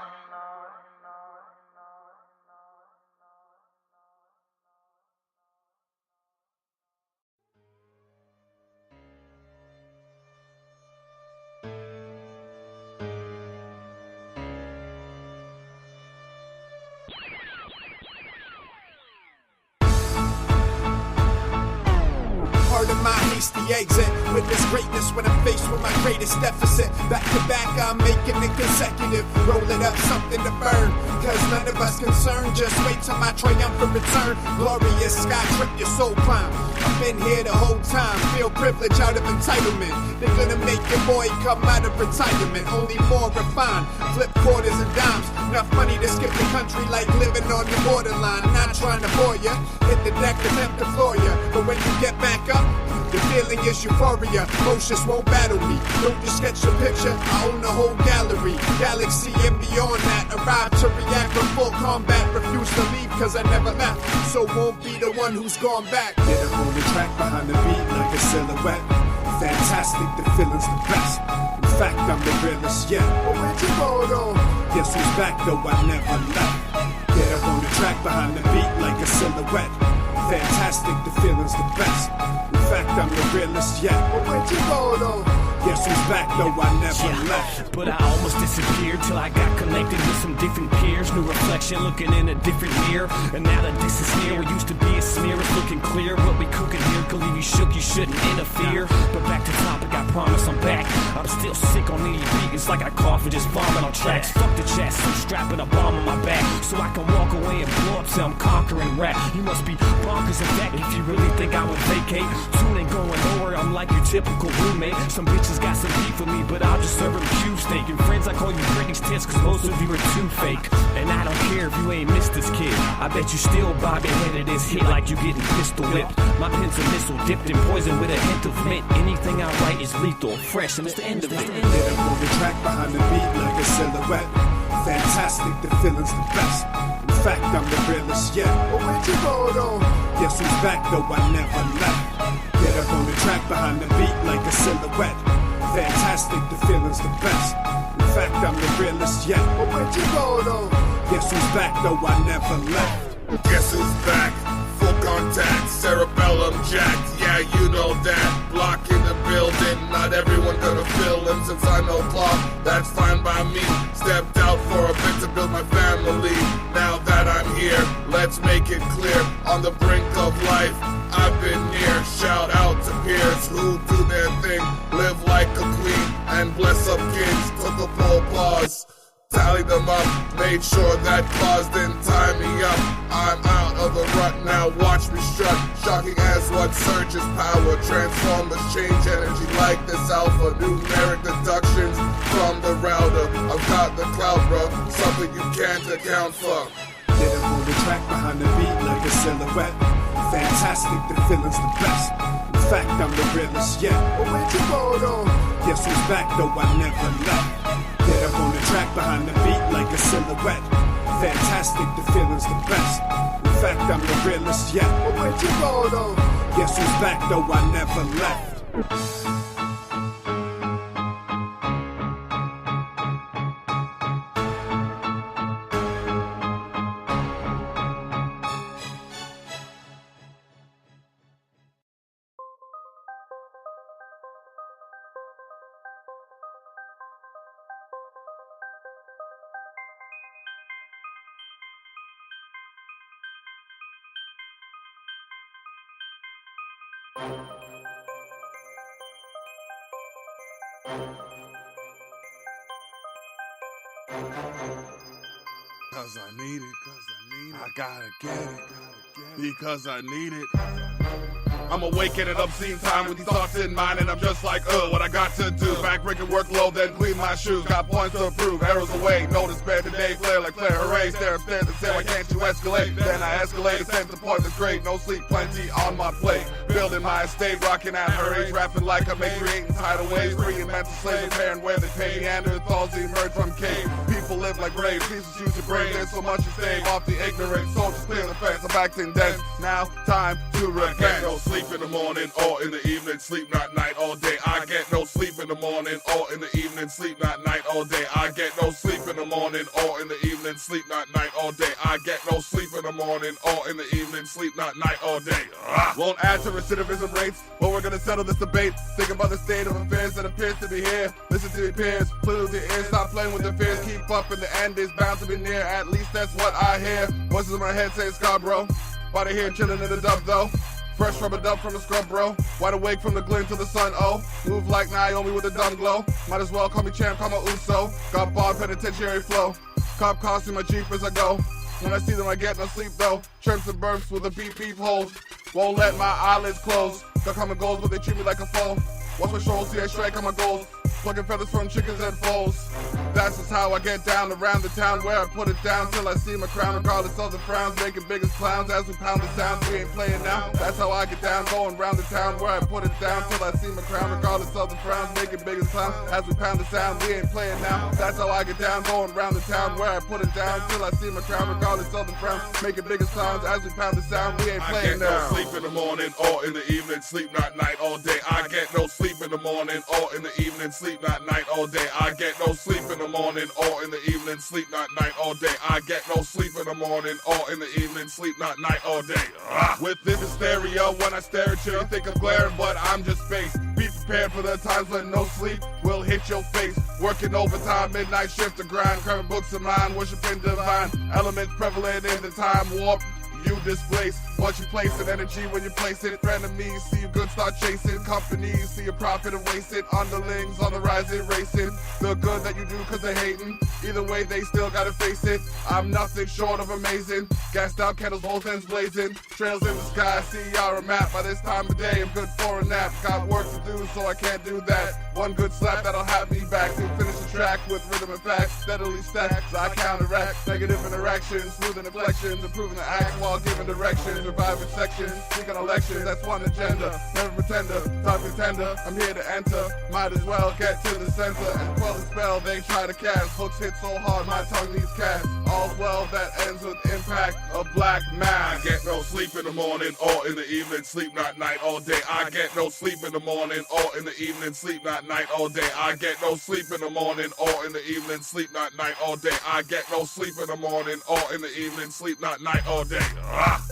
Speaker 6: Pardon my hasty exit. Witness greatness when I'm faced with my greatest deficit. Back to back, I'm making it consecutive. Rolling up something to burn. Cause none of us concerned. Just wait till my triumphant return. Glorious sky trip, your soul climb. I've been here the whole time. Feel privilege out of entitlement. They're gonna make your boy come out of retirement. Only more refined. Flip quarters and dimes. Enough money to skip the country like living on the borderline. Not trying to bore ya. Hit the deck, attempt to floor ya. But when you get back up, the feeling is euphoria. Motions won't battle me. Don't just sketch a picture. I own the whole gallery. Galaxy and beyond that. Arrive to react with full combat. Refuse to leave cause I never left. So won't be the one who's gone back. Get up on the track behind the beat like a silhouette. Fantastic, the feeling's the best. In fact, I'm the realest yet. But where'd you go though? Guess who's back though? I never left. Get up on the track behind the beat like a silhouette. Fantastic, the feeling's the best. In fact, I'm the realest yet. But where'd you go though? Guess who's back though? I never left.
Speaker 21: But I almost disappeared till I got connected with some different peers. New reflection looking in a different mirror. And now that this is here, we used to be a smear. It's looking clear what we cooking here. Could leave you shook, you shouldn't interfere. But back to topic, I promise I'm back. I'm still sick on any beat. It's like I cough and just vomit on tracks. Fuck the chest, I'm strapping a bomb on my back. So I can walk away and blow up till I'm conquering rap. You must be bonkers in fact if you really think I would vacate. Tune ain't going nowhere, I'm like your typical roommate. Some bitches got some beef with me, but I'll just serve them cube steak. And friends, I call you Britney's tits, cause most of you are too fake. And I don't care if you ain't missed this kid. I bet you still bobbing headed this hit like you getting pistol whipped. My pen's a missile dipped in poison with a hint of mint. Anything I write is lethal, fresh, and it's the end of it.
Speaker 6: Get up on the track behind the beat like a silhouette. Fantastic, the feeling's the best. In fact, I'm the realest yet. But where'd you go though? Guess who's back though? I never left. Get up on the track behind the beat like a silhouette. Fantastic, the feeling's the best. In fact, I'm the realest yet. But where'd you go though? Guess who's back though? I never left.
Speaker 4: Guess who's back? Full contact, cerebellum jacked. Yeah, you know that. Block in the building, not everyone gonna fill in. Since I know clock, that's fine by me. Stepped out for a bit to build my family. Now that I'm here, let's make it clear. On the brink of life, I've been near. Shout out to peers who do their thing. Live like a queen and bless up kings. Took a full pause, tallied them up, made sure that clause didn't tie me up. I'm out of the rut now, watch me strut. Shocking as what surges power. Transformers change energy like this alpha. Numeric deductions from the router. I've got the cloud, bro, something you can't account for.
Speaker 6: Get up on the track behind the beat like a silhouette. Fantastic, the feeling's the best. In fact, I'm the realest yet. But where'd you go though? Guess who's back though, I never left. Get up on the track behind the beat like a silhouette. Fantastic, the feeling's the best. In fact, I'm the realest yet. But where'd you go though? Guess who's back though, I never left.
Speaker 4: Cause I need it, I gotta get it, because I need it. I'm awakened at obscene time with these thoughts in mind, and I'm just like, what I got to do. Backbreaking workload, then clean my shoes. Got points to prove, arrows away. No despair today, flare like flare, hooray. Stare upstairs and say, why can't you escalate? Then I escalate, ascend to point that's great. No sleep, plenty on my plate. Building my estate, rocking at her age. Rapping like I make creating tidal waves. Freeing mental slaves, repairing where they pay. Neanderthals emerge from cave. People live like graves, pieces use your brain. There's so much to save off the ignorant. Soldiers clear the fence, I'm back in death. Now, time to repent. No sleep in the morning or in the evening, sleep not night all day. I get no sleep in the morning or in the evening, sleep not night all day. I get no sleep in the morning or in the evening, sleep not night all day. I get no sleep in the morning or in the evening, sleep not night all day. Won't add to recidivism rates, but we're gonna settle this debate. Think about the state of affairs that appears to be here. Listen to your peers, play with your ears, stop playing with the fears. Keep up and the end is bound to be near. At least that's what I hear. Voices in my head say Scarborough. Body here chilling in the dub though. Fresh from a dub from a scrub, bro. Wide awake from the glint to the sun, oh. Move like Naomi with a dumb glow. Might as well call me champ, call my Uso. Got bar penitentiary flow. Cop costing my Jeep as I go. When I see them, I get no sleep though. Chirps and burps with a beep beep holes. Won't let my eyelids close. Got common goals, but they treat me like a foe. Watch my shows, see I strike on my goals. Plucking feathers from chickens and foals. That's just how I get down around the town where I put it down till I see my crown, regardless of the frowns. Making biggest clowns as we pound the sound. We ain't playing now. That's how I get down, going round the town where I put it down till I see my crown, regardless of the frowns. Making biggest clowns as we pound the sound. We ain't playing now. That's how I get down, going round the town where I put it down till I see my crown, regardless of the frowns. Making biggest clowns as we pound the sound. We ain't playing now. I get no sleep in the morning or in the evening, sleep not night all day. I get no sleep in the morning or in the evening, sleep not night all day. I get no sleep in the morning or in the evening, sleep not night all day. I get no sleep in the morning or in the evening, sleep not night all day. With this hysteria, when I stare at you, you think I'm glaring, but I'm just space. Be prepared for the times when no sleep will hit your face. Working overtime, midnight shift to grind, current books of mine, worshiping divine elements prevalent in the time warp. You displace what you place in energy when you place it. Frenemies see you good, start chasing. Companies see your profit and waste it. Underlings on the rise, erasing the good that you do cause they're hating. Either way, they still gotta face it. I'm nothing short of amazing. Gassed out candles, both ends blazing. Trails in the sky, see y'all a map. By this time of day, I'm good for a nap. Got work to do, so I can't do that. One good slap that'll have me back to finish the track with rhythm and facts. Steadily stacked, so I counteract negative interactions, smoothing inflections, improving the act while giving directions, reviving sections, seeking elections. That's one agenda, never pretender, top contender. I'm here to enter, might as well get to the center and quell the spell they try to cast. Hooks hit so hard, my tongue needs cast.
Speaker 1: All's well that ends with impact of black man. I get no sleep in the morning or in the evening, sleep not night all day. I get no sleep in the morning or in the evening, sleep not night all day. I get no sleep in the morning or in the evening, sleep not night all day. I get no sleep in the morning or in the evening, sleep not night all day. Ah.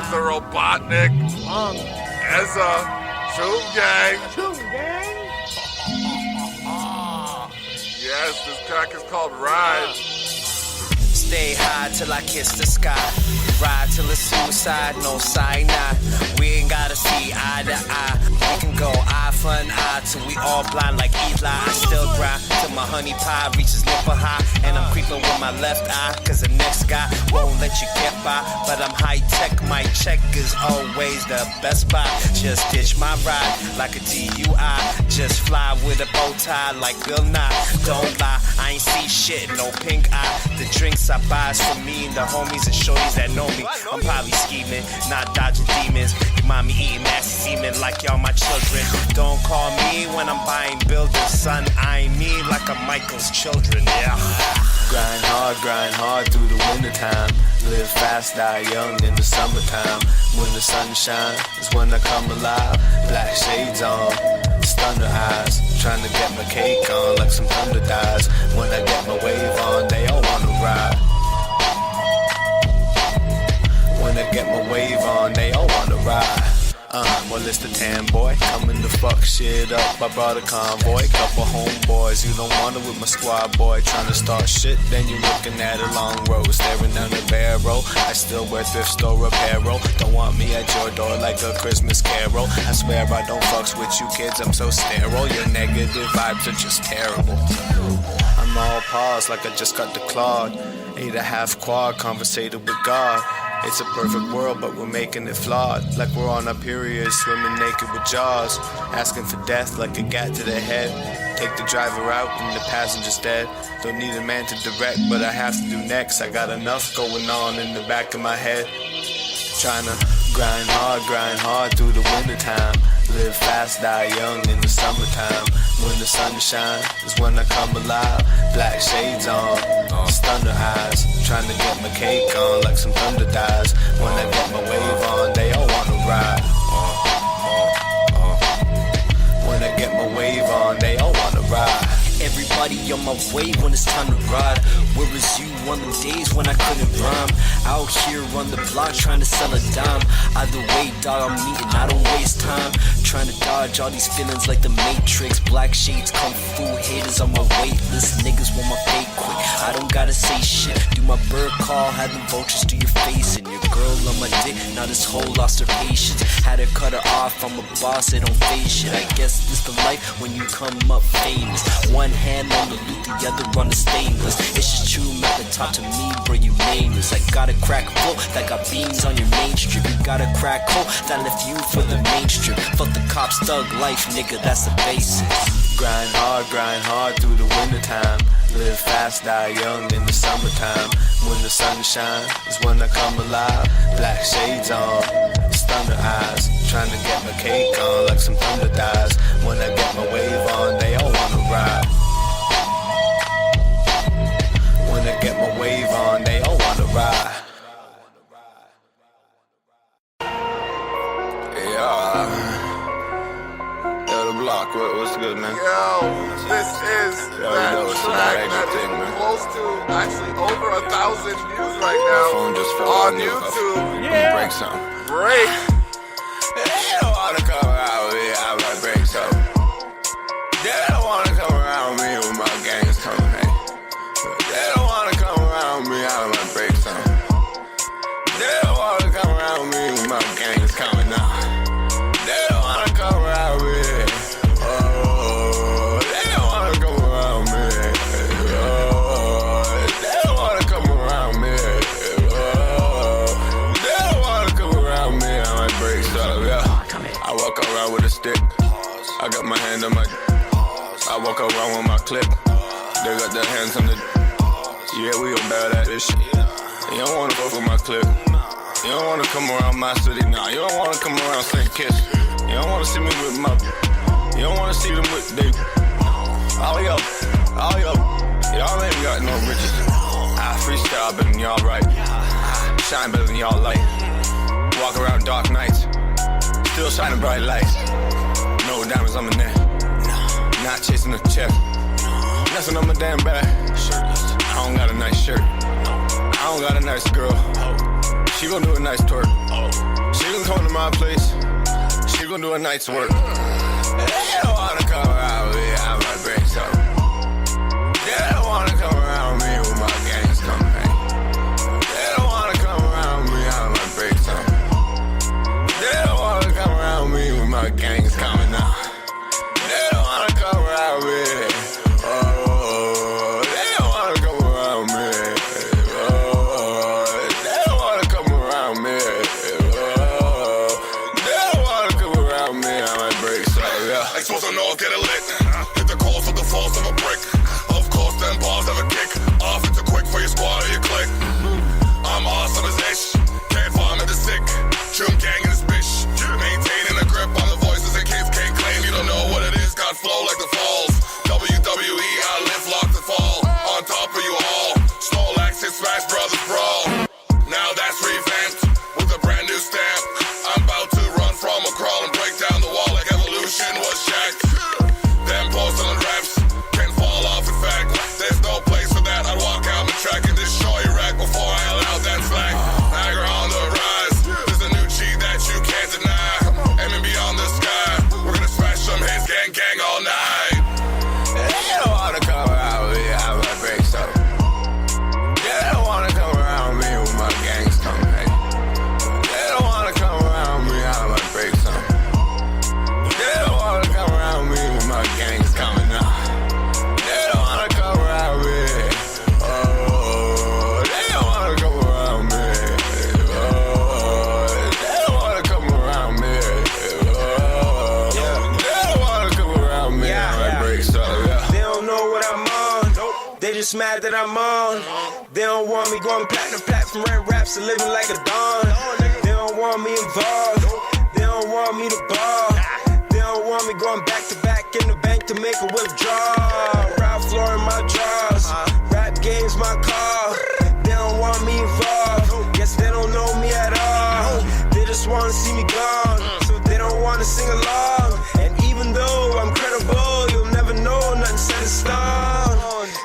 Speaker 1: Dr. Robotnik, Ezra, Choom Gang.
Speaker 2: Choom Gang?
Speaker 1: Yes, this track is called Ride.
Speaker 16: Stay high till I kiss the sky. Ride till it's suicide, no cyanide. We ain't gotta see eye to eye. We can go eye for an eye till we all blind like Eli. I still grind till my honey pie reaches nipple high. And I'm creeping with my left eye, cause the next guy won't let you get by. But I'm high tech, my check is always the best buy. Just ditch my ride like a DUI. Just fly with a bow tie like Bill Nye. Don't lie, I ain't see shit, no pink eye. The drinks I buy is for me and the homies and shorties that know me. I'm probably scheming, not dodging demons. Your mommy eating nasty semen like y'all my children. Don't call me when I'm buying buildings, son. I ain't me like I'm Michael's children, yeah.
Speaker 8: Grind hard through the wintertime. Live fast, die young in the summertime. When the sun shines is when I come alive. Black shades on, stunner eyes. Trying to get my cake on like some thunder dies. When I get my wave on, they all wanna ride. When I get my wave on, they all wanna ride. Well, it's the tan boy, coming to fuck shit up. I brought a convoy, couple homeboys. You don't want it with my squad boy. Trying to start shit, then you're looking at a long road. Staring down the barrel, I still wear thrift store apparel. Don't want me at your door like a Christmas carol. I swear I don't fucks with you kids, I'm so sterile. Your negative vibes are just terrible. I'm all paused like I just got declawed. 8.5 quad, conversated with God. It's a perfect world, but we're making it flawed. Like we're on our periods, swimming naked with jaws. Asking for death like a gat to the head. Take the driver out and the passenger's dead. Don't need a man to direct, but I have to do next. I got enough going on in the back of my head. Trying to grind hard through the wintertime. Live fast, die young in the summertime. When the sun shines is when I come alive. Black shades on, stunner eyes. Trying to get my cake on like some thunder dies. When I get my wave on, they all wanna ride. When I get my wave on, they all wanna ride.
Speaker 3: Everybody on my way when it's time to ride. Where was you on the days when I couldn't rhyme? Out here on the block trying to sell a dime. Either way, dog, I'm eating, I don't waste time. Trying to dodge all these feelings like the Matrix. Black shades, kung fu haters on my wait list. Niggas want my fake quick, I don't gotta say shit. Do my bird call, had them vultures to your face. And your girl on my dick, now this hoe lost her patience. Had her cut her off, I'm a boss, it don't face shit. I guess this the life when you come up famous. One hand on the loot, the other on the stainless. It's just true at the top to me, bro, you nameless. I got a crack flow that got beams on your main strip. You got a crack hole that left you for the mainstream. Fuck the cops, thug life, nigga, that's the basics.
Speaker 8: Grind hard through the wintertime. Live fast, die young in the summertime. When the sun shines is when I come alive. Black shades on, stunner eyes. Trying to get my cake on like some thunder dies. When I get my wave on, they all wanna ride. When I get my wave on, they all wanna ride.
Speaker 12: The block, what's good, man?
Speaker 1: Yo, this is that track that is close to actually over 1,000 views right now
Speaker 12: phone just fell
Speaker 1: on
Speaker 12: out.
Speaker 1: YouTube.
Speaker 12: Yeah. Break something.
Speaker 1: Break.
Speaker 12: They don't wanna come around with me, I might break something. They don't wanna come around with me when my gang's coming, hey. They don't wanna come around with me, I might break something. They don't wanna come around with me when my gang's coming now. They don't wanna come around with me. walk around with a stick. I got my hand on my. I walk around with my clip. They got their hands on the. Yeah, we all bad at this shit. You don't wanna fuck with my clip. You don't wanna come around my city now. You don't wanna come around St. Kiss. You don't wanna see me with my. You don't wanna see them with they. All y'all ain't got no riches. I freestyle better than y'all right. I shine better than y'all light. Walk around dark nights, still shining bright lights. No diamonds on my neck, not chasing the check. Nothing on my damn back. I don't got a nice shirt. I don't got a nice girl. She gon' do a nice twerk. She gon' come to my place. She gon' do a night's work. They don't wanna come around me, I might break something. They don't wanna come around me when my gangs come back. They don't wanna come around me, I might break something. They don't wanna come around me when my gangs coming now. They don't wanna come around me. Oh, they don't wanna come around me. Oh, they don't wanna come around me. Oh, they don't wanna come around me, I might break something, yeah.
Speaker 4: Expose the nose, get it lit. Hit the course of the force of a brick. Of course, them balls have a kick. Off it's too quick for your squad or your clique. I'm awesome as ish. Can't farm in the sick. Choom Gang in this bitch. Maintaining a grip on the voices and kids can't claim you don't know what it is. Got flow like the falls. WWE, I live locked to fall. On top of you all. Snorlax hit Smash Brothers brawl. Now that's revamped with a brand new stamp. I'm about to run from a crawl and break down the wall like Evolution was Shaq. Them porcelain raps can fall off. In fact, there's no place for that. I'd walk out the track and destroy your rack before I allow that slack. Niagara on the rise. There's a new cheat that you can't deny. Aiming beyond the sky. We're gonna smash some hits, gang, gang all night.
Speaker 12: They don't wanna come around me, I might break something. They don't wanna come around me when my gangs come back. They don't wanna come around me, I might break something. They don't wanna come around me when my gangs coming now. They don't wanna come around me. Oh, they don't wanna come around me. Oh, they don't wanna come around me. Oh, they don't wanna come around me, I might break something, yeah.
Speaker 5: They don't know what I'm on. They just mad that I'm on. They don't want me going platinum, from rap raps and living like a don. They don't want me involved. They don't want me to ball. They don't want me going back to back in the bank to make a withdrawal. Ralph Lauren my draws. Rap games my call. They don't want me involved. Guess they don't know me at all. They just want to see me gone. So they don't want to sing along. And even though I'm credible, you'll never know nothing set in stone.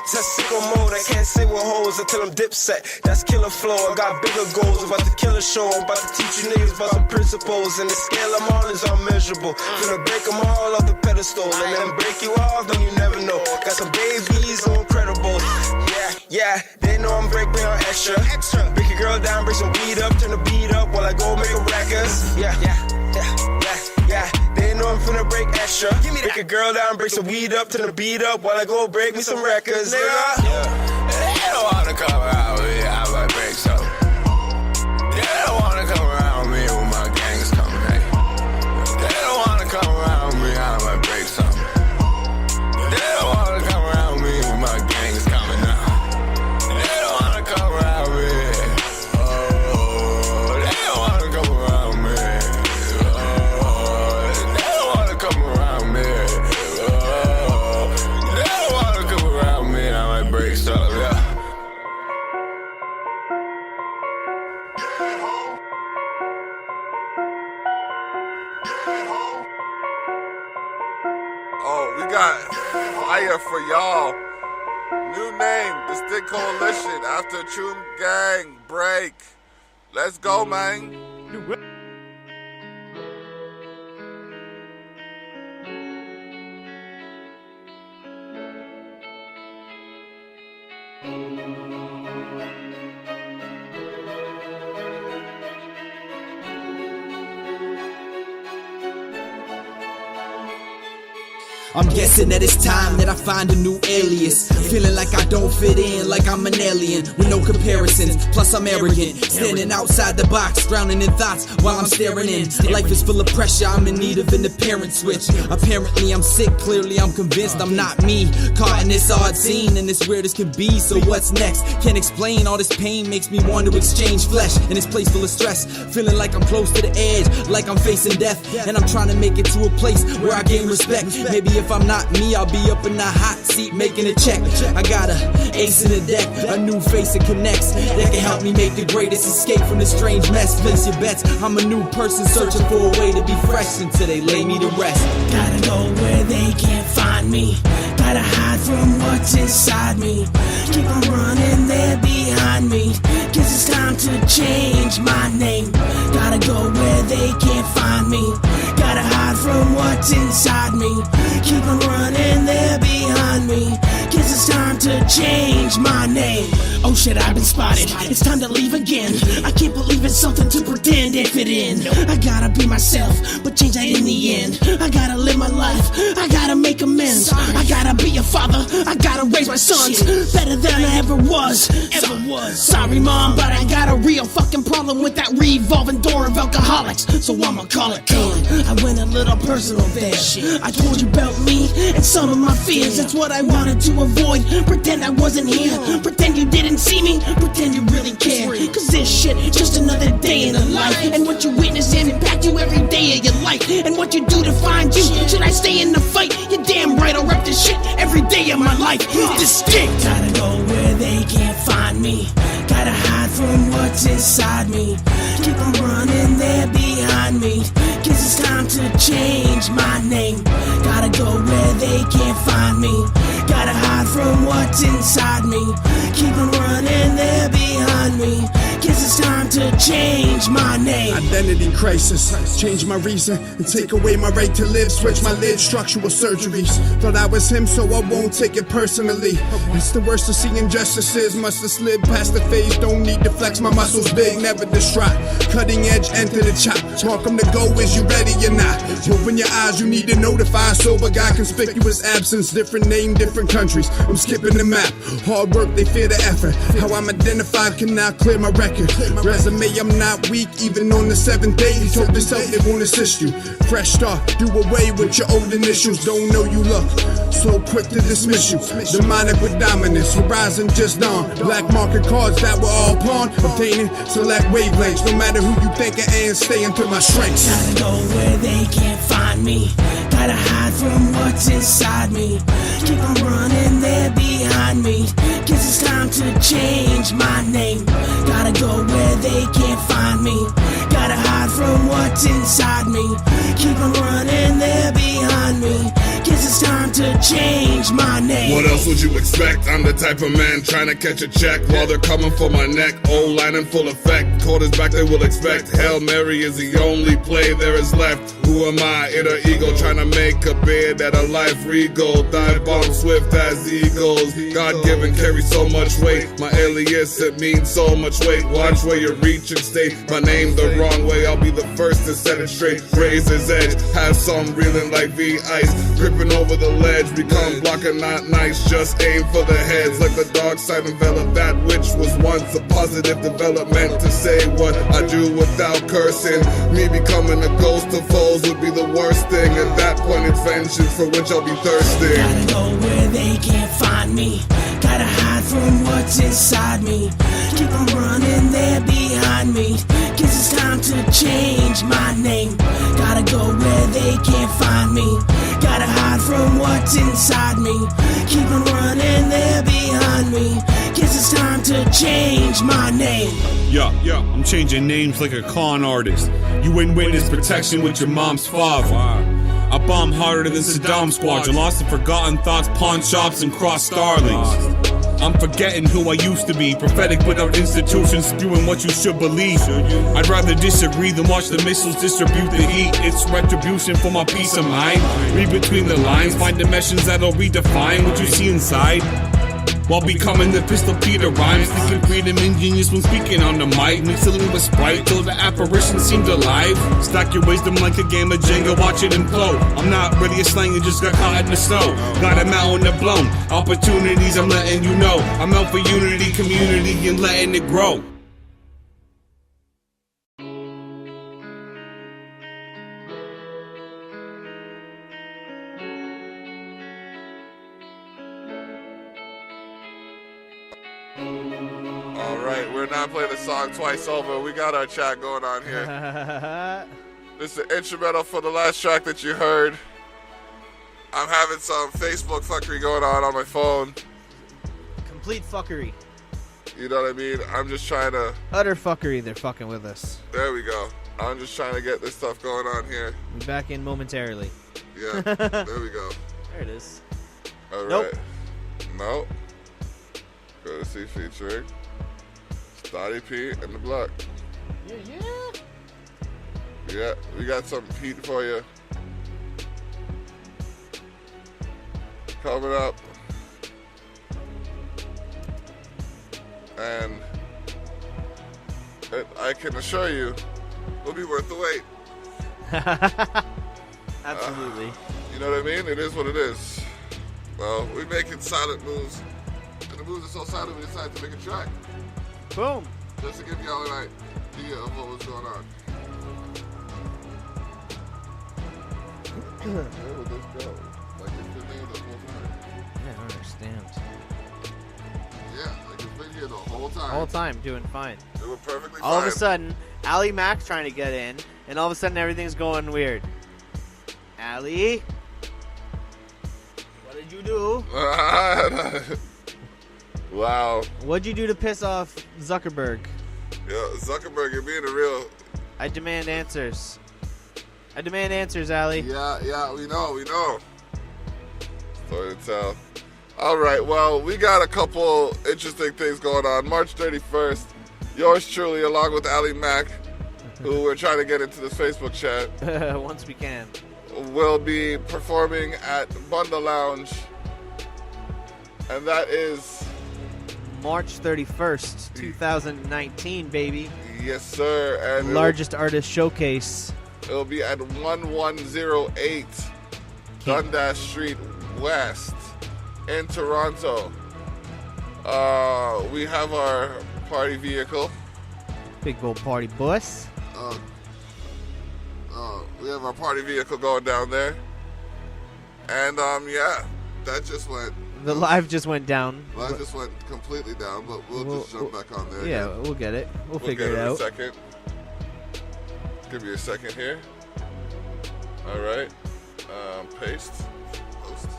Speaker 5: It's that sicko mode, I can't say what hoes until I'm dipset. That's killer flow, I got bigger goals. About to kill a show, I'm about to teach you niggas about some principles. And the scale I'm on is unmeasurable. Gonna break them all off the pedestal. And then break you off, then you never know. Got some babies on credibles. Yeah, they know I'm breaking on extra. Break your girl down, break some weed up, turn the beat up while I go make a records. Yeah. They know I'm finna break extra. Break a girl down, break some weed up, turn the beat up while I go break me some records, nigga.
Speaker 12: They don't wanna come around me, I might break something. They don't wanna come around me when my gangs come back. They don't wanna come around me, I might break something. They don't wanna come around me when my gangs coming now. They don't wanna come around me. Oh, they don't wanna come around me. Oh, they don't wanna come around me. Oh, they don't wanna come around me, I might break something, yeah.
Speaker 1: Oh, we got fire for y'all. New name, Distinct Coalition after Choom Gang break. Let's go, man.
Speaker 7: I'm guessing that it's time that I find a new alias. Feeling like I don't fit in, like I'm an alien with no comparisons. Plus I'm arrogant, standing outside the box, drowning in thoughts while I'm staring in. Life is full of pressure, I'm in need of an apparent switch. Apparently I'm sick, clearly I'm convinced I'm not me. Caught in this odd scene and as weird as can be. So what's next? Can't explain, all this pain makes me want to exchange flesh in this place full of stress. Feeling like I'm close to the edge, like I'm facing death. And I'm trying to make it to a place where I gain respect. Maybe if I'm not me, I'll be up in the hot seat making a check. I got a ace in the deck, a new face that connects, that can help me make the greatest escape from this strange mess. Place your bets, I'm a new person searching for a way to be fresh until they lay me to rest.
Speaker 17: Gotta go where they can't find me. Gotta hide from what's inside me. Keep on running, they're behind me. Guess it's time to change my name. Gotta go where they can't find me. Gotta hide from what's inside me. Keep on running, they're behind me. Guess it's time to change my name. Oh shit, I've been spotted. It's time to leave again. I can't believe it's something to pretend and fit in. I gotta be myself, but change that in the end. I gotta live my life, I gotta make amends. I gotta be a father, I gotta raise my sons better than I ever was. Sorry mom, but I got a real fucking problem with that revolving door of alcoholics. So I'ma call it good. I went a little personal there. I told you about me and some of my fears. That's what I wanted to avoid. Pretend I wasn't here, pretend you didn't see me, pretend you really care. Cause this shit, just another day in a life. And what you witness and impact you every day of your life. And what you do to find you, should I stay in the fight? You're damn right, I'll rep this shit every day of my life. Distinct. Gotta go where they can't find me. Gotta hide from what's inside me. Keep on running, they're behind me. Guess it's time to change my name. Gotta go where they can't find me. Gotta hide from what's inside me. Keep on running, they're behind me. Guess it's time to change my name.
Speaker 6: Identity crisis, change my reason and take away my right to live. Switch my lid, structural surgeries. Thought I was him, so I won't take it personally. It's the worst of seeing injustices. Must have slid past the phase, don't need to flex my muscles big, never distraught. Cutting edge, enter the chop. Welcome to go, is you ready or not? Open your eyes, you need to notify. Sober guy, conspicuous absence, different name, different countries. I'm skipping the map. Hard work, they fear the effort. How I'm identified can now clear my record. Resume, I'm not weak, even on the 7th day. You told yourself they won't assist you. Fresh start, do away with your old initials. Don't know you look so quick to dismiss you. Demonic with dominance, horizon just dawn. Black market cards that were all pawned. Obtaining select wavelengths, no matter who you think I am, stay into my strengths.
Speaker 17: Gotta go where they can't find me. Gotta hide from what's inside me. Keep on running, they're behind me. Guess it's time to change my name. Gotta go where they can't find me. Gotta hide from what's inside me. Keep on running, they're behind me. Guess it's time to change my name.
Speaker 1: What else would you expect? I'm the type of man trying to catch a check while they're coming for my neck. Old line in full effect. Quarters back, they will expect. Hail Mary is the only play there is left. Who am I? Inner ego trying to make a bid at a life regal. Dive bomb swift as eagles. God given carry so much weight. My alias, it means so much weight. Watch where you're reaching, state my name the wrong way. I'll be the first to set it straight. Razor's edge, have some reeling like V-ice. Gripping over the ledge, become blocker not nice. Just aim for the heads like the dark side envelop that which was once a positive development. To say what I do without cursing. Me becoming a ghost of foes would be the worst thing. At that point it's vengeance for which I'll be thirsty.
Speaker 17: Gotta go where they can't find me. Gotta hide from what's inside me. Keep on running, they're behind me. Guess it's time to change my name. Gotta go where they can't find me. Gotta hide from what's inside me. Keep on running, they're behind me. Guess it's time to change my name.
Speaker 19: Yeah, I'm changing names like a con artist. You ain't witness protection with your mom's father. I bomb harder than Saddam squads. I lost in forgotten thoughts, pawn shops, and cross starlings. I'm forgetting who I used to be. Prophetic without institutions, spewing what you should believe. I'd rather disagree than watch the missiles distribute the heat. It's retribution for my peace of mind. Read between the lines, find dimensions that'll redefine what you see inside. while becoming the Pistol Peter rhymes. Thinking freedom and genius when speaking on the mic. Mixing with Sprite till the apparition seemed alive. Stack your wisdom like a game of Jenga, watch it implode. I'm not really a slang, just got caught in the snow. Got a mountain to blown. Opportunities, I'm letting you know. I'm out for unity, community, and letting it grow.
Speaker 1: We're not playing the song twice over. We got our chat going on here. This is the instrumental for the last track that you heard. I'm having some Facebook fuckery going on my phone.
Speaker 2: Complete fuckery.
Speaker 1: You know what I mean? I'm just trying to...
Speaker 2: Utter fuckery, they're fucking with us.
Speaker 1: There we go. I'm just trying to get this stuff going on here.
Speaker 2: We're back in momentarily.
Speaker 1: Yeah, there we go.
Speaker 2: There it is.
Speaker 1: All
Speaker 2: Nope.
Speaker 1: right. Nope. Courtesy featuring Dottie P and the Block. Yeah, we got some Pete for you. Coming up. And I can assure you, it'll be worth the wait.
Speaker 2: Absolutely.
Speaker 1: You know what I mean? It is what it is. Well, we're making silent moves. And the moves are so silent we decided to make a track.
Speaker 2: Boom.
Speaker 1: Just to give y'all an idea of what was going on. Where would this go? Like it's been there the whole time.
Speaker 2: Yeah, I don't understand.
Speaker 1: Yeah, like it's been here the whole time.
Speaker 2: Whole time, doing fine.
Speaker 1: It was perfectly fine.
Speaker 2: All of a sudden, Ali Mac's trying to get in, and all of a sudden everything's going weird. Ali? What did you do?
Speaker 1: Wow.
Speaker 2: What'd you do to piss off Zuckerberg?
Speaker 1: Yeah, Zuckerberg, you're being a real...
Speaker 2: I demand answers. I demand answers, Ali.
Speaker 1: Yeah, we know. Story to tell. All right, well, we got a couple interesting things going on. March 31st, yours truly, along with Ali Mac, who we're trying to get into this Facebook chat.
Speaker 2: Once we can.
Speaker 1: Will be performing at Bunda Lounge. And that is...
Speaker 2: March 31st, 2019, baby.
Speaker 1: Yes, sir. And
Speaker 2: largest artist showcase.
Speaker 1: It'll be at 1108 Dundas Street West in Toronto. We have our party vehicle.
Speaker 2: Big old party bus.
Speaker 1: We have our party vehicle going down there. And, yeah, that just went...
Speaker 2: The live just went down.
Speaker 1: Live just went completely down, but we'll just jump back on there.
Speaker 2: Yeah, we'll get it. We'll figure it out.
Speaker 1: In a second. Give me a second here. All right. Paste. Post.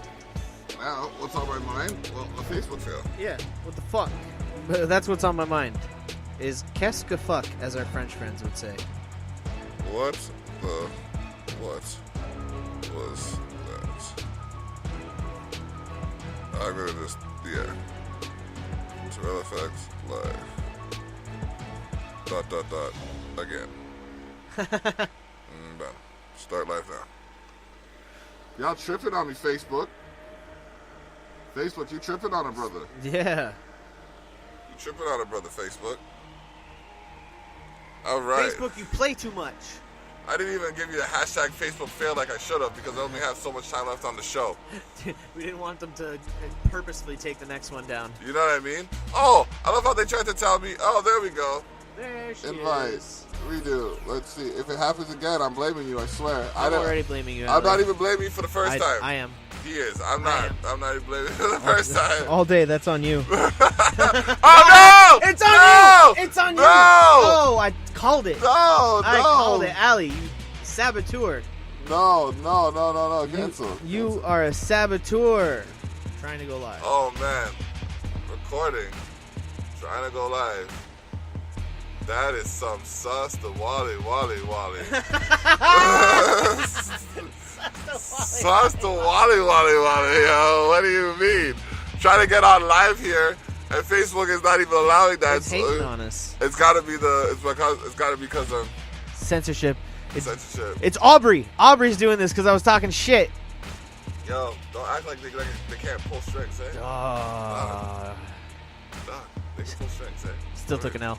Speaker 1: Now, what's on my mind? Well, a Facebook fail.
Speaker 2: Yeah, what the fuck? That's what's on my mind. Is qu'est-ce que fuck, as our French friends would say.
Speaker 1: What was that? I'm gonna just, Tyrell effects, live. ... again. Done. Start live now. Y'all tripping on me, Facebook. Facebook, you tripping on a brother.
Speaker 2: Yeah.
Speaker 1: You tripping on a brother, Facebook. All right.
Speaker 2: Facebook, you play too much.
Speaker 1: I didn't even give you the hashtag Facebook fail like I should have because I only have so much time left on the show.
Speaker 2: We didn't want them to purposefully take the next one down.
Speaker 1: You know what I mean? Oh, I love how they tried to tell me, oh, there we go.
Speaker 2: There she
Speaker 1: Invite.
Speaker 2: is.
Speaker 1: Redo. Let's see. If it happens again, I'm blaming you, I swear.
Speaker 2: I'm already blaming you.
Speaker 1: I'm not even blaming you for the first time.
Speaker 2: I am.
Speaker 1: He is. I'm not even blaming you for the first time.
Speaker 2: All day, that's on you.
Speaker 1: Oh, no!
Speaker 2: It's on
Speaker 1: No!
Speaker 2: you! It's on you!
Speaker 1: No!
Speaker 2: Oh, I called it.
Speaker 1: No,
Speaker 2: I called it. Ali, you saboteur.
Speaker 1: No. Cancel.
Speaker 2: You are a saboteur. Trying to go live.
Speaker 1: Oh, man. Recording. Trying to go live. That is some sus to Wally. Sus to Wally, yo. What do you mean? Trying to get on live here, and Facebook is not even allowing that.
Speaker 2: It's hating on us.
Speaker 1: It's gotta be because of
Speaker 2: censorship.
Speaker 1: Censorship.
Speaker 2: It's Aubrey. Aubrey's doing this because I was talking shit.
Speaker 1: Yo, don't act like they can't pull strings, eh? Nah, they can pull strings, eh?
Speaker 2: Still took an L.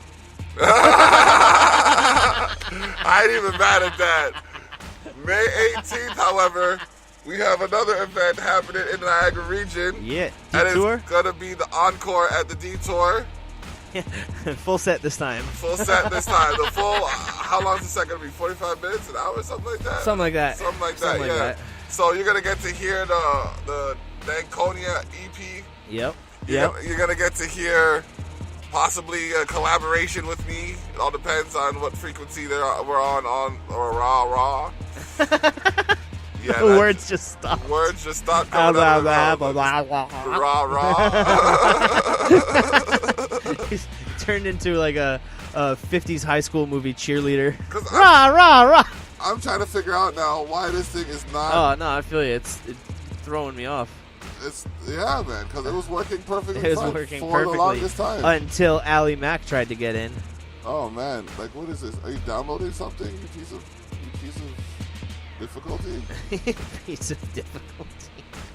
Speaker 1: I ain't even mad at that. May 18th, however, we have another event happening in the Niagara region.
Speaker 2: Yeah,
Speaker 1: and
Speaker 2: Detour?
Speaker 1: it's gonna be the encore at the Detour.
Speaker 2: Full set this time.
Speaker 1: Full set this time. The full, how long is the set gonna be? 45 minutes, an hour, something like that?
Speaker 2: Something like that.
Speaker 1: Something like that,
Speaker 2: Something like
Speaker 1: yeah.
Speaker 2: that.
Speaker 1: So you're gonna get to hear the Danconia EP.
Speaker 2: Yep.
Speaker 1: You're gonna get to hear possibly a collaboration with me. It all depends on what frequency we're on or raw. Yeah,
Speaker 2: The words just stop.
Speaker 1: Words just stop coming out of the mouth. Raw.
Speaker 2: He's turned into like a 50s high school movie cheerleader. Rah.
Speaker 1: I'm trying to figure out now why this thing is not.
Speaker 2: Oh no, I feel you. It's throwing me off.
Speaker 1: Yeah, man, because it was working perfectly.
Speaker 2: It was
Speaker 1: fine
Speaker 2: working
Speaker 1: for
Speaker 2: perfectly
Speaker 1: the longest time
Speaker 2: until Ali Mac tried to get in.
Speaker 1: Oh man, like what is this? Are you downloading something? You piece of difficulty.
Speaker 2: Piece of difficulty.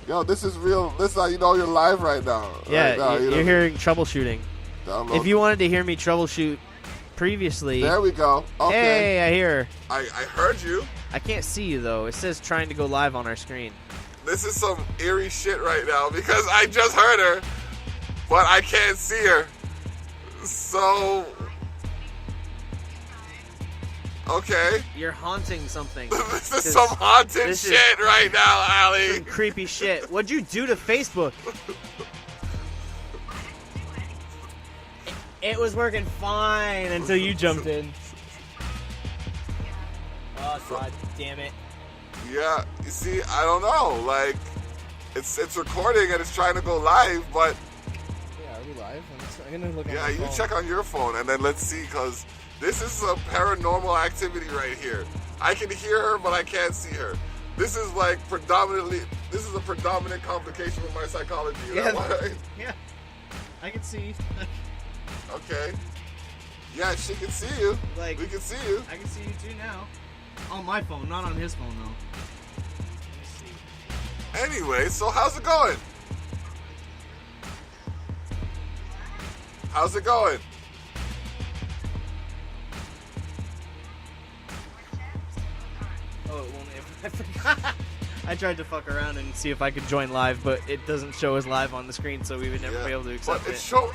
Speaker 1: Yo, this is real. This is how you know you're live right now.
Speaker 2: Yeah,
Speaker 1: right now,
Speaker 2: you're hearing troubleshooting.
Speaker 1: Download.
Speaker 2: If you wanted to hear me troubleshoot previously,
Speaker 1: there we go. Okay.
Speaker 2: Hey, I hear her.
Speaker 1: I heard you.
Speaker 2: I can't see you though. It says trying to go live on our screen.
Speaker 1: This is some eerie shit right now because I just heard her, but I can't see her. So, okay.
Speaker 2: You're haunting something.
Speaker 1: This is some haunted shit right now, Ali.
Speaker 2: Some creepy shit. What'd you do to Facebook? It was working fine until you jumped in. Oh, God damn it.
Speaker 1: Yeah, you see, I don't know. Like, it's recording and it's trying to go live, but
Speaker 2: Yeah, are we live? I'm gonna look at
Speaker 1: yeah,
Speaker 2: my
Speaker 1: you
Speaker 2: phone.
Speaker 1: check on your phone and then let's see, because this is some paranormal activity right here. I can hear her, but I can't see her. This is like a predominant complication with my psychology. You know what?
Speaker 2: Yeah, I can see.
Speaker 1: Okay. Yeah, she can see you.
Speaker 2: Like,
Speaker 1: we can see you.
Speaker 2: I can see you too now. On my phone, not on his phone though.
Speaker 1: Anyway, so how's it going? How's it going?
Speaker 2: Oh, it won't. I forgot. I tried to fuck around and see if I could join live, but it doesn't show us live on the screen, so we would never be able to accept
Speaker 1: But
Speaker 2: it.
Speaker 1: it's showing.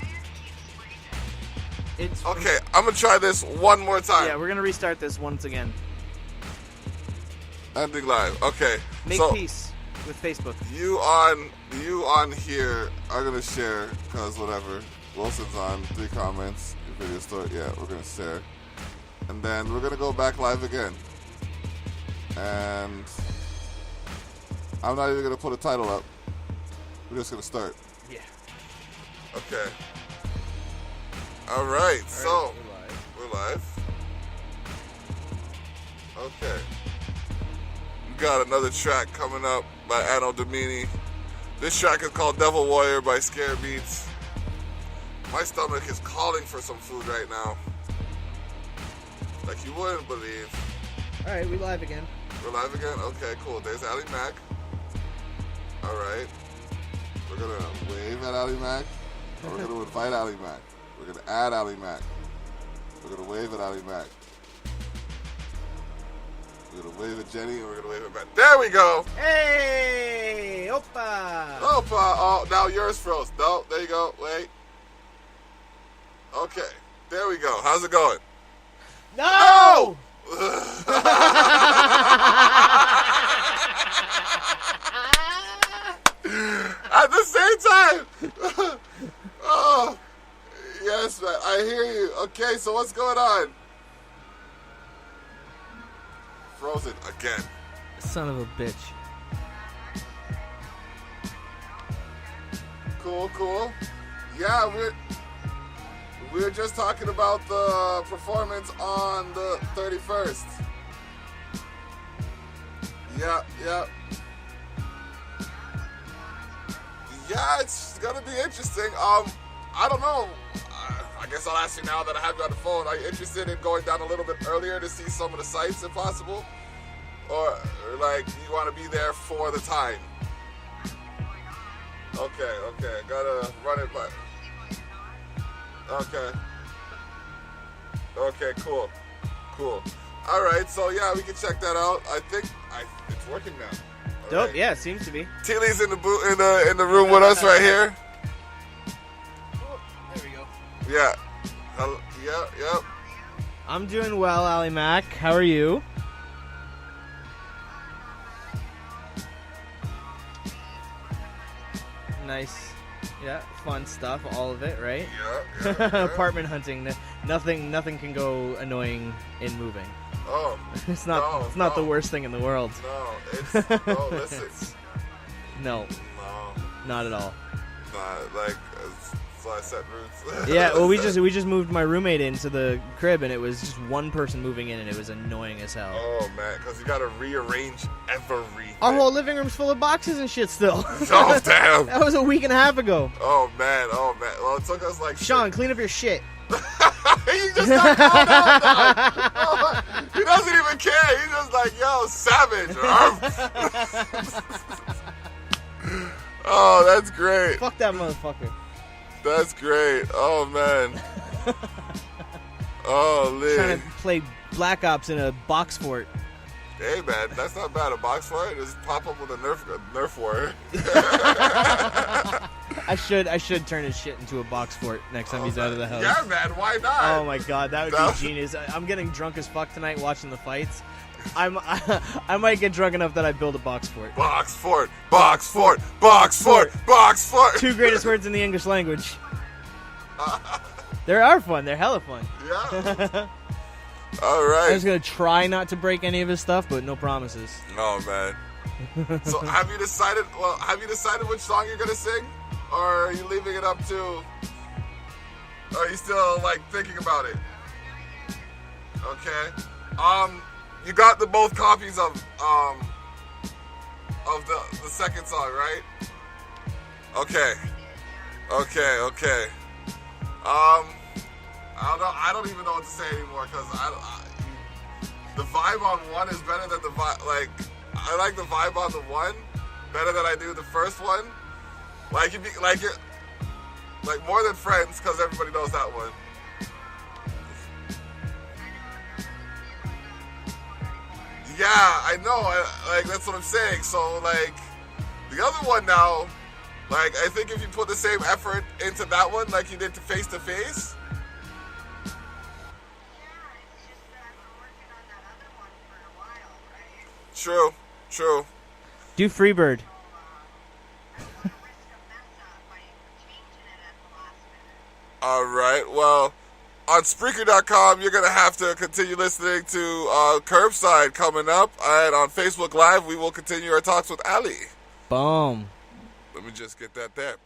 Speaker 2: It's
Speaker 1: okay. I'm gonna try this one more time.
Speaker 2: Yeah, we're gonna restart this once again.
Speaker 1: Ending live. Okay.
Speaker 2: Make
Speaker 1: so
Speaker 2: peace with Facebook.
Speaker 1: You on here are gonna share because whatever. Wilson's on 3 comments. Video story. Yeah, we're gonna share, and then we're gonna go back live again. And I'm not even gonna put a title up. We're just gonna start.
Speaker 2: Yeah.
Speaker 1: Okay. All right. So we're live. Okay. We got another track coming up by Anno Domini. This track is called Devil Warrior by Scare Beats. My stomach is calling for some food right now. Like you wouldn't believe.
Speaker 2: All right, we live again.
Speaker 1: We're live again? Okay, cool. There's Ali Mac. All right. We're going to wave at Ali Mac. Or we're going to invite Ali Mac. We're going to add Ali Mac. We're going to wave at Ali Mac. We're going to wave at Jenny, and we're going to wave at Matt. There we go.
Speaker 2: Hey, Opa.
Speaker 1: Oh, now yours froze. No, there you go. Wait. Okay, there we go. How's it going?
Speaker 2: No!
Speaker 1: At the same time. Oh, yes, man. I hear you. Okay, so what's going on? Frozen again.
Speaker 2: Son of a bitch.
Speaker 1: Cool. Yeah, we're just talking about the performance on the 31st. Yeah. Yeah, it's gonna be interesting. I don't know. I guess I'll ask you now that I have you on the phone. Are you interested in going down a little bit earlier to see some of the sites if possible? Or like, you want to be there for the time? Okay. Gotta run it by. Okay, cool. All right, so yeah, we can check that out. I think it's working now. All
Speaker 2: Dope.
Speaker 1: right.
Speaker 2: Yeah, it seems to be.
Speaker 1: Thili's in the room with us right here.
Speaker 2: There we go.
Speaker 1: Yeah. Yep.
Speaker 2: I'm doing well, Ali Mac. How are you? Nice. Yeah, fun stuff, all of it, right?
Speaker 1: Yeah.
Speaker 2: Apartment hunting. Nothing can go annoying in moving.
Speaker 1: Oh.
Speaker 2: It's not the worst thing in the world.
Speaker 1: No, listen.
Speaker 2: No. Not at all.
Speaker 1: Like, so I set roots.
Speaker 2: Yeah, well, we just moved my roommate into the crib, and it was just one person moving in, and it was annoying as hell.
Speaker 1: Oh, man, because you got to rearrange everything.
Speaker 2: Our whole living room's full of boxes and shit still.
Speaker 1: Oh, damn.
Speaker 2: That was a week and a half ago.
Speaker 1: Oh, man. Well, it took us like...
Speaker 2: Sean, clean up your shit.
Speaker 1: He just got called out now. He doesn't even care. He's just like, yo, savage. Oh, that's great.
Speaker 2: Fuck that motherfucker.
Speaker 1: That's great. Oh, man. Oh, Lee.
Speaker 2: Trying to play Black Ops in a box fort.
Speaker 1: Hey, man, that's not bad. A box fort? Just pop up with a Nerf war.
Speaker 2: I should turn his shit into a box fort next time he's out of the house.
Speaker 1: Yeah, man, why not?
Speaker 2: Oh my god, that would be genius. I'm getting drunk as fuck tonight watching the fights. I might get drunk enough that I build a box fort.
Speaker 1: Box fort, box fort, box fort, box fort.
Speaker 2: Two greatest words in the English language. They are fun. They're hella fun.
Speaker 1: Yeah. All right.
Speaker 2: I was gonna try not to break any of his stuff, but no promises.
Speaker 1: Oh man. So have you decided which song you're gonna sing, or are you leaving it up to? Are you still like thinking about it? Okay. You got the both copies of the second song, right? Okay. I don't even know what to say anymore because the vibe on one is better than the vibe. Like, I like the vibe on the one better than I do the first one. Like, like more than Friends because everybody knows that one. Yeah, I know. Like, that's what I'm saying. So, like, the other one now, like, I think if you put the same effort into that one like you did to Face to Face. True.
Speaker 2: Do Freebird.
Speaker 1: All right. Well, on Spreaker.com, you're going to have to continue listening to Curbside coming up. And on Facebook Live, we will continue our talks with Ali.
Speaker 2: Boom.
Speaker 1: Let me just get that there.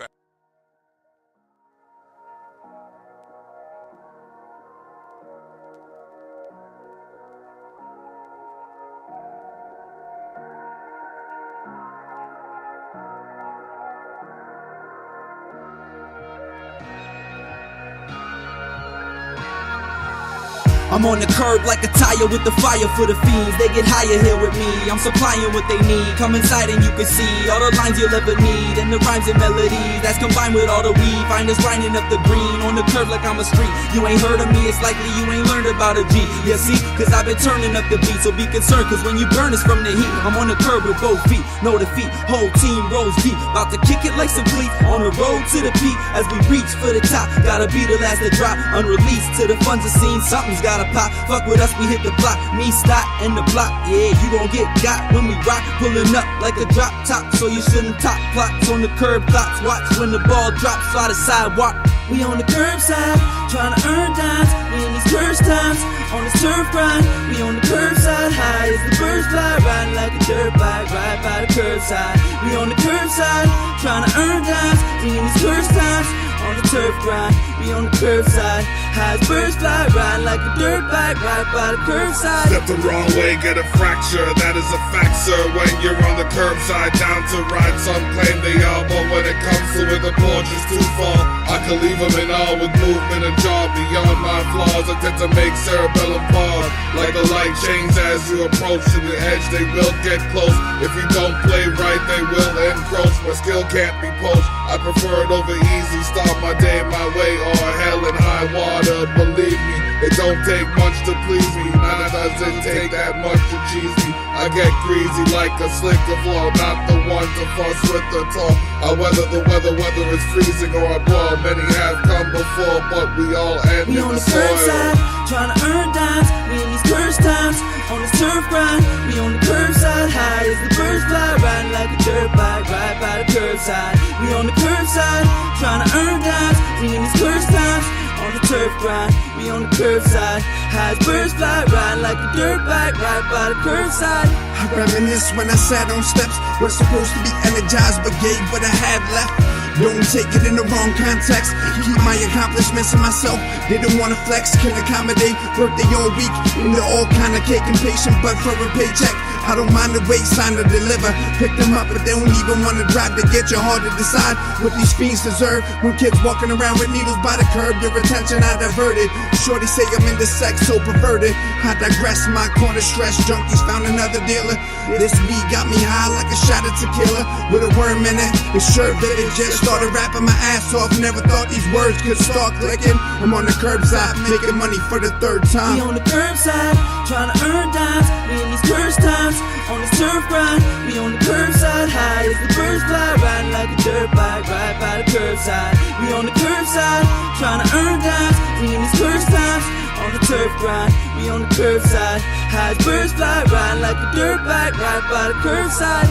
Speaker 7: I'm on the curb like a tire with the fire for the fiends. They get higher here with me. I'm supplying what they need. Come inside and you can see all the lines you'll ever need, and the rhymes and melodies that's combined with all the weed. Find us grinding up the green on the curb like I'm a street. You ain't heard of me, it's likely you ain't learned about a G. Yeah, see, cause I've been turning up the beat, so be concerned, cause when you burn it's from the heat. I'm on the curb with both feet, no defeat. Whole team rolls deep, about to kick it like some cleat. On the road to the peak as we reach for the top. Gotta be the last to drop, unreleased to the funds of scene. Something's gotta pop. Fuck with us, we hit the block. Me, Stott, and the block. Yeah, you gon' get got when we rock. Pulling up like a drop top, so you shouldn't top plots on the curb thoughts. Watch when the ball drops by the sidewalk. We on the curbside, trying to earn dimes. We in these curse times, on this turf grind. We on the curbside, high as the birds fly. Riding like a dirt bike, right by the curbside. We on the curbside, trying to earn dimes. We in these curse times, on the turf grind. We on the curbside, high as birds fly. Riding like a dirt bike, right by the curbside.
Speaker 4: Step the wrong way, get a fracture. That is a fact, sir. When you're on the curbside, down to ride. Some claim they are, but when it comes to it, the porch is too far. I can leave them in all with movement and jaw. Beyond my flaws, I tend to make cerebellum pause. Like a light change as you approach to the edge, they will get close. If you don't play right, they will encroach. My skill can't be poached. prefer it over easy. Start my day my way or hell and high water. Believe me, it don't take much to please me. None of doesn't take that much to cheese me. I get greasy like a slicker flow, not the one to fuss with the talk. I weather the weather, whether it's freezing or a ball. Many have come before, but we all end
Speaker 7: We
Speaker 4: in
Speaker 7: on
Speaker 4: the
Speaker 7: the
Speaker 4: soil.
Speaker 7: curbside, trying to earn dimes. We in these cursed times, on this turf grind. We on the curbside, high as the birds fly, riding like a dirt bike, right by the curbside. We on the curbside, trying to earn dimes. We in these cursed times, on the turf grind. We on the curbside, high as birds fly, riding like a dirt bike, right by the curbside.
Speaker 6: I reminisce when I sat on steps. Was supposed to be energized, but gave what I had left. Don't take it in the wrong context. Keep my accomplishments to myself. Didn't wanna flex, can accommodate. Workday all week, into all kind of cake and patient, but for a paycheck. I don't mind the wait, sign to deliver. Pick them up, but they don't even wanna drive to get you. Hard to decide what these fiends deserve. When kids walking around with needles by the curb, your attention I diverted. Shorty say I'm into sex, so perverted. I digress, my corner stress. Junkies found another dealer. This weed got me high like a shot of tequila with a worm in it. It's sure that it just started rapping my ass off. Never thought these words could start clicking. I'm on the curbside, making money for the third time.
Speaker 7: We on the curbside, trying to earn dimes. We in these cursed times, on this turf grind. We on the curbside, high as the birds fly, riding like a dirt bike, right by the curbside. We on the curbside, trying to earn dimes. We in these cursed times, on the turf grind. We on the curbside, high as birds fly, riding like a dirt bike, right by the curbside.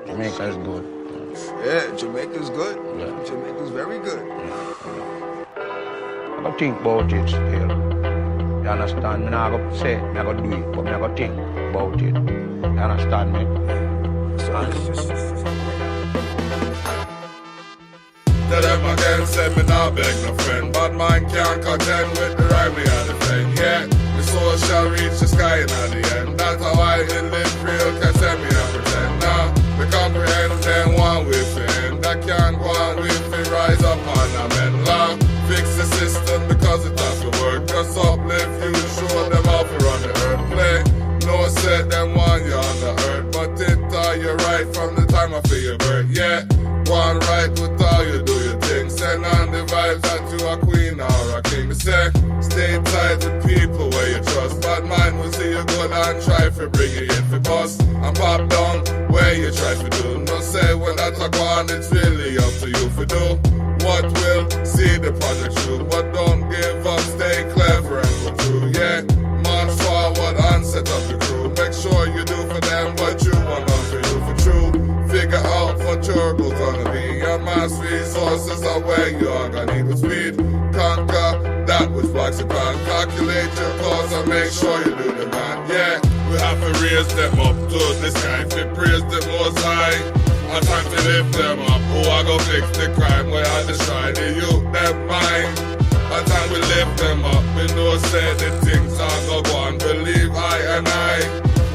Speaker 9: Jamaica's good.
Speaker 22: Yeah, Jamaica's good. Yeah. Jamaica's very good.
Speaker 9: I gotta think about it still. You understand? Me not gonna say it, me gonna do it, but me gonna think about it. You understand me?
Speaker 4: Tell them again, say me not beg no friend. Bad mind can't contend with the rhyme me and the friend. Yeah, the soul shall reach the sky in the end. That's how I live real, can say me not pretend. Nah, me comprehend then one within. That can't go on with me, rise up on a men law. Fix the system because it has to work. Just uplift you, show them how to run the earth. Play, no said them want you on the earth. But it all you right from the time I feel your birth. Yeah, one right with all you do your thing. Send on the vibes that you a queen or a king. Say, stay tight with people where you trust. Bad mind will see you good and try to bring you in for bust. And pop down where you try to do. No say when that's a gone, it's really up to you for do what will see the project through. But don't give up, stay clever and go through. Yeah, march forward and set up the crew. Make sure you do for them what you want done for you for true. Figure out what your goals gonna be. Your mass resources are where you are gonna need with speed. Conquer that which blocks your path. Calculate your cause and make sure you do the man. Yeah, we have to raise them up to the sky. If we praise the most high, a time to lift them up. Who I go fix the crime where I destroy the youth, them mind. A time we lift them up. We know say the things are go on. Believe I and I.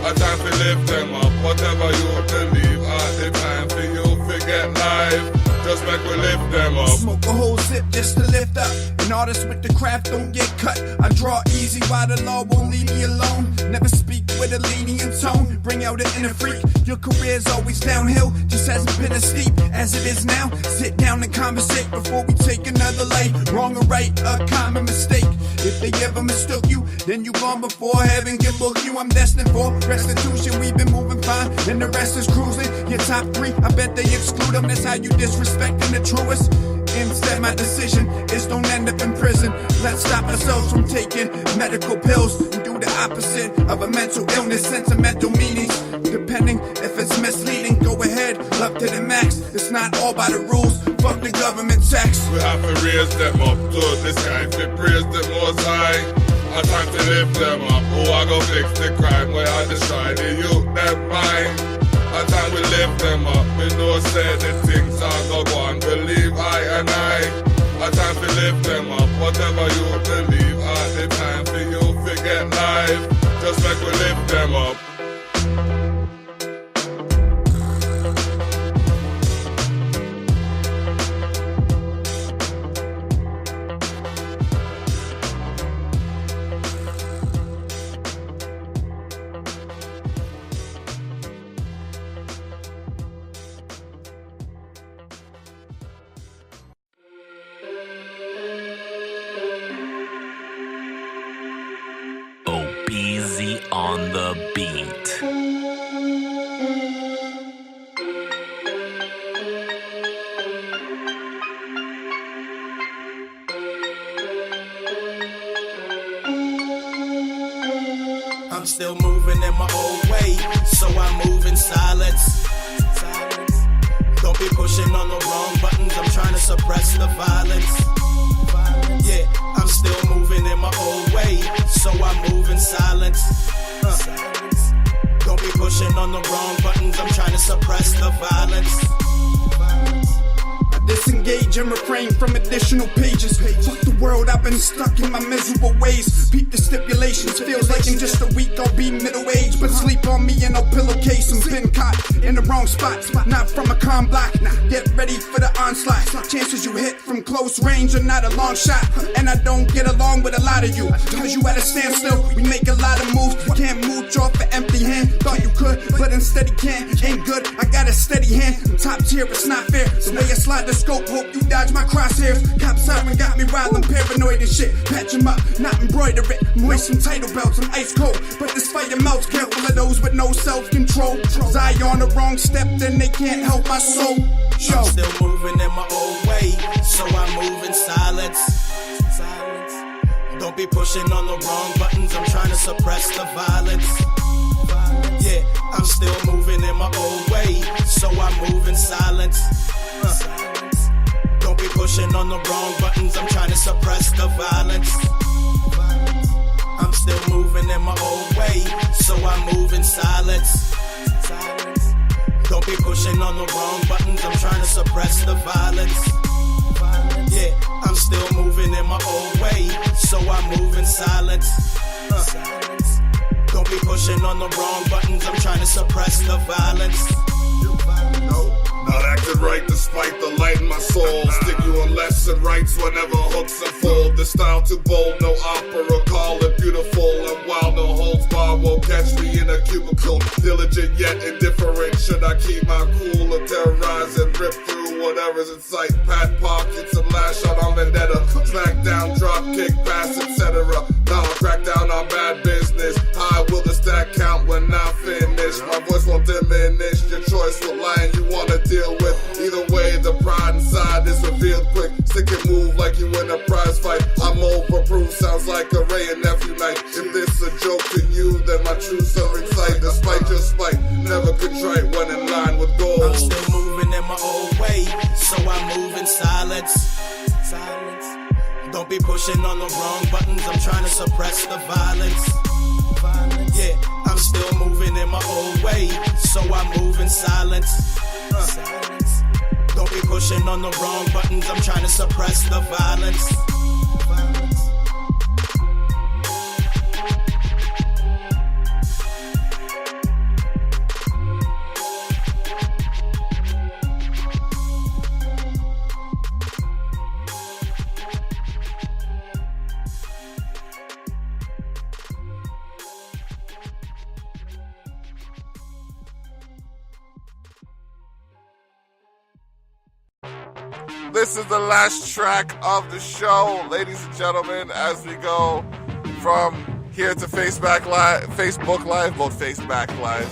Speaker 4: A time to lift them up. Whatever you believe, at the time for you forget life. Just make we lift them up.
Speaker 6: Smoke a whole zip just to lift up. An artist with the craft don't get cut. I draw easy while the law won't leave me alone. Never speak with a lenient tone. Bring out the inner freak. Your career's always downhill. Just hasn't been as steep as it is now. Sit down and conversate before we take another lane. Wrong or right, a common mistake. If they ever mistook you, then you gone before heaven can book you. I'm destined for restitution. We've been moving fine, and the rest is cruising. Your top three, I bet they exclude them. That's how you disrespecting the truest. Instead, my decision is don't end up in prison. Let's stop ourselves from taking medical pills and do the opposite of a mental illness. Sentimental meanings, depending if it's misleading. Go ahead, love to the max. It's not all by the rules. Fuck the government checks.
Speaker 4: We have to raise them up to the sky. We praise the most high. I time to lift them up. Oh, I go fix the crime where I destroy the youth, them mind. I time we lift them up. We know say the things are go on. Believe I and I. I time to lift them up. Whatever you believe, at the time for you forget life. Just make we lift them up.
Speaker 10: Easy on the beat.
Speaker 17: I'm still moving in my old way, so I move in silence. Don't be pushing on the wrong buttons, I'm trying to suppress the violence. Yeah, I'm still moving in my old way, so I move in silence. Don't be pushing on the wrong buttons, I'm trying to suppress the violence.
Speaker 6: Disengage and refrain from additional pages. Fuck the world, I've been stuck in my miserable ways. Peep the stipulations, feels like in just a week I'll be middle-aged. But sleep on me in no pillowcase. I'm been caught in the wrong spot, not from a calm block. Get ready for the onslaught. Chances you hit from close range are not a long shot. And I don't get along with a lot of you, cause you at a standstill. We make a lot of moves, can't mooch off an empty hand. Thought you could, but instead you can't. Ain't good, I got a steady hand. Top tier, it's not fair. The way I slide the scope, hope you dodge my crosshairs. Cop siren got me riled, I'm paranoid and shit. Patch him up, not embroider it. Moist some title belts, I'm ice cold. But this fire melts, careful of those with no self-control. Cause I on the wrong step, then they can't help my soul.
Speaker 17: I'm still moving in my old way, so I move in silence. Don't be pushing on the wrong buttons, I'm trying to suppress the violence. Yeah, I'm still moving in my old way, so I move in silence. Don't be pushing on the wrong buttons, I'm trying to suppress the violence. I'm still moving in my old way, so I move in silence. Don't be pushing on the wrong buttons, I'm trying to suppress the violence. Yeah, I'm still moving in my old way, so I move in silence. Don't be pushing on the wrong buttons, I'm trying to suppress the violence.
Speaker 4: Not acting right despite the light in my soul. Stick you on lefts and rights whenever hooks unfold. The style too bold, no opera, call it beautiful. I'm wild, no holds bar, won't catch me in a cubicle. Diligent yet indifferent, should I keep my cool or terrorize and rip through whatever's in sight? Pat pockets and lash out on vendetta. Smack down, drop kick, pass, etc. Now I'll crack down on bad business. High will the stack count when I finish? My voice won't diminish, your choice what line you wanna deal with. Either way, the pride inside is revealed quick. Stick and move like you win a prize fight. I'm overproof, sounds like a Ray and nephew night. If this a joke to you, then my true self excite. Despite your spite, never contrite when in line with goals.
Speaker 17: I'm still moving in my old way, so I move in silence. Don't be pushing on the wrong buttons, I'm trying to suppress the violence. Yeah, I'm still moving in my old way, so I move in silence. Don't be pushing on the wrong buttons, I'm trying to suppress the violence.
Speaker 1: This is the last track of the show, ladies and gentlemen, as we go from here to Facebook Live, both Facebook Live.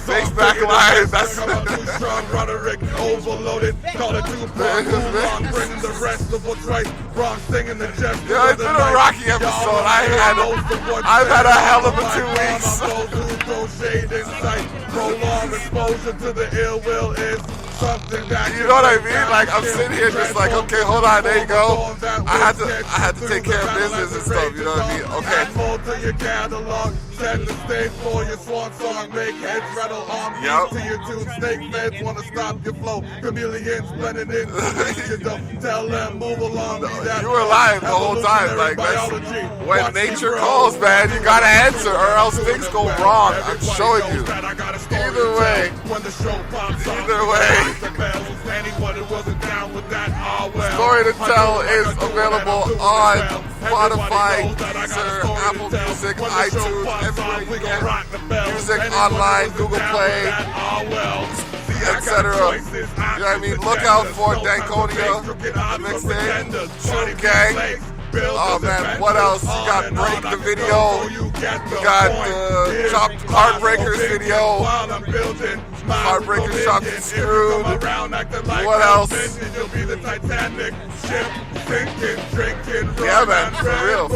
Speaker 1: Facebook Live, that's
Speaker 4: Roderick overloaded, call it Tupac, bringing the rest of what's right, Bronx singing the jest.
Speaker 1: Yeah, it's been a rocky episode. I've had a hell of a 2 weeks.
Speaker 4: Throw shade in sight, prolonged exposure to the ill will is something that
Speaker 1: you know what I mean? Like I'm sitting here just like, okay, hold on, there you go. I had to take care of business and stuff, you know what I mean? Okay.
Speaker 4: Add more to your catalog, set the stage for your swan song, make heads rattle on beat to your tune. Snake feds wanna stop your flow, chameleons blending in. You don't tell them move along.
Speaker 1: You were live the whole time, like when nature calls, man, you gotta answer, or else things go wrong. I'm showing you. Either way. Story to Tell is available on Spotify, Deezer, Apple Music, iTunes, everywhere you get music online, Google Play, etc. You know what I mean? Look out for Dankonia, mixtape, Choom Gang. Oh man, what else? You got Break the video. You got the Chopped Heartbreakers video. Heartbreakers Chopped and Screwed. What else? Yeah man, for real.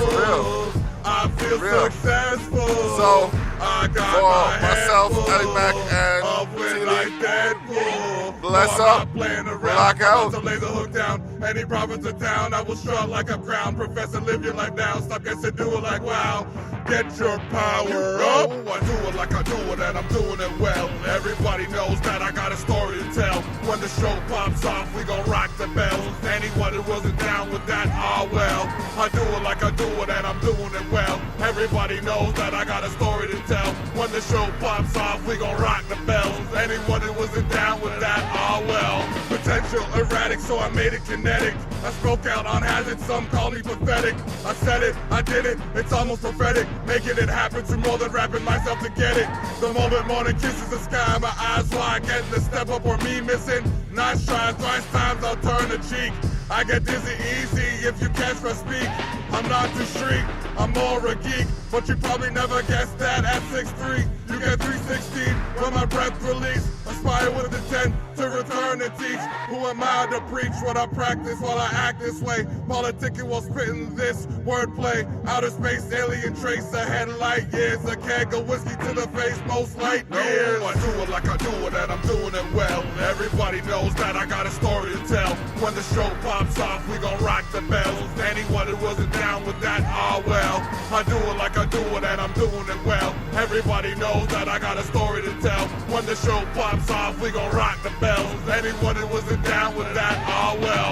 Speaker 4: I feel successful.
Speaker 1: So, for myself, Ellie Mac, and Thili, bless up, rock out.
Speaker 4: Lay the hook down. Any province of town, I will strut like a crown. Professor, live your life now. Stop guessing, do it like wow. Get your power up. I do it like I do it, and I'm doing it well. Everybody knows that I got a story to tell. When the show pops off, we gon' rock the bells. Anyone who wasn't down with that, ah well. I do it like I do it, and I'm doing it well. Everybody knows that I got a story to tell. When the show pops off, we gon' rock the bells. Anyone who wasn't down with that, ah well. Potential erratic, so I made it kinetic. I spoke out on hazard, some call me pathetic. I said it, I did it, it's almost prophetic. Making it happen to more than rapping myself to get it. The moment morning kisses the sky, my eyes wide, getting the step up or me missing. Nice tries, twice times I'll turn the cheek. I get dizzy easy if you catch my speak. I'm not too street, I'm more a geek. But you probably never guessed that at 6'3", you get 316 when my breath release. Aspire with the 10 to return and teach. Who am I to preach what I practice while I act this way? Politicking while spitting this wordplay. Outer space, alien trace, a headlight years. A keg of whiskey to the face, most light years. I do it like I do it and I'm doing it well. Everybody knows that I got a story to tell. When the show pops off, we gon' rock the bells. Anyone who wasn't down with that, ah well. I do it like I do it and I'm doing it well. Everybody knows that I got a story to tell. When the show pops off, we gon' rock the bells. Anyone who wasn't down with that, ah well.